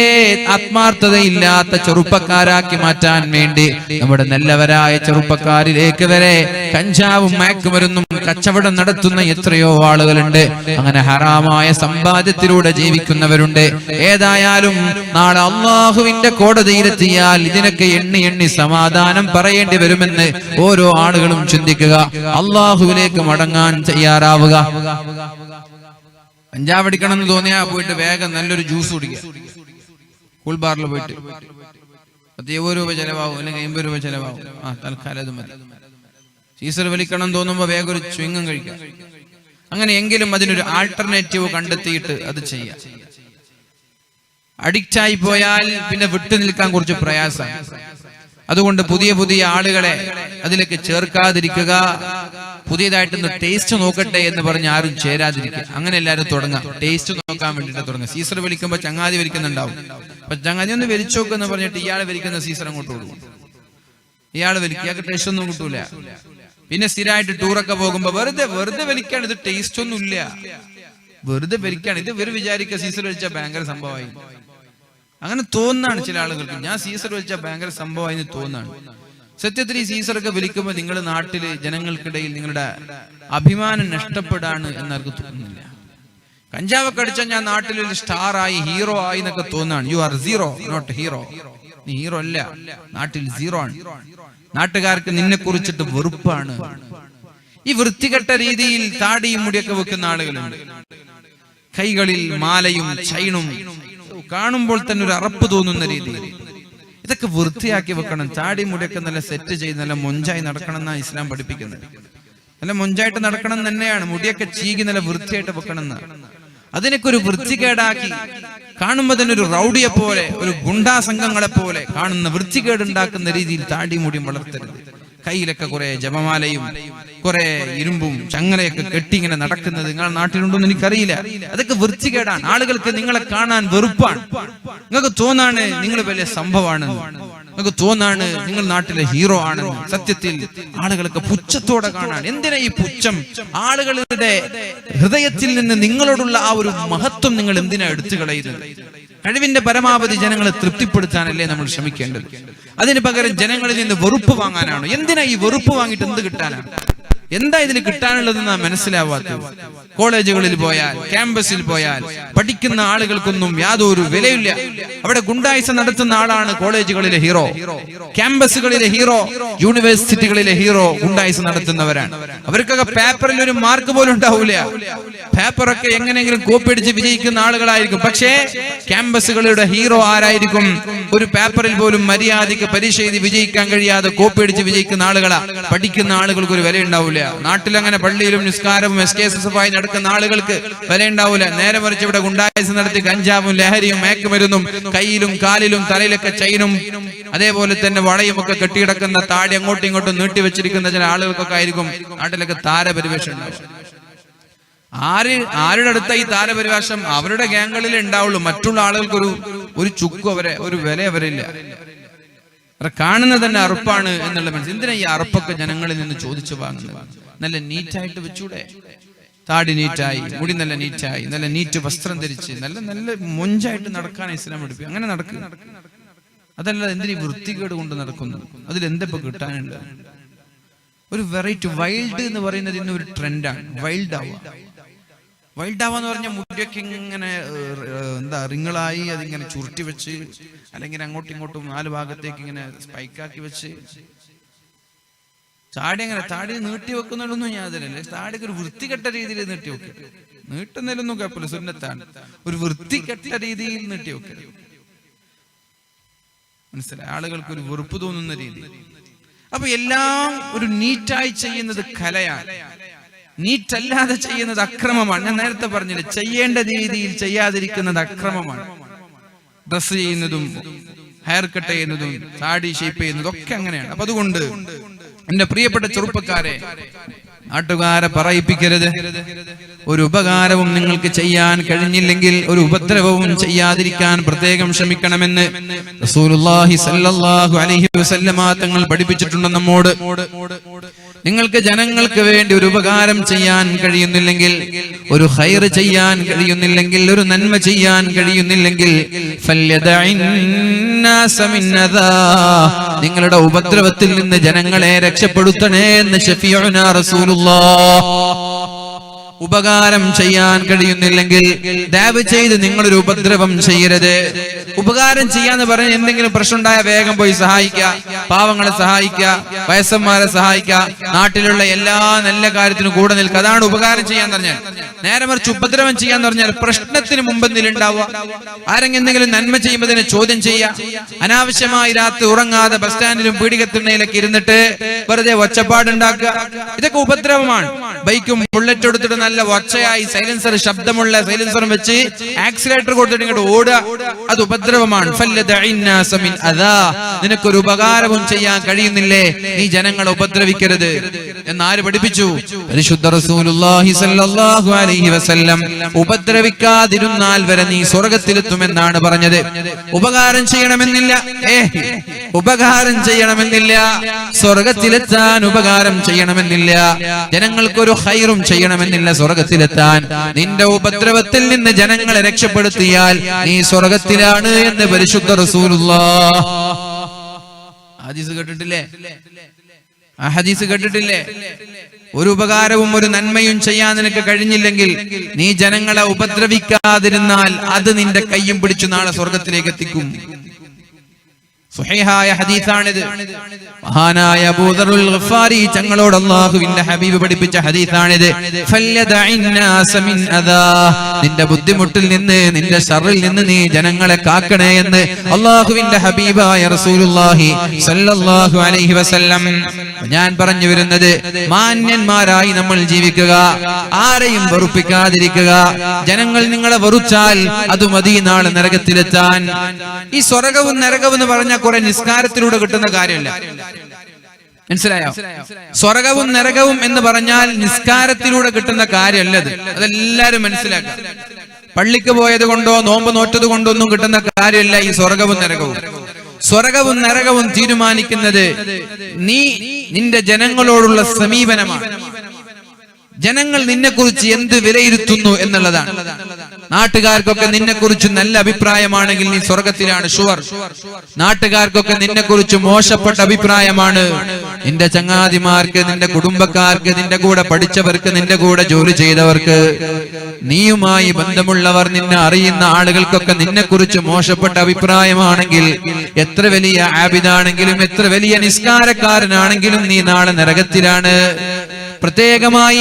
ആത്മാർത്ഥതയില്ലാത്ത ചെറുപ്പക്കാരാക്കി മാറ്റാൻ വേണ്ടി നമ്മുടെ നല്ലവരായ ചെറുപ്പക്കാരിലേക്ക് വരെ കഞ്ചാവും മയക്കുമരുന്നും കച്ചവടം നടത്തുന്ന എത്രയോ ആളുകളുണ്ട്. അങ്ങനെ ഹറാമായ സമ്പാദ്യത്തിലൂടെ ജീവിക്കുന്നവരുണ്ട്. ഏതായാലും നാളെ അള്ളാഹുവിന്റെ കോടതിയിലെത്തിയാൽ ഇതിനൊക്കെ എണ്ണി എണ്ണി സമാധാനം പറയേണ്ടി വരുമെന്ന് ഓരോ ആളുകളും ചിന്തിക്കുക. അള്ളാഹുവിലേക്ക് മടങ്ങാൻ തയ്യാറാവുക. കഞ്ചാവ് അടിക്കണം എന്ന് തോന്നിയാ പോയിട്ട് വേഗം നല്ലൊരു ജ്യൂസ് കുടിക്കുക. കൂൾബാറിൽ പോയിട്ട് 70 രൂപ ചെലവാകും, അല്ലെങ്കിൽ 50 രൂപ ചെലവാകും. തൽക്കാലം അത് മതി. സീസർ വലിക്കണം തോന്നുമ്പോ വേഗം ഒരു ചുവങ്ങം കഴിക്കാം. അങ്ങനെയെങ്കിലും അതിനൊരു ആൾട്ടർനേറ്റീവ് കണ്ടെത്തിയിട്ട് അത് ചെയ്യാം. അഡിക്റ്റായി പോയാൽ പിന്നെ വിട്ടു നിൽക്കാൻ കുറച്ച് പ്രയാസമാണ്. അതുകൊണ്ട് പുതിയ പുതിയ ആളുകളെ അതിലേക്ക് ചേർക്കാതിരിക്കുക. പുതിയതായിട്ടൊന്ന് ടേസ്റ്റ് നോക്കട്ടെ എന്ന് പറഞ്ഞ് ആരും ചേരാതിരിക്കുക. അങ്ങനെ എല്ലാവരും തുടങ്ങാം, ടേസ്റ്റ് നോക്കാൻ വേണ്ടിട്ട് തുടങ്ങാം. സീസർ വലിക്കുമ്പോ ചങ്ങാതി വലിക്കുന്നുണ്ടാവും. അപ്പൊ ചങ്ങാതി ഒന്ന് വലിച്ചു നോക്കെന്ന് പറഞ്ഞിട്ട് ഇയാളെ വലിക്കുന്ന സീസർ അങ്ങോട്ട് കൊടുക്കും. ഇയാള് വലിക്കുക, ടേസ്റ്റ് ഒന്നും കിട്ടൂല. പിന്നെ സ്ഥിരമായിട്ട് ടൂറൊക്കെ പോകുമ്പോ വെറുതെ വലിക്കാണ്, ഇത് ടേസ്റ്റ് ഒന്നും ഇല്ല, വെറുതെ വലിക്കാണ്. ഇത് ഇവർ വിചാരിക്കുക സീസർ വലിച്ചാൽ ഭയങ്കര സംഭവമായി. അങ്ങനെ തോന്നാണ് ചില ആളുകൾക്ക്. ഞാൻ സീസർ വലിച്ചാൽ ഭയങ്കര സംഭവമായി എന്ന് തോന്നാണ്. സത്യത്തിൽ ഈ സീസറൊക്കെ വലിക്കുമ്പോൾ നിങ്ങളുടെ നാട്ടില് ജനങ്ങൾക്കിടയിൽ നിങ്ങളുടെ അഭിമാനം നഷ്ടപ്പെടാണ് എന്നവർക്ക് തോന്നുന്നില്ല. കഞ്ചാവൊക്കെ അടിച്ചാൽ ഞാൻ നാട്ടിലൊരു സ്റ്റാർ ആയി, ഹീറോ ആയി എന്നൊക്കെ തോന്നാണ്. You are zero, not hero. നീ ഹീറോ അല്ല, നാട്ടിൽ സീറോ ആണ്. നാട്ടുകാർക്ക് നിന്നെ കുറിച്ചിട്ട് വെറുപ്പാണ്. ഈ വൃത്തികെട്ട രീതിയിൽ താടിയും മുടിയൊക്കെ വെക്കുന്ന ആളുകളുണ്ട്. കൈകളിൽ മാലയും ചൈനും കാണുമ്പോൾ തന്നെ ഒരു അറപ്പ് തോന്നുന്ന രീതിയിൽ. ഇതൊക്കെ വൃത്തിയാക്കി വെക്കണം. താടി മുടിയൊക്കെ നല്ല സെറ്റ് ചെയ്ത് നല്ല മൊഞ്ചായി നടക്കണം എന്നാണ് ഇസ്ലാം പഠിപ്പിക്കുന്നത്. നല്ല മൊഞ്ചായിട്ട് നടക്കണം തന്നെയാണ്. മുടിയൊക്കെ ചീകി നല്ല വൃത്തിയായിട്ട് വെക്കണം എന്നാണ്. അതിനൊക്കെ ഒരു വൃത്തികേടാക്കി കാണുമ്പോൾ തന്നെ ഒരു റൗഡിയെ പോലെ, ഒരു ഗുണ്ടാ സംഘങ്ങളെ പോലെ കാണുന്ന വൃത്തികേടുണ്ടാക്കുന്ന രീതിയിൽ താടി മുടിയും വളർത്തരുത്. കയ്യിലൊക്കെ കുറെ ജപമാലയും കുറെ ഇരുമ്പും ചങ്ങലയൊക്കെ കെട്ടി ഇങ്ങനെ നടക്കുന്നത് നിങ്ങളുടെ നാട്ടിലുണ്ടോന്ന് എനിക്കറിയില്ല. അതൊക്കെ വൃത്തികേടാണ്. ആളുകൾക്ക് നിങ്ങളെ കാണാൻ വെറുപ്പാണ്. നിങ്ങൾക്ക് തോന്നാണ് നിങ്ങൾ വലിയ സംഭവമാണെന്ന്, നിങ്ങൾക്ക് തോന്നാണ് നിങ്ങൾ നാട്ടിലെ ഹീറോ ആണെന്ന്. സത്യത്തിൽ ആളുകൾക്ക് പുച്ഛത്തോടെ കാണാൻ. എന്തിനാ ഈ പുച്ഛം? ആളുകളുടെ ഹൃദയത്തിൽ നിന്ന് നിങ്ങളോടുള്ള ആ ഒരു മഹത്വം നിങ്ങൾ എന്തിനാ എടുത്തു കളയുന്നത്? കഴിവിന്റെ പരമാവധി ജനങ്ങളെ തൃപ്തിപ്പെടുത്താനല്ലേ നമ്മൾ ശ്രമിക്കേണ്ടത്. അതിന് പകരം ജനങ്ങളിൽ നിന്ന് വെറുപ്പ് വാങ്ങാനാണ്. എന്തിനാ ഈ വെറുപ്പ് വാങ്ങിയിട്ട് എന്ത് കിട്ടാനാണ്? എന്താ ഇതിൽ കിട്ടാനുള്ളതെന്നാ മനസ്സിലാവാത്തത്. കോളേജുകളിൽ പോയാൽ, ക്യാമ്പസിൽ പോയാൽ പഠിക്കുന്ന ആളുകൾക്കൊന്നും യാതൊരു വിലയില്ല. അവിടെ ഗുണ്ടായിസം നടത്തുന്ന ആളാണ് കോളേജുകളിലെ ഹീറോ, ക്യാമ്പസുകളിലെ ഹീറോ, യൂണിവേഴ്സിറ്റികളിലെ ഹീറോ ഗുണ്ടായിസം നടത്തുന്നവരാണ്. അവർക്കൊക്കെ പേപ്പറിൽ ഒരു മാർക്ക് പോലും ഉണ്ടാവില്ല. പേപ്പറൊക്കെ എങ്ങനെയെങ്കിലും കോപ്പി അടിച്ച് വിജയിക്കുന്ന ആളുകളായിരിക്കും. പക്ഷേ ക്യാമ്പസുകളുടെ ഹീറോ ആരായിരിക്കും? ഒരു പേപ്പറിൽ പോലും മര്യാദയ്ക്ക് പരീക്ഷ എഴുതി വിജയിക്കാൻ കഴിയാതെ കോപ്പി അടിച്ച് വിജയിക്കുന്ന ആളുകളാ. പഠിക്കുന്ന ആളുകൾക്ക് ഒരു വില ഉണ്ടാവില്ല. നാട്ടിൽ അങ്ങനെ പള്ളിയിലും നിസ്കാരവും SKSS ആയി നടക്കുന്ന ആളുകൾക്ക് വില ഉണ്ടാവില്ല. നേരെ മറിച്ച് ഇവിടെ ഗുണ്ടായിസം നടത്തി കഞ്ചാവും ലഹരിയും മയക്കുമരുന്നും കയ്യിലും കാലിലും തലയിലൊക്കെ ചൈനും അതേപോലെ തന്നെ വളയും ഒക്കെ കെട്ടിയിടക്കുന്ന, താടി അങ്ങോട്ടും ഇങ്ങോട്ടും നീട്ടി വെച്ചിരിക്കുന്ന ചില ആളുകൾക്കൊക്കെ ആയിരിക്കും നാട്ടിലൊക്കെ താരപരിവേഷം ഉണ്ടാവും. ആരുടെ അടുത്ത ഈ താരപരിവേഷം? അവരുടെ ഗ്യാങ്ങുകളിൽ ഉണ്ടാവുള്ളൂ. മറ്റുള്ള ആളുകൾക്ക് ഒരു ചുക്കും ഒരു വില അവരില്ല. കാണുന്നത് തന്നെ അറുപ്പാണ് എന്നുള്ള മനസ്സിൽ. എന്തിനാ ഈ അറുപ്പൊക്കെ ജനങ്ങളിൽ നിന്ന് ചോദിച്ചു വാങ്ങുന്നത്? നല്ല നീറ്റായിട്ട് വെച്ചൂടെ? താടി നീറ്റായി, മുടി നല്ല നീറ്റായി, നല്ല നീറ്റ് വസ്ത്രം ധരിച്ച് നല്ല മൊഞ്ചായിട്ട് നടക്കാൻ ഇസ്ലാം പഠിപ്പിക്കും. അങ്ങനെ നടക്കുക. അതല്ല എന്തിനീ വൃത്തികേട് കൊണ്ട് നടക്കുന്നു? അതിലെന്തെപ്പോ കിട്ടാനുണ്ട്? ഒരു വെറൈറ്റി വൈൽഡ് എന്ന് പറയുന്നത് ഇന്ന് ഒരു ട്രെൻഡാണ്. വൈൽഡ് ആവാന്ന് പറഞ്ഞാൽ മുടിയൊക്കെ ഇങ്ങനെ റിങ്ങളായി അതിങ്ങനെ ചുരുട്ടി വെച്ച്, അല്ലെങ്കിൽ അങ്ങോട്ടും ഇങ്ങോട്ടും 4 ഭാഗത്തേക്ക് ഇങ്ങനെ സ്പൈക്കാക്കി വെച്ച്, താടി നീട്ടി വെക്കുന്നതൊന്നും യാതൊരല്ലേ. താടിക്ക് ഒരു വൃത്തികെട്ട രീതിയിൽ നീട്ടി വെക്കുക. നീട്ടുന്നതിലൊന്നും കുഴപ്പമില്ല, സുന്നത്താണ്. ഒരു വൃത്തികെട്ട രീതിയിൽ നീട്ടി വെക്കുക. മനസ്സിലായി? ആളുകൾക്ക് ഒരു വെറുപ്പ് തോന്നുന്ന രീതി. അപ്പൊ എല്ലാം ഒരു നീറ്റായി ചെയ്യുന്നത് കലയാണ്, നീറ്റല്ലാതെ ചെയ്യുന്നത് അക്രമമാണ്. ഞാൻ നേരത്തെ പറഞ്ഞില്ലേ, ചെയ്യേണ്ട രീതിയിൽ ചെയ്യാതിരിക്കുന്നത് അക്രമമാണ്. ഡ്രസ് ചെയ്യുന്നതും ഹെയർ കട്ട് ചെയ്യുന്നതും താടി ഷേപ്പ് ചെയ്യുന്നതും ഒക്കെ അങ്ങനെയാണ്. അപ്പൊ അതുകൊണ്ട് എന്റെ പ്രിയപ്പെട്ട ചെറുപ്പക്കാരെ, നാട്ടുകാരെ പറയിപ്പിക്കരുത്. ഒരു ഉപകാരവും നിങ്ങൾക്ക് ചെയ്യാൻ കഴിഞ്ഞില്ലെങ്കിൽ ഒരു ഉപദ്രവവും ചെയ്യാതിരിക്കാൻ പ്രത്യേകം ശ്രമിക്കണമെന്ന് റസൂലുള്ളാഹി സ്വല്ലല്ലാഹു അലൈഹി വസല്ലമ തങ്ങൾ പഠിപ്പിച്ചിട്ടുണ്ട് നമ്മോട്. നിങ്ങൾക്ക് ജനങ്ങൾക്ക് വേണ്ടി ഒരു ഉപകാരം ചെയ്യാൻ കഴിയുന്നില്ലെങ്കിൽ, ഒരു ഖൈർ ചെയ്യാൻ കഴിയുന്നില്ലെങ്കിൽ, ഒരു നന്മ ചെയ്യാൻ കഴിയുന്നില്ലെങ്കിൽ നിങ്ങളുടെ ഉപദ്രവത്തിൽ നിന്ന് ജനങ്ങളെ രക്ഷപ്പെടുത്തണേ എന്ന് ശഫീഉനാ റസൂലുള്ളാഹ്. ഉപകാരം ചെയ്യാൻ കഴിയുന്നില്ലെങ്കിൽ ദയവ് ചെയ്ത് നിങ്ങളൊരു ഉപദ്രവം ചെയ്യരുത്. ഉപകാരം ചെയ്യാന്ന് പറഞ്ഞ് എന്തെങ്കിലും പ്രശ്നം ഉണ്ടായ വേഗം പോയി സഹായിക്കുക, പാവങ്ങളെ സഹായിക്കുക, വയസ്സന്മാരെ സഹായിക്കുക, നാട്ടിലുള്ള എല്ലാ നല്ല കാര്യത്തിനും കൂടെ നിൽക്കുക. അതാണ് ഉപകാരം ചെയ്യാന്ന് പറഞ്ഞാൽ. നേരെ മറിച്ച് ഉപദ്രവം ചെയ്യാന്ന് പറഞ്ഞാൽ പ്രശ്നത്തിന് മുമ്പെന്തെങ്കിലും ഉണ്ടാവുക, ആരെങ്കിലും എന്തെങ്കിലും നന്മ ചെയ്യുമ്പോൾ തന്നെ ചോദ്യം ചെയ്യുക, അനാവശ്യമായി രാത്രി ഉറങ്ങാതെ ബസ് സ്റ്റാൻഡിലും പീഡികത്തിണ്ണയിലൊക്കെ ഇരുന്നിട്ട് വെറുതെ ഒച്ചപ്പാടുണ്ടാക്കുക, ഇതൊക്കെ ഉപദ്രവമാണ്. ബൈക്കും ബുള്ളറ്റ് എടുത്തിട്ട് നല്ല ഒച്ചയായി സൈലൻസർ, ശബ്ദമുള്ള സൈലൻസറും വെച്ച് ആക്സിലേറ്റർ കൊടുത്തിട്ട് ഇങ്ങോട്ട് ഓടുക, അത് ഉപദ്രവമാണ്. നിനക്കൊരു ഉപകാരവും ചെയ്യാൻ കഴിയുന്നില്ലേ, നീ ജനങ്ങളെ ഉപദ്രവിക്കരുത് എന്നാര് പഠിപ്പിച്ചു? പരിശുദ്ധ റസൂലുള്ളാഹി സ്വല്ലല്ലാഹു അലൈഹി വസല്ലം. ഉപദ്രവിക്കാതിരുന്നാൽ വരെ നീ സ്വർഗ്ഗത്തിലെത്തുമെന്നാണ് പറഞ്ഞത്. ഉപകാരം ചെയ്യണമെന്നില്ല, ഉപകാരം ചെയ്യണമെന്നില്ല, സ്വർഗ്ഗത്തിലെത്താൻ ഉപകാരം ചെയ്യണമെന്നില്ല, ജനങ്ങൾക്കൊരു ഖൈറും ചെയ്യണമെന്നില്ല സ്വർഗ്ഗത്തിലെത്താൻ. നിന്റെ ഉപദ്രവത്തിൽ നിന്ന് ജനങ്ങളെ രക്ഷപ്പെടുത്തിയാൽ നീ സ്വർഗ്ഗത്തിലാണ് എന്ന് പരിശുദ്ധ റസൂലുള്ളാഹ്. ഹദീസ് കേട്ടിട്ടില്ലേ? ആ ഹദീസ് കേട്ടിട്ടില്ലേ? ഒരു ഉപകാരവും ഒരു നന്മയും ചെയ്യാൻ നിനക്ക് കഴിഞ്ഞില്ലെങ്കിൽ നീ ജനങ്ങളെ ഉപദ്രവിക്കാതിരുന്നാൽ അത് നിന്റെ കയ്യും പിടിച്ചു നാളെ സ്വർഗ്ഗത്തിലേക്ക് എത്തിക്കും. സ്വഹീഹായ ഹദീസാണിത്. മഹാനായ അബൂ ദർറുൽ ഗഫാരി തങ്ങളോട് അല്ലാഹുവിന്റെ ഹബീബ് പഠിപ്പിച്ച ഹദീസാണിത്. ഫല്യദഇന്നാസ മിൻ അദാ, നിന്റെ ബുദ്ധിമുട്ടിൽ നിന്ന്, നിന്റെ ശർറിൽ നിന്ന് നീ ജനങ്ങളെ കാക്കണേ എന്ന് അല്ലാഹുവിന്റെ ഹബീബായ റസൂലുള്ളാഹി സ്വല്ലല്ലാഹു അലൈഹി വസല്ലം. ഞാൻ പറഞ്ഞു വരുന്നത്, മാന്യന്മാരായി നമ്മൾ ജീവിക്കുക, ആരെയും വെറുപ്പിക്കാതിരിക്കുക. ജനങ്ങൾ നിങ്ങളെ വെറുച്ചാൽ അത് മതി നാളെ നരകത്തിലെത്താൻ. ഈ സ്വർഗ്ഗവും നരകവും എന്ന് പറഞ്ഞ കുറെ നിസ്കാരത്തിലൂടെ കിട്ടുന്ന കാര്യമല്ല, മനസ്സിലായോ? സ്വർഗ്ഗവും നരകവും എന്ന് പറഞ്ഞാൽ നിസ്കാരത്തിലൂടെ കിട്ടുന്ന കാര്യമല്ലത്. അതെല്ലാരും മനസ്സിലാക്കുക. പള്ളിക്ക് പോയത് കൊണ്ടോ നോമ്പ് നോറ്റത് കൊണ്ടോ ഒന്നും കിട്ടുന്ന കാര്യമല്ല ഈ സ്വർഗ്ഗവും നരകവും. സ്വർഗ്ഗവും നരകവും തീരുമാനിക്കുന്നത് നീ നിന്റെ ജനങ്ങളോടുള്ള സമീപനമാണ്. ജനങ്ങൾ നിന്നെക്കുറിച്ച് എന്ത് വിലയിരുത്തുന്നു എന്നുള്ളതാണ്. നാട്ടുകാർക്കൊക്കെ നിന്നെക്കുറിച്ച് നല്ല അഭിപ്രായമാണെങ്കിൽ നീ സ്വർഗ്ഗത്തിലാണ് ഷുവർ. നാട്ടുകാർക്കൊക്കെ നിന്നെക്കുറിച്ച് മോശപ്പെട്ട അഭിപ്രായമാണ്, നിന്റെ ചങ്ങാതിമാർക്ക്, നിന്റെ കുടുംബക്കാർക്ക്, നിന്റെ കൂടെ പഠിച്ചവർക്ക്, നിന്റെ കൂടെ ജോലി ചെയ്തവർക്ക്, നീയുമായി ബന്ധമുള്ളവർ, നിന്നെ അറിയുന്ന ആളുകൾക്കൊക്കെ നിന്നെക്കുറിച്ച് മോശപ്പെട്ട അഭിപ്രായമാണെങ്കിൽ എത്ര വലിയ ആബിദാണെങ്കിലും എത്ര വലിയ നിസ്കാരക്കാരനാണെങ്കിലും നീ നാളെ നരകത്തിലാണ്. പ്രത്യേകമായി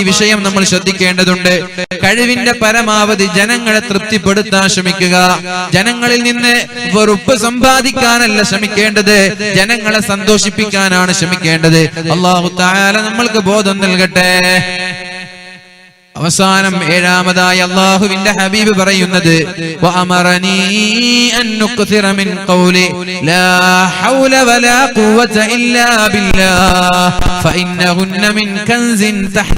വിഷയം നമ്മൾ ശ്രദ്ധിക്കേണ്ടതുണ്ട്. കഴിവിന്റെ പരമാവധി ജനങ്ങളെ തൃപ്തിപ്പെടുത്താൻ ശ്രമിക്കുക. ജനങ്ങളിൽ നിന്ന് വെറുപ്പ് സമ്പാദിക്കാനല്ല ശ്രമിക്കേണ്ടത്, ജനങ്ങളെ സന്തോഷിപ്പിക്കാനാണ് ശ്രമിക്കേണ്ടത്. അല്ലാഹു തആല നമ്മൾക്ക് ബോധം നൽകട്ടെ. അവസാനം ഏഴാമതായി അല്ലാഹുവിന്റെ ഹബീബ് പറയുന്നത്, വഅമറനീ അൻ നുക്സിറ മിൻ ഖൗലി ലാ ഹൗല വലാ ഖുവത ഇല്ലാ ബില്ലാഹ് ഫഇന്നഹുന്ന മിൻ കൻസിൻ തഹ്ത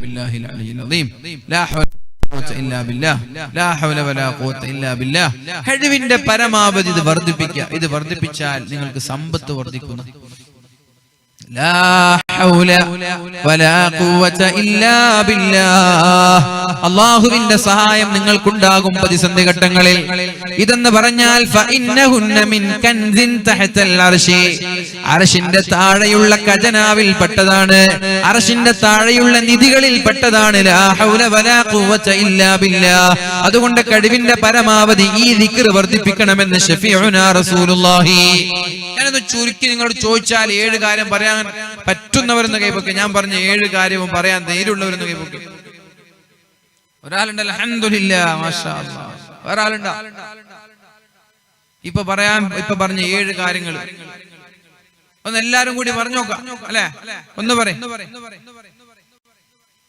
ബില്ലാഹിൽ അലിയിൽ അദീം ലാ ഹൗല കഴിവിന്റെ പരമാവധി ഇത് വർദ്ധിപ്പിക്കുക. ഇത് വർദ്ധിപ്പിച്ചാൽ നിങ്ങൾക്ക് സമ്പത്ത് വർദ്ധിക്കുന്നു. അല്ലാഹുവിന്റെ സഹായം നിങ്ങൾക്കുണ്ടാകും പ്രതിസന്ധി ഘട്ടങ്ങളിൽ. ഇതെന്ന് പറഞ്ഞാൽ അർശിന്റെ താഴെയുള്ള ഖജനാവിൽ പെട്ടതാണ്, അർശിന്റെ താഴെയുള്ള നിധികളിൽ പെട്ടതാണ്. ലാ ഹൗല വലാ ഖുവത ഇല്ലാ ബില്ലാഹ്. അതുകൊണ്ട് കഴിവിന്റെ പരമാവധി ഈ ദിക്ർ വർദ്ധിപ്പിക്കണമെന്ന് ശഫീഉനാ റസൂലുള്ളാഹി. ഞാൻ ഞാനൊന്ന് ചുരുക്കി നിങ്ങളോട് ചോദിച്ചാൽ 7 കാര്യം പറയാൻ പറ്റുന്നവരെന്ന് കൈപ്പൊക്കെ. ഞാൻ പറഞ്ഞ 7 കാര്യവും പറയാൻ ധൈര്യമുള്ളവരെന്ന് കൈപ്പൊക്കെ. ഒരാളുണ്ടല്ലോ അൽഹംദുലില്ലാ മാഷാ അല്ലാഹ്. ഒരാളുണ്ടോ? ഇപ്പൊ പറഞ്ഞ 7 കാര്യങ്ങൾ ഒന്ന് എല്ലാരും കൂടി പറഞ്ഞു നോക്കാം അല്ലെ?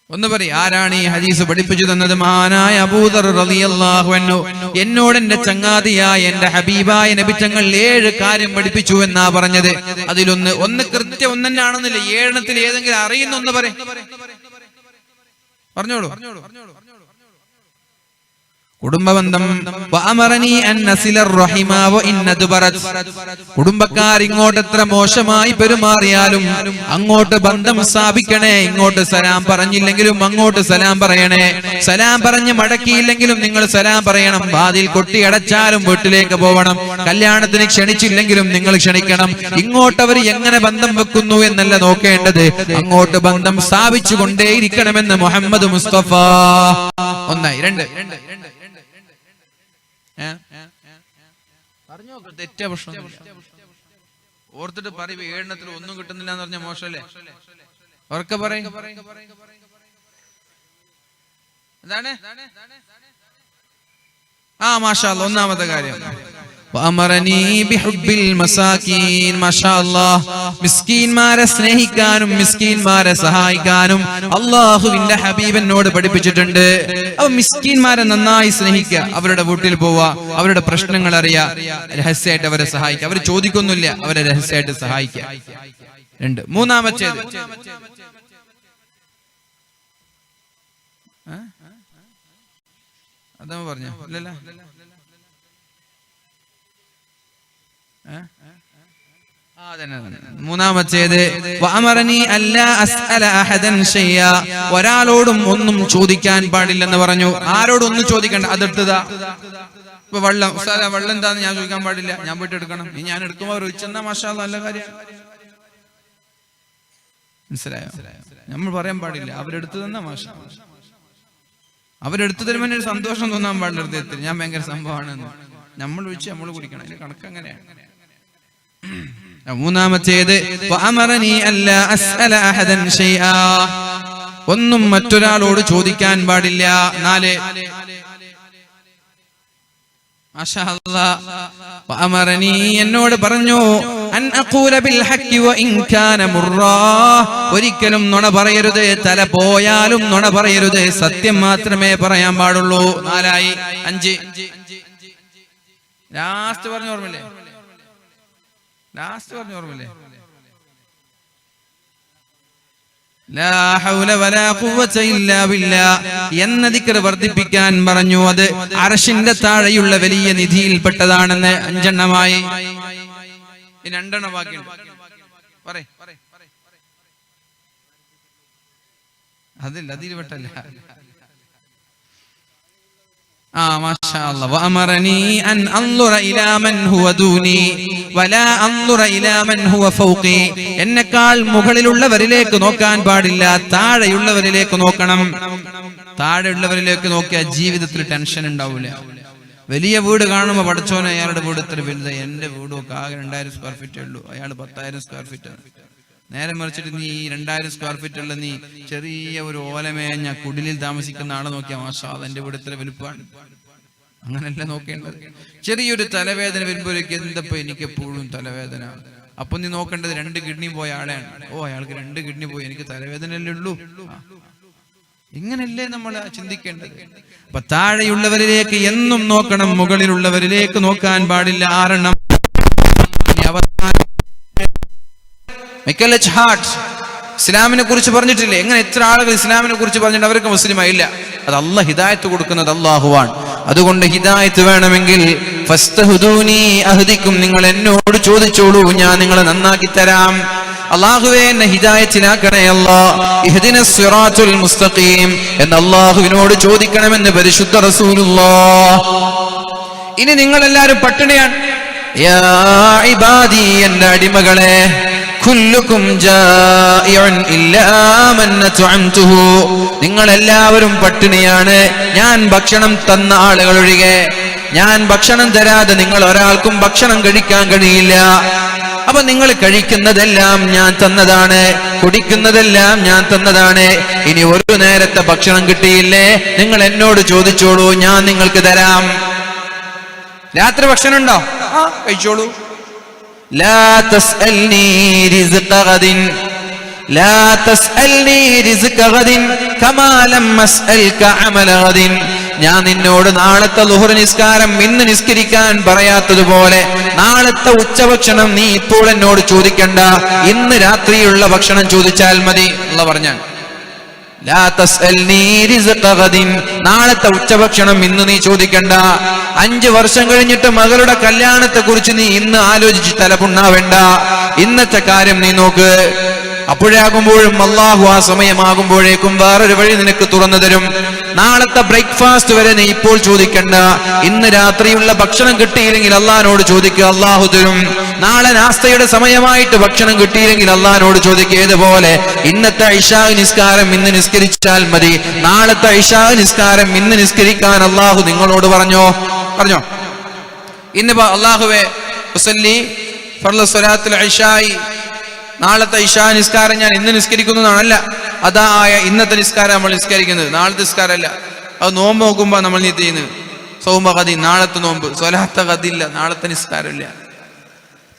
ഒന്ന് പറ ആരാണ് ഈ ഹദീസ് പഠിപ്പിച്ചു തന്നത്? മഹാനായ അബൂദർ റളിയല്ലാഹു അൻഹു എന്നോട് എന്റെ ചങ്ങാതിയായ എന്റെ ഹബീബായ നബി തങ്ങൾ 7 കാര്യം പഠിപ്പിച്ചു എന്നാ പറഞ്ഞത്. അതിലൊന്ന് കൃത്യം ഒന്ന് തന്നെയാണെന്നില്ല, 7 ഏതെങ്കിലും അറിയുന്ന ഒന്ന് പറഞ്ഞോളൂ. കുടുംബബന്ധം. കുടുംബക്കാർ ഇങ്ങോട്ട് എത്ര മോശമായി പെരുമാറിയാലും അങ്ങോട്ട് ബന്ധം സ്ഥാപിക്കണേ. ഇങ്ങോട്ട് സലാം പറഞ്ഞില്ലെങ്കിലും അങ്ങോട്ട് സലാം പറയണേ. സലാം പറഞ്ഞ് മടക്കിയില്ലെങ്കിലും നിങ്ങൾ സലാം പറയണം. വാതിൽ കൊട്ടി അടച്ചാലും വീട്ടിലേക്ക് പോകണം. കല്യാണത്തിന് ക്ഷണിച്ചില്ലെങ്കിലും നിങ്ങൾ ക്ഷണിക്കണം. ഇങ്ങോട്ട് അവർ എങ്ങനെ ബന്ധം വെക്കുന്നു എന്നല്ല നോക്കേണ്ടത്, അങ്ങോട്ട് ബന്ധം സ്ഥാപിച്ചു കൊണ്ടേയിരിക്കണമെന്ന് മുഹമ്മദ് മുസ്തഫ. 1 2 തെറ്റ പ്രശ്നം ഓർത്തിട്ട് പറയും 7 ഒന്നും കിട്ടുന്നില്ല എന്ന് പറഞ്ഞ മോശമല്ലേ? ഉറക്കെ പറയും. എന്താണ്? മാഷാ അല്ലാഹ്. 1ാമത്തെ കാര്യം മിസ്കീന്മാരെ സ്നേഹിക്കാനും മിസ്കീന്മാരെ സഹായിക്കാനും അള്ളാഹുവിന്റെ ഹബീബ് എന്നോട് പഠിപ്പിച്ചിട്ടുണ്ട്. അപ്പൊ മിസ്കീന്മാരെ നന്നായി സ്നേഹിക്കുക, അവരുടെ വീട്ടിൽ പോവുക, അവരുടെ പ്രശ്നങ്ങൾ അറിയുക, രഹസ്യമായിട്ട് അവരെ സഹായിക്കുക. അവർ ചോദിക്കൊന്നുമില്ല, അവരെ രഹസ്യമായിട്ട് സഹായിക്കുക. 2 3ാമത്തേത് അതാ പറഞ്ഞ ഇല്ലല്ല. 3ാമത്തേത് ഒരാളോടും ഒന്നും ചോദിക്കാൻ പാടില്ലെന്ന് പറഞ്ഞു. ആരോടൊന്നും ചോദിക്കണ്ട, അതെടുത്തതാ. ഇപ്പൊ വെള്ളം എന്താന്ന് ഞാൻ ചോദിക്കാൻ പാടില്ല, ഞാൻ പോയിട്ട് എടുക്കണം. ഞാൻ എടുക്കുമ്പോ ഒഴിച്ചെന്നാ മാഷാ അല്ലാഹ് നല്ല കാര്യം. മനസ്സിലായോ? നമ്മൾ പറയാൻ പാടില്ല, അവരെടുത്തു തന്നാ മാഷാ. അവരെടുത്തു തരുമ്പോൾ ഒരു സന്തോഷം തോന്നാൻ പാടില്ല ഹൃദയത്തിൽ, ഞാൻ ഭയങ്കര സംഭവമാണെന്ന്. നമ്മൾ ഒഴിച്ച് നമ്മൾ കുടിക്കണം, അതിന്റെ കണക്ക് അങ്ങനെയാണ്. 3ാമത്തേത് ഒന്നും മറ്റൊരാളോട് ചോദിക്കാൻ പാടില്ല. 4 മാഷാ അല്ലാഹ് എന്നോട് പറഞ്ഞു ഒരിക്കലും നുണ പറയരുത്, തല പോയാലും നുണ പറയരുത്, സത്യം മാത്രമേ പറയാൻ പാടുള്ളൂ. 4 5 ലാസ്റ്റ് പറഞ്ഞ ഓർമ്മയില്ലേ? ലാ ഹൗല വലാ ഖുവത ഇല്ലാ ബില്ലാഹ് എന്ന ദിക്ർ വർദ്ധിപ്പിക്കാൻ പറഞ്ഞു. അത് അർശിന്റെ താഴെയുള്ള വലിയ നിധിയിൽപ്പെട്ടതാണെന്ന് 5 എണ്ണമായി. 2 എണ്ണം ബാക്കിയുണ്ട്. അതിൽ പെട്ടല്ല. മാഷാ അല്ലാഹ്. വഅമറനി അൻ അൻദുറ ഇലാ മൻ ഹുവ ദൂനി വലാ അൻദുറ ഇലാ മൻ ഹുവ ഫൗഖി. എന്നെക്കാൾ മുകളിലുള്ളവരിലേക്ക് നോക്കാൻ പാടില്ല, താഴെയുള്ളവരിലേക്ക് നോക്കണം. താഴെയുള്ളവരിലേക്ക് നോക്കിയാൽ ജീവിതത്തിൽ ടെൻഷൻ ഉണ്ടാവില്ല. വലിയ വീട് കാണുമ്പോ പഠിച്ചോനെ അയാളുടെ വീട് ഇത്ര വലുത്, എന്റെ വീടൊക്കെ ആകെ 2000 സ്ക്വയർ ഫീറ്റേ ഉള്ളൂ, അയാൾ 10,000 സ്ക്വയർ ഫീറ്റ് ആണ്. നേരെ മറിച്ചിട്ട് നീ 2000 സ്ക്വയർ ഫീറ്റ് ഉള്ള നീ ചെറിയ ഒരു ഓലമേഞ്ഞ കുടിലിൽ താമസിക്കുന്ന ആളെ നോക്കിയാൽ മാഷാ അല്ലാഹ് എന്റെ വീട് ഇത്ര വലുപ്പമാണ്. അങ്ങനല്ല നോക്കേണ്ടത്. ചെറിയൊരു തലവേദന വരുമ്പോഴേക്ക് എന്തപ്പോ എനിക്ക് എപ്പോഴും തലവേദന. അപ്പൊ നീ നോക്കേണ്ടത് 2 കിഡ്നി പോയ ആളെയാണ്. അയാൾക്ക് 2 കിഡ്നി പോയി, എനിക്ക് തലവേദനയല്ലേ ഉള്ളൂ. ഇങ്ങനല്ലേ നമ്മൾ ചിന്തിക്കേണ്ടത്. അപ്പൊ താഴെയുള്ളവരിലേക്ക് എന്നും നോക്കണം, മുകളിലുള്ളവരിലേക്ക് നോക്കാൻ പാടില്ല. 6 എണ്ണം. ഇസ്ലാമിനെ കുറിച്ച് പറഞ്ഞിട്ടില്ലേ? എങ്ങനെ എത്ര ആളുകൾ ഇസ്ലാമിനെ കുറിച്ച് പറഞ്ഞിട്ട് അവർക്ക് മുസ്ലിമായില്ല? അത് അല്ലാഹ് ഹിദായത്ത് കൊടുക്കുന്നത് അല്ലാഹുവാണ്. അതുകൊണ്ട് ഹിദായത്ത് വേണമെങ്കിൽ ഫസ്തഹുദൂനി അഹ്ദിക്കും, നിങ്ങൾ എന്നോട് ചോദിച്ചോളൂ, ഞാൻ നിങ്ങളെ നന്നാക്കി തരാം. അല്ലാഹുവേ എന്നെ ഹിദായത്തിലാക്കണേ അല്ലാഹ്, ഇഹ്ദിനസ് സിറാത്തുൽ മുസ്തഖീം എന്ന് അല്ലാഹുവിനോട് ചോദിക്കണമെന്ന് പരിശുദ്ധ റസൂലുള്ളാഹ്. ഇനി നിങ്ങൾ എല്ലാവരും പട്ടിണിയാണ്. യാ ഇബാദി, എന്റെ അടിമകളെ, കുല്ലുക്കും ജാഇഉൻ ഇല്ലാ മൻ അത്അംതുഹു, നിങ്ങൾ എല്ലാവരും പട്ടിണിയാണ്, ഞാൻ ഭക്ഷണം തന്ന ആളുകൾ ഒഴികെ. ഞാൻ ഭക്ഷണം തരാതെ നിങ്ങൾ ഒരാൾക്കും ഭക്ഷണം കഴിക്കാൻ കഴിയില്ല. അപ്പൊ നിങ്ങൾ കഴിക്കുന്നതെല്ലാം ഞാൻ തന്നതാണ്, കുടിക്കുന്നതെല്ലാം ഞാൻ തന്നതാണ്. ഇനി ഒരു നേരത്തെ ഭക്ഷണം കിട്ടിയില്ലേ, നിങ്ങൾ എന്നോട് ചോദിച്ചോളൂ, ഞാൻ നിങ്ങൾക്ക് തരാം. രാത്രി ഭക്ഷണം ഉണ്ടോ? കഴിച്ചോളൂ. ലാ തസ്അൽനി റിസ്ഖ ഗദിൻ, ലാ തസ്അൽനി റിസ്ഖ ഗദിൻ കമാ ലം അസ്അൽക അമല ഗദിൻ. ഞാൻ നിന്നോട് നാളത്തെ ളുഹർ നിസ്കാരം ഇന്ന് നിസ്കരിക്കാൻ പറയാത്തതുപോലെ നാളത്തെ ഉച്ചഭക്ഷണം നീ ഇപ്പോൾ എന്നോട് ചോദിക്കണ്ട, ഇന്ന് രാത്രിയുള്ള ഭക്ഷണം ചോദിച്ചാൽ മതി അല്ലാഹു പറഞ്ഞാൽ. ലാ തസ്അൽനി റിസ്ഖ ഗദിൻ, നാളത്തെ ഉച്ചഭക്ഷണം ഇന്ന് നീ ചോദിക്കണ്ട. 5 വർഷം കഴിഞ്ഞിട്ട് മകളുടെ കല്യാണത്തെ കുറിച്ച് നീ ഇന്ന് ആലോചിച്ച് തലപുണ്ണാവേണ്ട. ഇന്നത്തെ കാര്യം നീ നോക്ക്. അപ്പോഴാകുമ്പോഴും അള്ളാഹു ആ സമയമാകുമ്പോഴേക്കും വേറൊരു വഴി നിനക്ക് തുറന്നു തരും. നാളത്തെ ബ്രേക്ക്ഫാസ്റ്റ് വരെ നീ ഇപ്പോൾ ചോദിക്കണ്ട. ഇന്ന് രാത്രിയുള്ള ഭക്ഷണം കിട്ടിയില്ലെങ്കിൽ അള്ളാഹിനോട് ചോദിക്കുക, അള്ളാഹു തരും. നാളെ നാസ്തയുടെ സമയമായിട്ട് ഭക്ഷണം കിട്ടിയില്ലെങ്കിൽ അള്ളാഹിനോട് ചോദിക്കുക. ഏതുപോലെ ഇന്നത്തെ ഇശാ നിസ്കാരം ഇന്ന് നിസ്കരിച്ചാൽ മതി, നാളത്തെ ഇശാ നിസ്കാരം ഇന്ന് നിസ്കരിക്കാൻ അള്ളാഹു നിങ്ങളോട് പറഞ്ഞോ? ഇന്നിപ്പോ അള്ളാഹുവേ ഉസല്ലി ഫർള സ്വലാത്തുൽ ഇശാഇ, നാളത്തെ ഇശാ നിസ്കാരം ഞാൻ ഇന്ന് നിസ്കരിക്കുന്നതാണല്ല, അതായ ഇന്നത്തെ നിസ്കാരം നമ്മൾ നിസ്കരിക്കുന്നത്, നാളത്തെ നിസ്കാരമല്ല. അത് നോമ്പ് നോക്കുമ്പോ നമ്മൾ നീ ചെയ്യുന്നത് സൗമ ഗദി, നാളത്തെ നോമ്പ്. സ്വലാത്ത ഗദില്ല, നാളത്തെ നിസ്കാരമില്ല.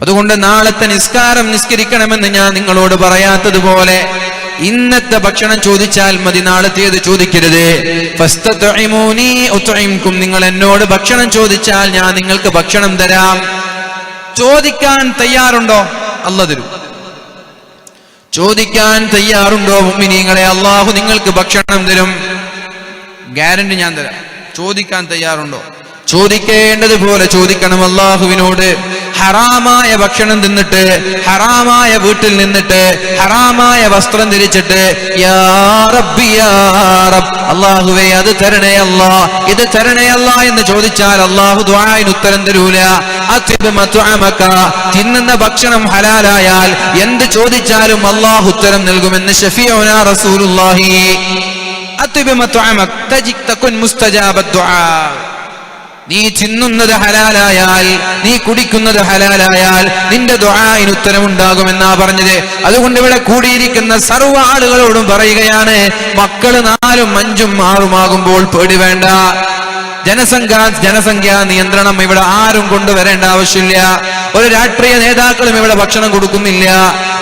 അതുകൊണ്ട് നാളത്തെ നിസ്കാരം നിസ്കരിക്കണമെന്ന് ഞാൻ നിങ്ങളോട് പറയാത്തതുപോലെ ഇന്നത്തെ ഭക്ഷണം ചോദിച്ചാൽ മതി, നാളത്തേത് ചോദിക്കരുത്. ഫസ്തത്ഇമൂനി ഉത്ഇംകും, നിങ്ങൾ എന്നോട് ഭക്ഷണം ചോദിച്ചാൽ ഞാൻ നിങ്ങൾക്ക് ഭക്ഷണം തരാം. ചോദിക്കാൻ തയ്യാറുണ്ടോ? അല്ലാഹു തരും. ചോദിക്കാൻ തയ്യാറുണ്ടോ മുഅ്മിനീങ്ങളെ? അള്ളാഹു നിങ്ങൾക്ക് ഭക്ഷണം തരും, ഗ്യാരണ്ടി ഞാൻ തരാം. ചോദിക്കാൻ തയ്യാറുണ്ടോ? ചോദിക്കേണ്ടതുപോലെ ചോദിക്കണം അള്ളാഹുവിനോട്. ഹറാമായ ഭക്ഷണം തിന്നിട്ട്, ഹറാമായ വീട്ടിൽ നിന്നിട്ട്, ഹറാമായ വസ്ത്രം ധരിച്ചിട്ട് യാ റബ്ബി യാ റബ്ബ്, അള്ളാഹുവേ അത് തരണേ അല്ലാ, ഇത് തരണേ അല്ലാ എന്ന് ചോദിച്ചാൽ അള്ളാഹു ദുആഇന് ഉത്തരം തരൂല. അത്ഇബ് മത്അമക, തിന്നുന്ന ഭക്ഷണം ഹലാലായാൽ എന്ത് ചോദിച്ചാലും അള്ളാഹു ഉത്തരം നൽകുമെന്ന് ശഫീഉനാ റസൂലുള്ളാഹി. അത്ഇബ് മത്അമക തജിക് മുസ്തജാബദ് ദുആ. നീ തിന്നുന്നത് ഹലാലായാൽ, നീ കുടിക്കുന്നത് ഹലാലായാൽ നിന്റെ ദുആഇന് ഉത്തരമുണ്ടാകുമെന്നാ പറഞ്ഞത്. അതുകൊണ്ട് ഇവിടെ കൂടിയിരിക്കുന്ന സർവ്വ ആളുകളോടും പറയുകയാണ്, മക്കള് 4ഉം 5ഉം 6ഉം ആകുമ്പോൾ പേടി വേണ്ട. ജനസംഖ്യാ നിയന്ത്രണം ഇവിടെ ആരും കൊണ്ടുവരേണ്ട ആവശ്യമില്ല. ഒരു രാഷ്ട്രീയ നേതാക്കളും ഇവിടെ ഭക്ഷണം കൊടുക്കുന്നില്ല.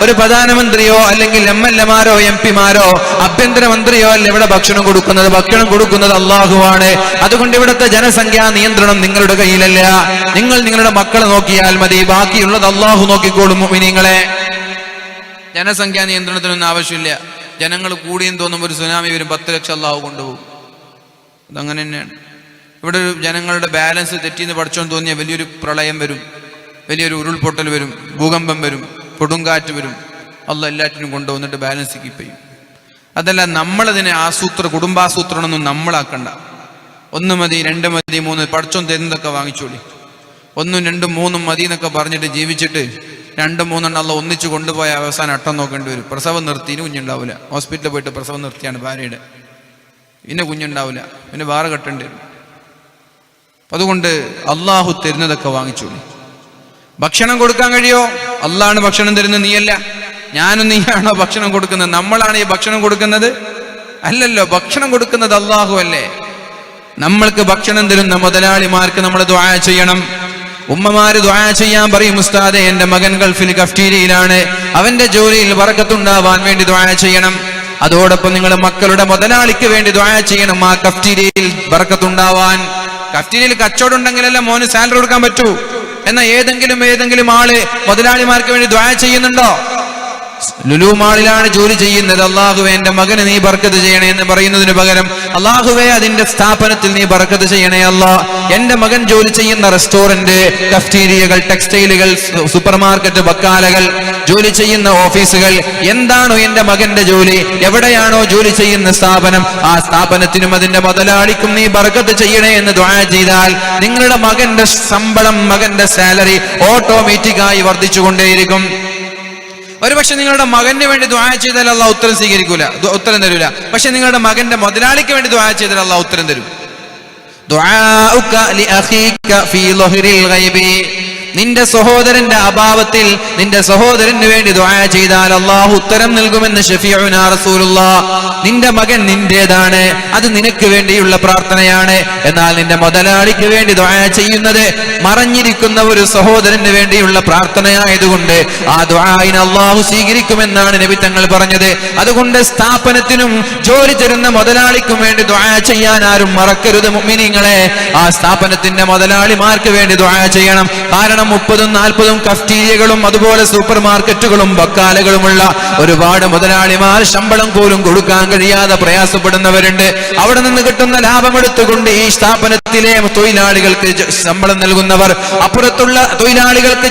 ഒരു പ്രധാനമന്ത്രിയോ അല്ലെങ്കിൽ MLA-മാരോ MP-മാരോ ആഭ്യന്തരമന്ത്രിയോ അല്ല ഇവിടെ ഭക്ഷണം കൊടുക്കുന്നത്. ഭക്ഷണം കൊടുക്കുന്നത് അള്ളാഹുവാണ്. അതുകൊണ്ട് ഇവിടുത്തെ ജനസംഖ്യാ നിയന്ത്രണം നിങ്ങളുടെ കയ്യിലല്ല. നിങ്ങൾ നിങ്ങളുടെ മക്കളെ നോക്കിയാൽ മതി, ബാക്കിയുള്ളത് അള്ളാഹു നോക്കിക്കോളും മുഅ്മിനീങ്ങളെ. ജനസംഖ്യാ നിയന്ത്രണത്തിനൊന്നും ആവശ്യമില്ല. ജനങ്ങൾ കൂടിയെന്ന് തോന്നുമ്പോൾ ഒരു സുനാമി വരും, 10 ലക്ഷം അള്ളാഹു കൊണ്ടുപോകും. അതങ്ങനെ തന്നെയാണ്. ഇവിടെ ഒരു ജനങ്ങളുടെ ബാലൻസ് തെറ്റിന്ന് പഠിച്ചോന്ന് തോന്നിയ വലിയൊരു പ്രളയം വരും, വലിയൊരു ഉരുൾപൊട്ടൽ വരും, ഭൂകമ്പം വരും, കൊടുങ്കാറ്റ് വരും. അള്ളാഹ് എല്ലാറ്റിനും കൊണ്ടുവന്നിട്ട് ബാലൻസ് കീപ്പ് ചെയ്യും. അതല്ല നമ്മളതിനെ കുടുംബാസൂത്രണമൊന്നും നമ്മളാക്കണ്ട. 1 മതി, 2 മതി, 3 പഠിച്ചോൻ തരുന്നതൊക്കെ വാങ്ങിച്ചോളി. 1ഉം 2ഉം 3ഉം മതി എന്നൊക്കെ പറഞ്ഞിട്ട് ജീവിച്ചിട്ട് 2ഉം 3ഉം അള്ളാഹ് ഒന്നിച്ച് കൊണ്ടുപോയ അവസാനം അട്ടം നോക്കേണ്ടി വരും. പ്രസവം നിർത്തിന് കുഞ്ഞുണ്ടാവില്ല. ഹോസ്പിറ്റലിൽ പോയിട്ട് പ്രസവം നിർത്തിയാണ് ഭാര്യയുടെ, പിന്നെ കുഞ്ഞുണ്ടാവില്ല, പിന്നെ വേറെ കെട്ടേണ്ടി വരും. അതുകൊണ്ട് അള്ളാഹു തരുന്നതൊക്കെ വാങ്ങിച്ചോളി. ഭക്ഷണം കൊടുക്കാൻ കഴിയോ? അള്ളാഹാണ് ഭക്ഷണം തരുന്നത്, നീയല്ല. ഞാനും നീയാണോ ഭക്ഷണം കൊടുക്കുന്നത്? നമ്മളാണ് ഈ ഭക്ഷണം കൊടുക്കുന്നത്? അല്ലല്ലോ, ഭക്ഷണം കൊടുക്കുന്നത് അള്ളാഹു അല്ലേ. നമ്മൾക്ക് ഭക്ഷണം തരുന്ന മുതലാളിമാർക്ക് നമ്മൾ ദുആ ചെയ്യണം. ഉമ്മമാര് ദുആ ചെയ്യാൻ പറയും, ഉസ്താദേ എന്റെ മകൻ ഗൾഫിൽ കഫ്റ്റീരിയയിലാണ്, അവന്റെ ജോലിയിൽ ബറക്കത്തുണ്ടാവാൻ വേണ്ടി ദുആ ചെയ്യണം. അതോടൊപ്പം നിങ്ങൾ മക്കളുടെ മുതലാളിക്ക് വേണ്ടി ദുആ ചെയ്യണം, ആ കഫ്റ്റീരിയയിൽ ബറക്കത്തുണ്ടാവാൻ. കഫ്റ്റീരിയയിൽ കച്ചവടം ഉണ്ടെങ്കിലല്ല മോന് സാലറി കൊടുക്കാൻ പറ്റൂ. എന്നാൽ ഏതെങ്കിലും ആള് മുതലാളിമാർക്ക് വേണ്ടി ദുആ ചെയ്യുന്നുണ്ടോ? ലുലു മാളിലാണ് ജോലി ചെയ്യുന്നത്, അള്ളാഹുവേ എന്റെ മകന് നീ ബർക്കത്ത് ചെയ്യണേ എന്ന് പറയുന്നതിന് പകരം അള്ളാഹുവേ അതിന്റെ സ്ഥാപനത്തിൽ നീ ബർക്കത്ത് ചെയ്യണേ അല്ലാ. എന്റെ മകൻ ജോലി ചെയ്യുന്ന റെസ്റ്റോറന്റ്, കഫ്റ്റീരിയകൾ, ടെക്സ്റ്റൈലുകൾ, സൂപ്പർ മാർക്കറ്റ്, ബക്കാലകൾ, ജോലി ചെയ്യുന്ന ഓഫീസുകൾ, എന്താണോ എന്റെ മകന്റെ ജോലി, എവിടെയാണോ ജോലി ചെയ്യുന്ന സ്ഥാപനം, ആ സ്ഥാപനത്തിനും അതിന്റെ മുതലാളിക്കും നീ ബർക്കത്ത് ചെയ്യണേ എന്ന് ദുആ ചെയ്താൽ നിങ്ങളുടെ മകന്റെ ശമ്പളം, മകന്റെ സാലറി ഓട്ടോമാറ്റിക്കായി വർദ്ധിച്ചുകൊണ്ടേയിരിക്കും. ഒരുപക്ഷെ നിങ്ങളുടെ മകന് വേണ്ടി ദുആ ചെയ്താൽ അള്ളാഹ് ഉത്തരം തരൂല. പക്ഷെ നിങ്ങളുടെ മകന്റെ മുതലാളിക്ക് വേണ്ടി ദുആ ചെയ്താൽ അള്ളാഹ് ഉത്തരം തരും. നിന്റെ സഹോദരന്റെ അഭാവത്തിൽ നിന്റെ സഹോദരന് വേണ്ടി ദുആ ചെയ്താൽ അല്ലാഹു ഉത്തരം നൽകുമെന്ന് ശഫീഉനാ റസൂലുള്ളാഹ്. നിന്റെ മകൻ നിന്റേതാണ്, അത് നിനക്ക് വേണ്ടിയുള്ള പ്രാർത്ഥനയാണ്. എന്നാൽ നിന്റെ മുതലാളിക്ക് വേണ്ടി ദുആ ചെയ്യുന്നത് മറഞ്ഞിരിക്കുന്ന ഒരു സഹോദരന് വേണ്ടിയുള്ള പ്രാർത്ഥനയായതുകൊണ്ട് ആ ദുആഇനെ അല്ലാഹു സ്വീകരിക്കുമെന്നാണ് നബി തങ്ങൾ പറഞ്ഞത്. അതുകൊണ്ട് സ്ഥാപനത്തിനും ജോലി തരുന്ന മുതലാളിക്കും വേണ്ടി ദുആ ചെയ്യാൻ ആരും മറക്കരുത് മുഅ്മിനീങ്ങളെ. ആ സ്ഥാപനത്തിന്റെ മുതലാളിമാർക്ക് വേണ്ടി ദുആ ചെയ്യണം. കാരണം 30-40 കഫ്റ്റീരിയകളും അതുപോലെ സൂപ്പർ മാർക്കറ്റുകളും ബക്കാലകളുമുള്ള ഒരുപാട് മുതലാളിമാർ ശമ്പളം പോലും കൊടുക്കാൻ കഴിയാതെ പ്രയാസപ്പെടുന്നവരുണ്ട്. അവിടെ നിന്ന് കിട്ടുന്ന ലാഭമെടുത്തുകൊണ്ട് ഈ സ്ഥാപനത്തിലെ തൊഴിലാളികൾക്ക് ശമ്പളം നൽകുന്നവർ, അപ്പുറത്തുള്ള തൊഴിലാളികൾക്ക്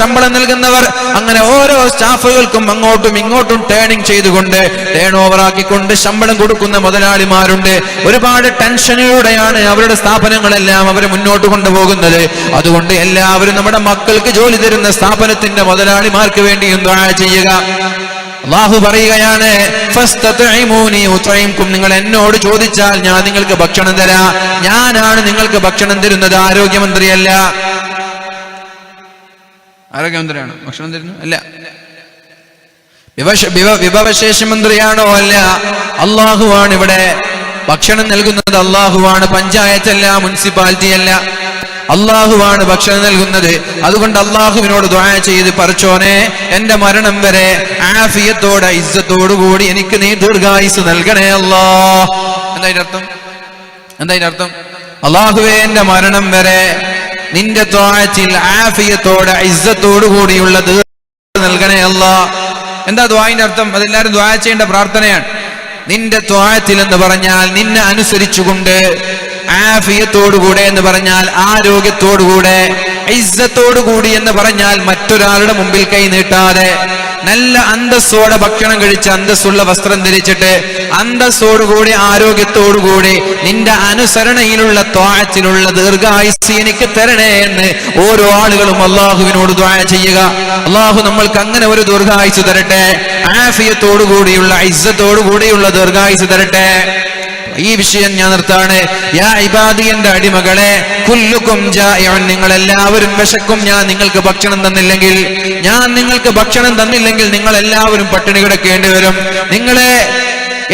ശമ്പളം നൽകുന്നവർ, അങ്ങനെ ഓരോ സ്റ്റാഫുകൾക്കും അങ്ങോട്ടും ഇങ്ങോട്ടും ടേണിംഗ് ചെയ്തുകൊണ്ട് ടേൺ ഓവർ ആക്കിക്കൊണ്ട് ശമ്പളം കൊടുക്കുന്ന മുതലാളിമാരുണ്ട്. ഒരുപാട് ടെൻഷനിലൂടെയാണ് അവരുടെ സ്ഥാപനങ്ങളെല്ലാം അവർ മുന്നോട്ട് കൊണ്ടുപോകുന്നത്. അതുകൊണ്ട് എല്ലാവരും നമ്മുടെ മക്കൾക്ക് ജോലി തരുന്ന സ്ഥാപനത്തിന്റെ മുതലാളിമാർക്ക് വേണ്ടിയും ദുആ ചെയ്യുക. അല്ലാഹു പറയുകയാണ്, ഫസ്തത്ഇമൂനി ഉത്ഇംകും, നിങ്ങൾ എന്നോട് ചോദിച്ചാൽ ഞാൻ നിങ്ങൾക്ക് ഭക്ഷണം തരാം. ഞാനാണ് നിങ്ങൾക്ക് ഭക്ഷണം തരുന്നത്, ആരോഗ്യമന്ത്രിയല്ല. ആരോഗ്യമന്ത്രിയാണോ ഭക്ഷണം തരുന്നത്? അല്ല. വിഭവശേഷ മന്ത്രിയാണോ? അല്ല. അല്ലാഹുവാണ് ഇവിടെ ഭക്ഷണം നൽകുന്നത്. അല്ലാഹുവാണ്. പഞ്ചായത്തല്ല, മുനിസിപ്പാലിറ്റി അല്ല, അല്ലാഹുവാണ് ഭക്ഷണം നൽകുന്നത്. അതുകൊണ്ട് അല്ലാഹുവിനോട് ദുആ ചെയ്ത്, പടച്ചോനെ എന്റെ മരണം വരെ ആഫിയത്തോടെ ഇസ്സത്തോടു കൂടി എനിക്ക് നീ ദീർഘായുസ് നൽകണേ അല്ലാഹ്. എന്താ അർത്ഥം? അല്ലാഹുവേ എന്റെ മരണം വരെ നിന്റെ ത്വാഅത്തിൽ ആഫിയത്തോടെ ഇസ്സത്തോടു കൂടിയുള്ള നൽകണേ അല്ലാഹ്. എന്താ ദുആഇന്റെ അർത്ഥം? അതെല്ലാവരും ദുആ ചെയ്യേണ്ട പ്രാർത്ഥനയാണ്. നിന്റെ ത്വാഅത്തിൽ എന്ന് പറഞ്ഞാൽ നിന്നെ അനുസരിച്ചുകൊണ്ട്, ആഫിയത്തോടുകൂടെ എന്ന് പറഞ്ഞാൽ ആരോഗ്യത്തോടുകൂടെ, ഇസ്സത്തോടുകൂടി എന്ന് പറഞ്ഞാൽ മറ്റൊരാളുടെ മുമ്പിൽ കൈ നീട്ടാതെ, നല്ല അന്തസ്സോടെ ഭക്ഷണം കഴിച്ച് അന്തസ്സുള്ള വസ്ത്രം ധരിച്ചിട്ട് അന്തസ്സോടുകൂടി ആരോഗ്യത്തോടുകൂടി നിന്റെ അനുസരണയിലുള്ള ത്വാഅത്തിലുള്ള ദീർഘായുസ് എനിക്ക് തരണേ എന്ന് ഓരോ ആളുകളും അല്ലാഹുവിനോട് ദുആ ചെയ്യുക. അല്ലാഹു നമ്മൾക്ക് അങ്ങനെ ഒരു ദീർഘായുസ് തരട്ടെ, ആഫിയത്തോടുകൂടിയുള്ള ഇസ്സത്തോടുകൂടിയുള്ള ദീർഘായുസ് തരട്ടെ. ഈ വിഷയം ഞാൻ നിർത്താണ്. യാ ഇബാദി, എന്റെ അടിമകളെ, കുല്ലുക്കും ജാഇഉൻ, നിങ്ങൾ എല്ലാവരും വിശക്കും. ഞാൻ നിങ്ങൾക്ക് ഭക്ഷണം തന്നില്ലെങ്കിൽ നിങ്ങൾ എല്ലാവരും പട്ടിണി കിടക്കേണ്ടി വരും. നിങ്ങളെ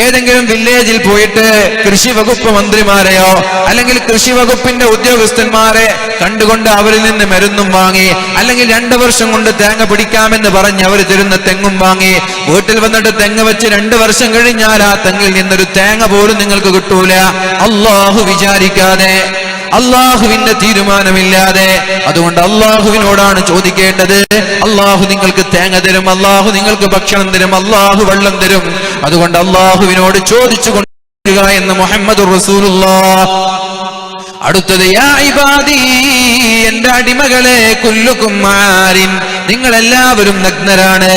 ഏതെങ്കിലും വില്ലേജിൽ പോയിട്ട് കൃഷി വകുപ്പ് മന്ത്രിമാരെയോ അല്ലെങ്കിൽ കൃഷി വകുപ്പിന്റെ ഉദ്യോഗസ്ഥന്മാരെ കണ്ടുകൊണ്ട് അവരിൽ നിന്ന് മരുന്നും വാങ്ങി, അല്ലെങ്കിൽ 2 വർഷം കൊണ്ട് തേങ്ങ പിടിക്കാമെന്ന് പറഞ്ഞ് അവർ തരുന്ന തെങ്ങും വാങ്ങി വീട്ടിൽ വന്നിട്ട് തെങ്ങ് വെച്ച് 2 വർഷം കഴിഞ്ഞാൽ ആ തെങ്ങിൽ നിന്നൊരു തേങ്ങ പോലും നിങ്ങൾക്ക് കിട്ടൂല. അല്ലാഹു വിചാരിക്കാതെ, അല്ലാഹുവിന്റെ തീരുമാനമില്ലാതെ. അതുകൊണ്ട് അല്ലാഹുവിനോടാണ് ചോദിക്കേണ്ടത്. അല്ലാഹു നിങ്ങൾക്ക് തേങ്ങ തരും, അല്ലാഹു നിങ്ങൾക്ക് ഭക്ഷണം തരും, അല്ലാഹു വെള്ളം തരും. അതുകൊണ്ട് അല്ലാഹുവിനോട് ചോദിച്ചു കൊണ്ടിരിക്കുക എന്ന് മുഹമ്മദുർ റസൂലുള്ളാഹ്. അടുത്തത്, യാ ഇബാദി, എന്റെ അടിമകളെ, കുല്ലുക്കും ആരിൻ, നിങ്ങൾ എല്ലാവരും നഗ്നരാണ്.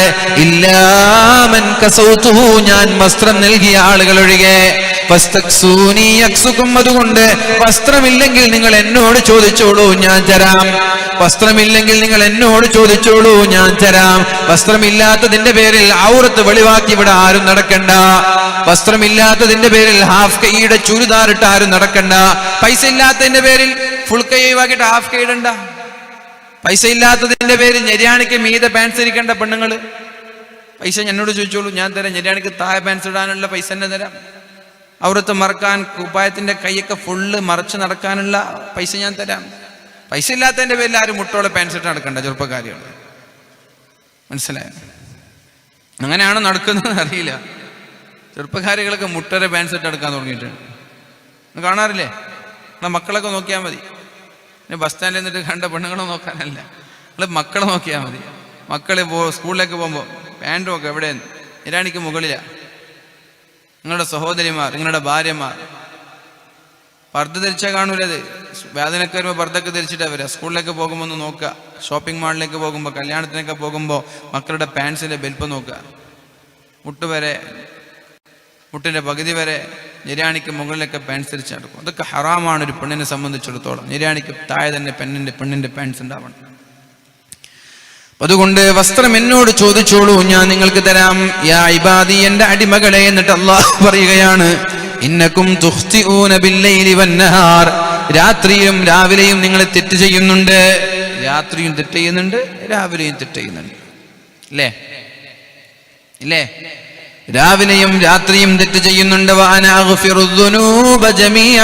ഇല്ലാ മൻ കസൗതുഹു, ഞാൻ വസ്ത്രം നൽകിയ ആളുകൾ ഒഴികെ. ഫസ്തക്സൂനി യക്സുക്കും, അതുകൊണ്ട് വസ്ത്രമില്ലെങ്കിൽ നിങ്ങൾ എന്നോട് ചോദിച്ചോളൂ, ഞാൻ തരാം. വസ്ത്രമില്ലെങ്കിൽ നിങ്ങൾ എന്നോട് ചോദിച്ചോളൂ, ഞാൻ തരാം. വസ്ത്രമില്ലാത്തതിന്റെ പേരിൽ ഔറത്ത് വെളിവാക്കി ഇവിടെ ആരും നടക്കണ്ട. വസ്ത്രമില്ലാത്തതിന്റെ പേരിൽ ഹാഫ് കൈയുടെ ചുരിദാറിട്ട് ആരും നടക്കണ്ട. പൈസ ഇല്ലാത്തതിന്റെ പേരിൽ ഫുൾ കൈ ഒഴിവാക്കിയിട്ട് ഹാഫ് കൈ ഇടണ്ട. പൈസ ഇല്ലാത്തതിന്റെ പേരിൽ ഞെരിയാണിക്ക് മീതെ പാൻസ് ഇരിക്കേണ്ട പെണ്ണുങ്ങള്, പൈസ എന്നോട് ചോദിച്ചോളൂ, ഞാൻ തരാം. ഞെരിയാണിക്ക് താഴെ പാൻസ് ഇടാനുള്ള പൈസ തന്നെ തരാം. ഔറത്ത് മറക്കാൻ, കുപ്പായത്തിന്റെ കൈയൊക്കെ ഫുള്ള് മറച്ച് നടക്കാനുള്ള പൈസ ഞാൻ തരാം. പൈസ ഇല്ലാത്തതിന്റെ പേരിൽ ആരും മുട്ടോടെ പാൻസ് ഇട്ട് നടക്കണ്ട ചെറുപ്പക്കാരികൾ. മനസ്സിലായോ? അങ്ങനെയാണോ നടക്കുന്നത് അറിയില്ല. ചെറുപ്പക്കാരികളൊക്കെ മുട്ടരെ പാൻസ് ഇട്ട് നടക്കാൻ തുടങ്ങിയിട്ടുണ്ട്. കാണാറില്ലേ? എന്നാൽ മക്കളൊക്കെ നോക്കിയാൽ മതി. പിന്നെ ബസ് സ്റ്റാൻഡിൽ നിന്നിട്ട് കണ്ട പെണ്ണുങ്ങളെ നോക്കാനല്ല, നിങ്ങൾ മക്കളെ നോക്കിയാൽ മതി. മക്കളെ സ്കൂളിലേക്ക് പോകുമ്പോൾ പാൻറ്റും ഒക്കെ എവിടെ ഇരാണിക്ക് മുകളിലാണ്. നിങ്ങളുടെ സഹോദരിമാർ, നിങ്ങളുടെ ഭാര്യമാർ പർദ്ദ ധരിച്ചാൽ കാണൂലത്. വേദനക്ക് വരുമ്പോൾ പർദ്ദക്ക് ധരിച്ചിട്ടാണ് വരിക. സ്കൂളിലേക്ക് പോകുമ്പോൾ ഒന്ന് നോക്കുക, ഷോപ്പിംഗ് മാളിലേക്ക് പോകുമ്പോൾ, കല്യാണത്തിനൊക്കെ പോകുമ്പോൾ മക്കളുടെ പാൻസിൻ്റെ ബെൽപ്പ് നോക്കുക. മുട്ട് വരെ, മുട്ടിൻ്റെ പകുതി വരെ നിര്യാണിക്ക് മുകളിലൊക്കെ പാൻസ് ധരിച്ച് നടക്കും. അതൊക്കെ ഹറാമാണ് ഒരു പെണ്ണിനെ സംബന്ധിച്ചിടത്തോളം. നിര്യാണിക്ക് താഴെ തന്നെ പെണ്ണിൻ്റെ പാൻസ് ഉണ്ടാവണം. അതുകൊണ്ട് വസ്ത്രം എന്നോട് ചോദിച്ചോളൂ, ഞാൻ നിങ്ങൾക്ക് തരാം. യാ ഇബാദി, എന്റെ അടിമകളെ. എന്നിട്ട് അല്ലാഹു പറയുകയാണ്, ഇന്നക്കും തുഖ്തിഊന ബില്ലൈലി വന്നഹാർ, രാത്രിയും രാവിലെയും നിങ്ങൾ തെറ്റ് ചെയ്യുന്നുണ്ട്. രാത്രിയും തെറ്റ് ചെയ്യുന്നുണ്ട്, രാവിലെയും തെറ്റ് ചെയ്യുന്നുണ്ട്. ഇല്ലേ? രാവിലെയും രാത്രിയും തെറ്റ് ചെയ്യുന്നുണ്ട്. വഅനാ അഗ്ഫിറുദ്ദുനൂബ ജമീഅ,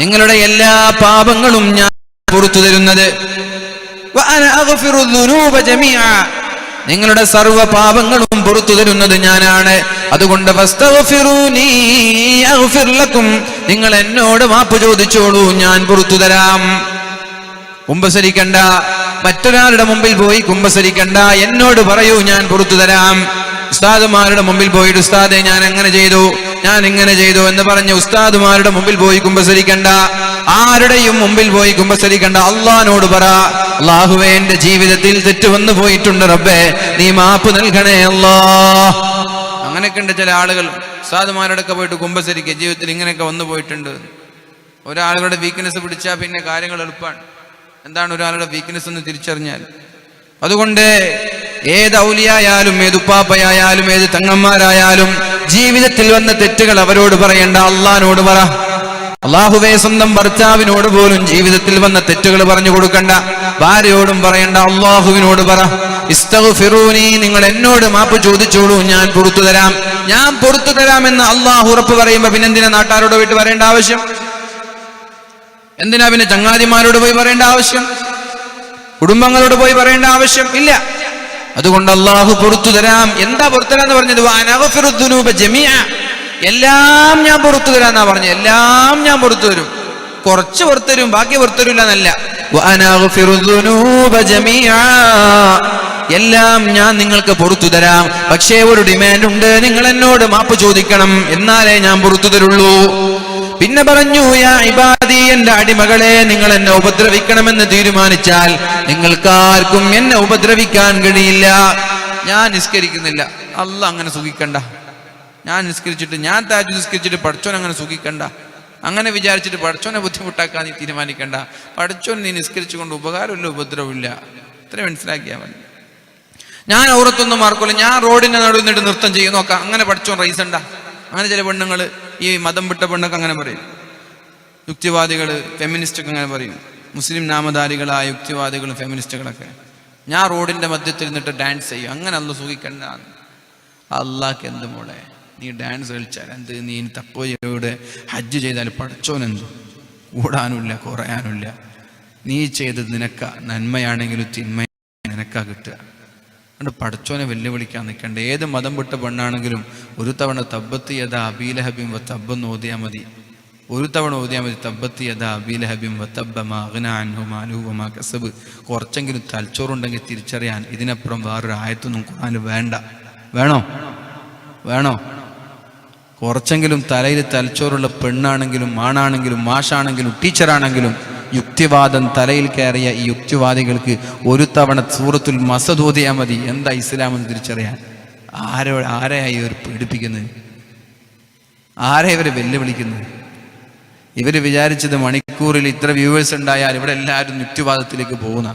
നിങ്ങളുടെ എല്ലാ പാപങ്ങളും ഞാൻ പുറത്തു തരുന്നത്. വഅനാ അഗ്ഫിറുദ്ദുനൂബ ജമീഅ, നിങ്ങളുടെ സർവ്വ പാപങ്ങളും പുറത്തു തരുന്നത് ഞാനാണ്. അതുകൊണ്ട് ഫസ്തഗ്ഫിറൂനി അഗ്ഫിർ ലക്കും, നിങ്ങൾ എന്നോട് മാപ്പ് ചോദിച്ചോളൂ, ഞാൻ പുറത്തു തരാം. കുമ്പസരിക്കണ്ട, മറ്റൊരാളുടെ മുമ്പിൽ പോയി കുമ്പസരിക്കണ്ട, എന്നോട് പറയൂ, ഞാൻ പുറത്തു തരാം. ഉസ്താദുമാരുടെ മുമ്പിൽ പോയിട്ട് ഉസ്താദെ ഞാൻ അങ്ങനെ ചെയ്തു, ഞാൻ ഇങ്ങനെ ചെയ്തു എന്ന് പറഞ്ഞ് ഉസ്താദുമാരുടെ മുമ്പിൽ പോയി കുമ്പസരിക്കണ്ട, ആരുടെയും മുമ്പിൽ പോയി കുമ്പസരിക്കണ്ട. അള്ളാഹിനോട് പറ, അല്ലാഹുവേ എന്റെ ജീവിതത്തിൽ തെറ്റ് വന്നു പോയിട്ടുണ്ട്, റബ്ബേ നീ മാപ്പ് നൽകണേ അല്ലാ. അങ്ങനെയൊക്കെ ഉണ്ട് ചില ആളുകൾ. ഉസ്താദുമാരോടൊക്കെ പോയിട്ട് കുമ്പസരിക്കുക, ജീവിതത്തിൽ ഇങ്ങനെയൊക്കെ വന്നു പോയിട്ടുണ്ട്. ഒരാളുടെ വീക്ക്നെസ് പിടിച്ചാൽ പിന്നെ കാര്യങ്ങൾ എളുപ്പമാണ്. എന്താണ് ഒരാളുടെ വീക്ക്നെസ് എന്ന് തിരിച്ചറിഞ്ഞാൽ. അതുകൊണ്ട് ഏത് ഔലിയായാലും, ഏത് ഉപ്പാപ്പയായാലും, ഏത് തങ്ങന്മാരായാലും ജീവിതത്തിൽ വന്ന തെറ്റുകൾ അവരോട് പറയണ്ട, അള്ളാഹിനോട് പറ. അല്ലാഹുവേ സ്വന്തം ഭർത്താവിനോട് പോലും ജീവിതത്തിൽ വന്ന തെറ്റുകൾ പറഞ്ഞു കൊടുക്കണ്ട, ഭാര്യയോടും പറയണ്ട, അല്ലാഹുവിനോട് പറ. ഇസ്തഗ്ഫിറൂനി, നിങ്ങൾ എന്നോട് മാപ്പ് ചോദിച്ചോളൂ, ഞാൻ പുറത്തു തരാം, ഞാൻ പുറത്തു തരാമെന്ന് അള്ളാഹു ഉറപ്പ് പറയുമ്പോ പിന്നെന്തിനാ നാട്ടാരോട് പോയിട്ട് പറയേണ്ട ആവശ്യം? എന്തിനാ പിന്നെ ചങ്ങാതിമാരോട് പോയി പറയേണ്ട ആവശ്യം? കുടുംബങ്ങളോട് പോയി പറയേണ്ട ആവശ്യം ഇല്ല. അതുകൊണ്ട് അള്ളാഹു പുറത്തു തരാം. എന്താ പുറത്തു തരാന്ന് പറഞ്ഞത്? വഅനഗ്ഫിറുദ്ദുനൂബ ജമീഅ, എല്ലാം ഞാൻ പുറത്തു തരാന്നാ പറഞ്ഞത്. എല്ലാം ഞാൻ പുറത്തു തരും. കുറച്ച് പുറത്തു തരും, ബാക്കി പുറത്തു തരില്ല എന്നല്ല. വഅനഗ്ഫിറുദ്ദുനൂബ ജമീഅ, എല്ലാം ഞാൻ നിങ്ങൾക്ക് പുറത്തു തരാം. പക്ഷേ ഒരു ഡിമാൻഡ് ഉണ്ട്, നിങ്ങൾ എന്നോട് മാപ്പ് ചോദിക്കണം, എന്നാലേ ഞാൻ പുറത്തു തരുള്ളൂ. പിന്നെ പറഞ്ഞു, യാ ഇബാദി, എന്റെ അടിമകളെ, നിങ്ങൾ എന്നെ ഉപദ്രവിക്കണമെന്ന് തീരുമാനിച്ചാൽ നിങ്ങൾക്കാർക്കും എന്നെ ഉപദ്രവിക്കാൻ കഴിയില്ല. ഞാൻ നിസ്കരിക്കുന്നില്ല, അല്ലാഹ് അങ്ങനെ സുഖിക്കണ്ട. ഞാൻ നിസ്കരിച്ചിട്ട്, ഞാൻ തഹജ്ജുദ് നിസ്കരിച്ചിട്ട് പടച്ചോൻ അങ്ങനെ സുഖിക്കണ്ട. അങ്ങനെ വിചാരിച്ചിട്ട് പടച്ചോനെ ബുദ്ധിമുട്ടാക്കാൻ നീ തീരുമാനിക്കണ്ട. പടച്ചോൻ നീ നിസ്കരിച്ചുകൊണ്ട് ഉപകാരമില്ല, ഉപദ്രവമില്ല. ഇത്ര മനസ്സിലാക്കിയാൽ മതി. ഞാൻ ഔറത്തൊന്നും മാർക്കില്ല, ഞാൻ റോഡിന്റെ നടുവിൽ നിന്നിട്ട് നൃത്തം ചെയ്യും നോക്കാം, അങ്ങനെ പടച്ചോൻ റൈസണ്ട. അങ്ങനെ ചില പെണ്ണുങ്ങൾ, ഈ മതം വിട്ട പെണ്ണൊക്കെ അങ്ങനെ പറയും. യുക്തിവാദികൾ, ഫെമിനിസ്റ്റൊക്കെ അങ്ങനെ പറയും. മുസ്ലിം നാമധാരികളായ യുക്തിവാദികളും ഫെമിനിസ്റ്റുകളൊക്കെ ഞാൻ റോഡിന്റെ മധ്യത്തിൽ നിന്നിട്ട് ഡാൻസ് ചെയ്യും, അങ്ങനെ അല്ല സുഖിക്കണ്ട. അള്ളാഹ്ക്ക് എന്ത് മോളെ, നീ ഡാൻസ് കളിച്ചാൽ എന്ത്, നീ തഖ്വയോടെ ഹജ്ജ് ചെയ്താൽ പടച്ചോനെന്ത്, കൂടാനുമില്ല കുറയാനുമില്ല. നീ ചെയ്തത് നിനക്ക നന്മയാണെങ്കിലും തിന്മ നിനക്കാ കിട്ടുക. അതുകൊണ്ട് പടച്ചോനെ വെല്ലുവിളിക്കാൻ നിൽക്കണ്ട. ഏത് മതം വിട്ട പെണ്ണാണെങ്കിലും ഒരു തവണ തബ്ബത്ത് യദാ അബീ ലഹബിൻ വതബ്ബ ഓതിയാൽ മതി. ഒരു തവണ ഓതിയാൽ മതി. തബ്ബത്ത് യദാ അബീ ലഹബിൻ വതബ്ബ മാ അഗ്നാ അൻഹു മാലുഹു വമാ കസബ്. കുറച്ചെങ്കിലും തലച്ചോറുണ്ടെങ്കിൽ തിരിച്ചറിയാൻ ഇതിനപ്പുറം വേറൊരു ആയത്തൊന്നും ഖുർആനിൽ വേണ്ട. വേണോ? കുറച്ചെങ്കിലും തലയിൽ തലച്ചോറുള്ള പെണ്ണാണെങ്കിലും ആണാണെങ്കിലും മാഷാണെങ്കിലും ടീച്ചറാണെങ്കിലും യുക്തിവാദം തലയിൽ കയറിയ ഈ യുക്തിവാദികൾക്ക് ഒരു തവണ സൂറത്തുൽ മസദ് ഓതിയാൽ മതി. എന്താ ഇസ്ലാം എന്ന് തിരിച്ചറിയാൻ. ആരെയായി ഇവർ പീഡിപ്പിക്കുന്നത്? ആരെ ഇവരെ വെല്ലുവിളിക്കുന്നത്? ഇവർ വിചാരിച്ചത് മണിക്കൂറിൽ ഇത്ര വ്യൂവേഴ്സ് ഉണ്ടായാൽ ഇവിടെ എല്ലാവരും യുക്തിവാദത്തിലേക്ക് പോകുന്ന.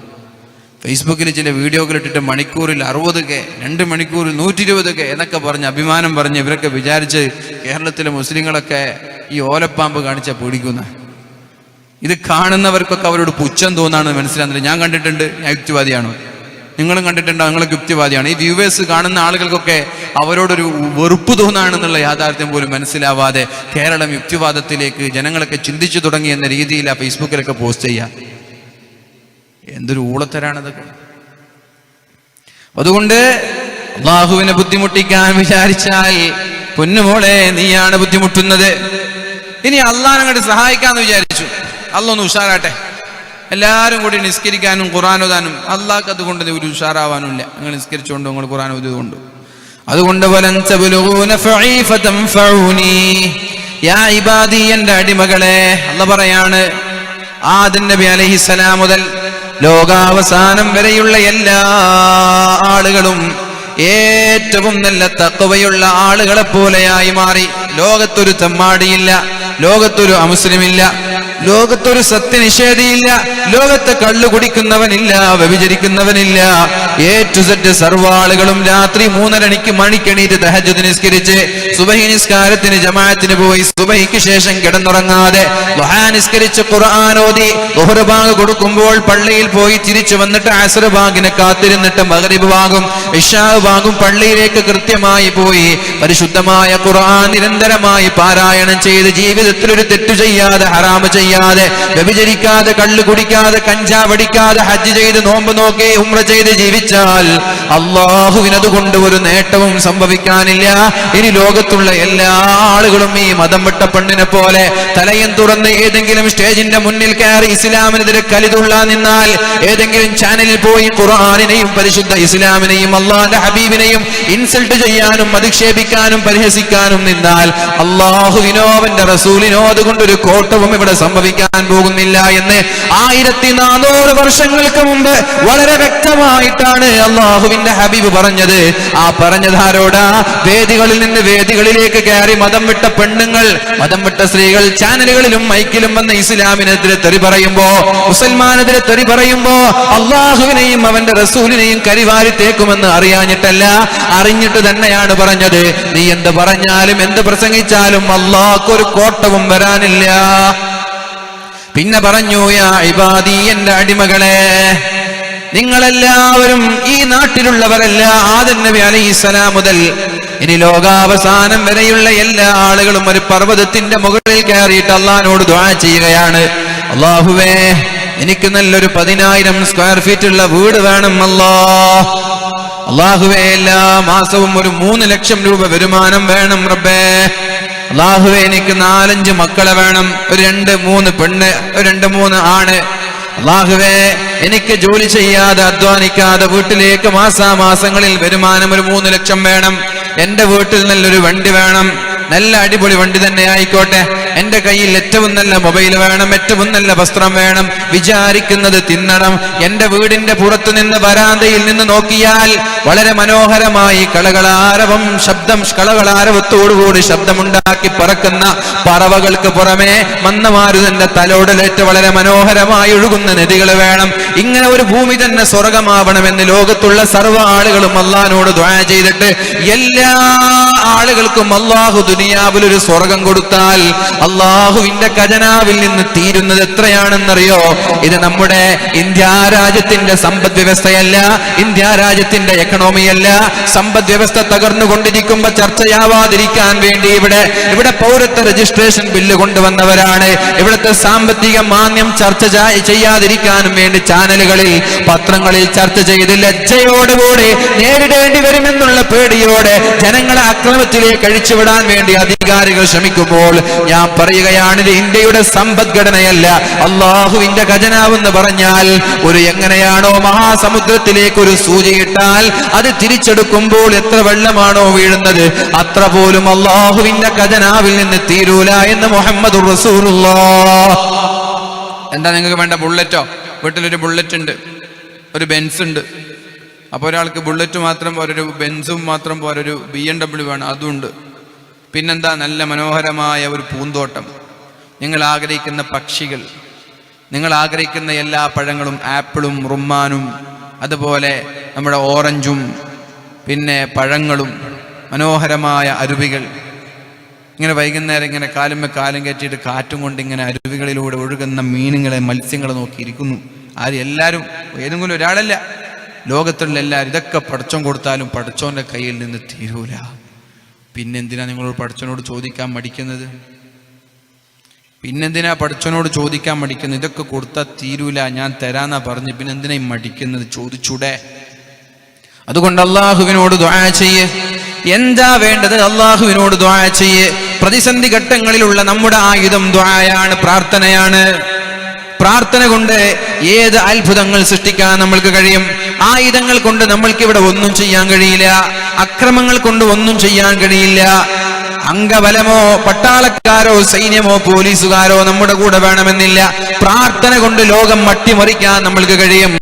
ഫേസ്ബുക്കിൽ ചില വീഡിയോകൾ ഇട്ടിട്ട് മണിക്കൂറിൽ 60K, 2 മണിക്കൂറിൽ 120K എന്നൊക്കെ പറഞ്ഞ് അഭിമാനം പറഞ്ഞ് ഇവരൊക്കെ വിചാരിച്ച് കേരളത്തിലെ മുസ്ലിങ്ങളൊക്കെ ഈ ഓലപ്പാമ്പ് കാണിച്ചാൽ പേടിക്കുന്ന. ഇത് കാണുന്നവർക്കൊക്കെ അവരോട് പുച്ഛം തോന്നാണെന്ന് മനസ്സിലാകുന്നില്ല. ഞാൻ കണ്ടിട്ടുണ്ട്, ഞാൻ യുക്തിവാദിയാണോ? നിങ്ങളും കണ്ടിട്ടുണ്ടോ? നിങ്ങളൊക്കെ യുക്തിവാദിയാണ്. ഈ വ്യൂവേഴ്സ് കാണുന്ന ആളുകൾക്കൊക്കെ അവരോടൊരു വെറുപ്പ് തോന്നാണെന്നുള്ള യാഥാർത്ഥ്യം പോലും മനസ്സിലാവാതെ കേരളം യുക്തിവാദത്തിലേക്ക് ജനങ്ങളൊക്കെ ചിന്തിച്ചു തുടങ്ങി എന്ന രീതിയിലാണ് ഫേസ്ബുക്കിലൊക്കെ പോസ്റ്റ് ചെയ്യുക. എന്തൊരു ഊളത്തരാണതൊക്കെ. അതുകൊണ്ട് അല്ലാഹുവിനെ ബുദ്ധിമുട്ടിക്കാൻ വിചാരിച്ചാൽ പൊന്നുമോളെ നീയാണ് ബുദ്ധിമുട്ടുന്നത്. ഇനി അള്ളാഹ് അങ്ങോട്ട് സഹായിക്കാന്ന് വിചാരിച്ചു, അള്ളൊന്ന് ഉഷാറാട്ടെ, എല്ലാവരും കൂടി നിസ്കരിക്കാനും ഖുർആൻ ഓതാനും. അള്ളാഹ്ക്ക് അതുകൊണ്ട് ഒരു ഉഷാറാവാനുമില്ല. നിങ്ങൾ നിസ്കരിച്ചുകൊണ്ട് നിങ്ങൾ ഖുർആൻ ഓതിയതുകൊണ്ട്. അതുകൊണ്ട് യാ ഇബാദി, എന്റെ അടിമകളെ, അള്ളാഹ് പറയാണ്, ആദം നബി അലൈഹിസ്സലാം മുതൽ ലോകാവസാനം വരെയുള്ള എല്ലാ ആളുകളും ഏറ്റവും നല്ല തഖ്വയുള്ള ആളുകളെ പോലെയായി മാറി. ലോകത്തൊരു തെമ്മാടിയില്ല, ലോകത്തൊരു അമുസ്ലിമില്ല, ലോകത്തൊരു സത്യനിഷേധിയില്ല, ലോകത്ത് കള്ളു കുടിക്കുന്നവനില്ല, വ്യഭിചരിക്കുന്നവനില്ല. A to Z സർവാളുകളും രാത്രി 3:30 മണിക്കെണീറ്റ് തഹജ്ജുദ് നിസ്കരിച്ച് സുബഹി നിസ്കാരത്തിന് ജമാഅത്തിന് പോയി സുബഹിക്ക് ശേഷം കിടന്നുറങ്ങാതെ ദുഹാ നിസ്കരിച്ച് ഖുർആൻ ഓതി ദുഹർ ബാങ്ക് കൊടുക്കുമ്പോൾ പള്ളിയിൽ പോയി തിരിച്ചു വന്നിട്ട് അസ്ർ ബാങ്കിനെ കാത്തിരുന്നിട്ട് മഗ്രിബ് ബാങ്കും ഇശാ ബാങ്കും പള്ളിയിലേക്ക് കൃത്യമായി പോയി പരിശുദ്ധമായ ഖുർആൻ നിരന്തരമായി പാരായണം ചെയ്ത് ജീവിതത്തിൽ ഒരു തെറ്റു ചെയ്യാതെ, ഹറാമ് ചെയ്യാതെ, വ്യഭിചരിക്കാതെ, കള്ളു കുടിക്കാതെ, കഞ്ചാവടിക്കാതെ, ഹജ്ജ് ചെയ്ത് നോമ്പ് നോക്കി ഉംറ ചെയ്ത് ജീവിച്ചാൽ അള്ളാഹുവിനതുകൊണ്ട് ഒരു നേട്ടവും സംഭവിക്കാനില്ല. ഇനി ലോകത്തുള്ള എല്ലാ ആളുകളും ഈ മതം വിട്ട പെണ്ണിനെ പോലെ തലയും തുറന്ന് ഏതെങ്കിലും സ്റ്റേജിന്റെ മുന്നിൽ കയറി ഇസ്ലാമിനെതിരെ കലിതുള്ള നിന്നാൽ, ഏതെങ്കിലും ചാനലിൽ പോയി ഖുർആനിനെയും പരിശുദ്ധ ഇസ്ലാമിനെയും അള്ളാന്റെ ഹബീബിനെയും ഇൻസൾട്ട് ചെയ്യാനും അധിക്ഷേപിക്കാനും പരിഹസിക്കാനും നിന്നാൽ അള്ളാഹുവിനോ അവന്റെ റസൂലിനോ അതുകൊണ്ടൊരു കോട്ടവും ഇവിടെ സംഭവിക്കാൻ പോകുന്നില്ല എന്ന് 1400 വർഷങ്ങൾക്ക് മുമ്പ് വളരെ വ്യക്തമായിട്ടാണ് അള്ളാഹുവിന്റെ ഹബീബ് പറഞ്ഞത്. ആ പറഞ്ഞതാരോടാ? വേദികളിൽ നിന്ന് വേദികളിലേക്ക് കയറി മതം വിട്ട പെണ്ണുങ്ങൾ, മതം വിട്ട സ്ത്രീകൾ ചാനലുകളിലും മൈക്കിലും വന്ന് ഇസ്ലാമിനെതിരെ തെറി പറയുമ്പോ, മുസൽമാനെതിരെ തെറി പറയുമ്പോ അള്ളാഹുവിനെയും അവന്റെ റസൂലിനെയും കരിവാരി തേക്കുമെന്ന് അറിയാഞ്ഞിട്ടല്ല, അറിഞ്ഞിട്ട് തന്നെയാണ് പറഞ്ഞത്. നീ എന്ത് പറഞ്ഞാലും എന്ത് പ്രസംഗിച്ചാലും അള്ളാഹ്ക്കൊരു കോട്ടവും വരാനില്ല. പിന്നെ പറഞ്ഞു, യാ ഇബാദി, എന്റെ അടിമകളെ, നിങ്ങളെല്ലാവരും ഈ നാട്ടിലുള്ളവരല്ല, ആദം നബി അലൈഹിസ്സലാം മുതൽ ഇനി ലോകാവസാനം വരെയുള്ള എല്ലാ ആളുകളും ഒരു പർവ്വതത്തിന്റെ മുകളിൽ കയറിയിട്ട് അള്ളാഹിനോട് ദുആ ചെയ്യുകയാണ്. അള്ളാഹുവേ, എനിക്ക് നല്ലൊരു 10,000 സ്ക്വയർ ഫീറ്റ് ഉള്ള വീട് വേണം അള്ളാഹുവേ, എല്ലാ മാസവും ഒരു 3 ലക്ഷം രൂപ വരുമാനം വേണം റബ്ബേ. അള്ളാഹുവേ, എനിക്ക് 4-5 മക്കളെ വേണം, ഒരു 2-3 പെണ്ണ്, ഒരു 2-3 ആണ്. അള്ളാഹുവേ, എനിക്ക് ജോലി ചെയ്യാതെ അധ്വാനിക്കാതെ വീട്ടിലേക്ക് മാസാമാസങ്ങളിൽ വരുമാനം ഒരു 3 ലക്ഷം വേണം. എന്റെ വീട്ടിൽ നല്ലൊരു വണ്ടി വേണം, നല്ല അടിപൊളി വണ്ടി തന്നെ ആയിക്കോട്ടെ. എന്റെ കയ്യിൽ ഏറ്റവും നല്ല മൊബൈൽ വേണം, ഏറ്റവും നല്ല വസ്ത്രം വേണം, വിചാരിക്കുന്നത് തിന്നണം. എന്റെ വീടിന്റെ പുറത്തു നിന്ന് വരാന്തയിൽ നിന്ന് നോക്കിയാൽ വളരെ മനോഹരമായി കളകളാരവത്തോടുകൂടി ശബ്ദമുണ്ടാക്കി പറക്കുന്ന പറവകൾക്ക് പുറമെ മന്ദമാരുതന്റെ തലോടലേറ്റ് വളരെ മനോഹരമായി ഒഴുകുന്ന നദികൾ വേണം. ഇങ്ങനെ ഒരു ഭൂമി തന്നെ സ്വർഗമാവണമെന്ന് ലോകത്തുള്ള സർവ്വ ആളുകളും അള്ളാഹിനോട് ദുആ ചെയ്തിട്ട് എല്ലാ ആളുകൾക്കും അള്ളാഹു ദുനിയാവിൽ ഒരു സ്വർഗം കൊടുത്താൽ അള്ളാഹുവിന്റെ ഖജനാവിൽ നിന്ന് തീരുന്നത് എത്രയാണെന്നറിയോ? ഇത് നമ്മുടെ ഇന്ത്യ രാജ്യത്തിന്റെ സമ്പദ് വ്യവസ്ഥയല്ല, ഇന്ത്യ രാജ്യത്തിന്റെ എക്കണോമിയല്ല. സമ്പദ് വ്യവസ്ഥ തകർന്നുകൊണ്ടിരിക്കുമ്പോ ചർച്ചയാവാതിരിക്കാൻ വേണ്ടി ഇവിടെ പൗരത്വ രജിസ്ട്രേഷൻ ബില്ല് കൊണ്ടുവന്നവരാണ്. ഇവിടുത്തെ സാമ്പത്തിക മാന്യം ചർച്ച ചെയ്യാതിരിക്കാനും വേണ്ടി ചാനലുകളിൽ, പത്രങ്ങളിൽ ചർച്ച ചെയ്ത് ലജ്ജയോടുകൂടി നേരിടേണ്ടി വരുമെന്നുള്ള പേടിയോടെ ജനങ്ങളെ അക്രമത്തിലേക്ക് അഴിച്ചുവിടാൻ വേണ്ടി അധികാരികൾ ശ്രമിക്കുമ്പോൾ ഞാൻ പറയുകയാണ്, ഇത് ഇന്ത്യയുടെ സമ്പദ്ഘടനയല്ല, അള്ളാഹുവിന്റെ ഖജനാവെന്ന് പറഞ്ഞാൽ ഒരു എങ്ങനെയാണോ മഹാസമുദ്രത്തിലേക്ക് ഒരു സൂചിയിട്ടാൽ അത് തിരിച്ചെടുക്കുമ്പോൾ എത്ര വെള്ളമാണോ വീഴുന്നത് അത്ര പോലും അള്ളാഹുവിന്റെ ഖജനാവിൽ നിന്ന് തീരൂല എന്ന് മുഹമ്മദുർ റസൂലുള്ളാഹ്. എന്താ നിങ്ങൾക്ക് വേണ്ട? ബുള്ളറ്റോ? വീട്ടിലൊരു ബുള്ളറ്റ് ഉണ്ട്, ഒരു ബെൻസ് ഉണ്ട്. അപ്പോൾ ഒരാൾക്ക് ബുള്ളറ്റ് മാത്രം പോരൊരു ബെൻസും മാത്രം പോരൊരു BMW വേണം, അതുണ്ട്. പിന്നെന്താ? നല്ല മനോഹരമായ ഒരു പൂന്തോട്ടം, നിങ്ങൾ ആഗ്രഹിക്കുന്ന പക്ഷികൾ, നിങ്ങൾ ആഗ്രഹിക്കുന്ന എല്ലാ പഴങ്ങളും, ആപ്പിളും റുമ്മാനും അതുപോലെ നമ്മുടെ ഓറഞ്ചും പിന്നെ പഴങ്ങളും, മനോഹരമായ അരുവികൾ. ഇങ്ങനെ വൈകുന്നേരം ഇങ്ങനെ കാലുമ്മ കാലും കയറ്റിയിട്ട് കാറ്റും കൊണ്ട് ഇങ്ങനെ അരുവികളിലൂടെ ഒഴുകുന്ന മീനുകളെ, മത്സ്യങ്ങളെ നോക്കിയിരിക്കുന്നു. എല്ലാവരും, ഏതെങ്കിലും ഒരാളല്ല, ലോകത്തുള്ള എല്ലാവരും. ഇതൊക്കെ പടച്ചോൻ കൊടുത്താലും പടച്ചോന്റെ കയ്യിൽ നിന്ന് തീരൂല. പിന്നെന്തിനാ നിങ്ങളോട് പടച്ചോനോട് ചോദിക്കാൻ മടിക്കുന്നത്? പിന്നെന്തിനാ പടച്ചോനോട് ചോദിക്കാൻ മടിക്കുന്നത്? ഇതൊക്കെ കൊടുത്താൽ തീരൂല, ഞാൻ തരാന്നാ പറഞ്ഞു, പിന്നെന്തിനാ മടിക്കുന്നത്? ചോദിച്ചൂടെ? അതുകൊണ്ട് അള്ളാഹുവിനോട് ദുആ ചെയ്യ്. എന്താ വേണ്ടത്? അള്ളാഹുവിനോട് ദുആ ചെയ്യ്. പ്രതിസന്ധി ഘട്ടങ്ങളിലുള്ള നമ്മുടെ ആയുധം ദുആയാണ്, പ്രാർത്ഥനയാണ്. പ്രാർത്ഥന കൊണ്ട് ഏത് അത്ഭുതങ്ങൾ സൃഷ്ടിക്കാൻ നമ്മൾക്ക് കഴിയും. ആയുധങ്ങൾ കൊണ്ട് നമ്മൾക്ക് ഇവിടെ ഒന്നും ചെയ്യാൻ കഴിയില്ല, അക്രമങ്ങൾ കൊണ്ട് ഒന്നും ചെയ്യാൻ കഴിയില്ല. അംഗബലമോ പട്ടാളക്കാരോ സൈന്യമോ പോലീസുകാരോ നമ്മുടെ കൂടെ വേണമെന്നില്ല. പ്രാർത്ഥന കൊണ്ട് ലോകം മട്ടിമറിക്കാൻ നമ്മൾക്ക് കഴിയും.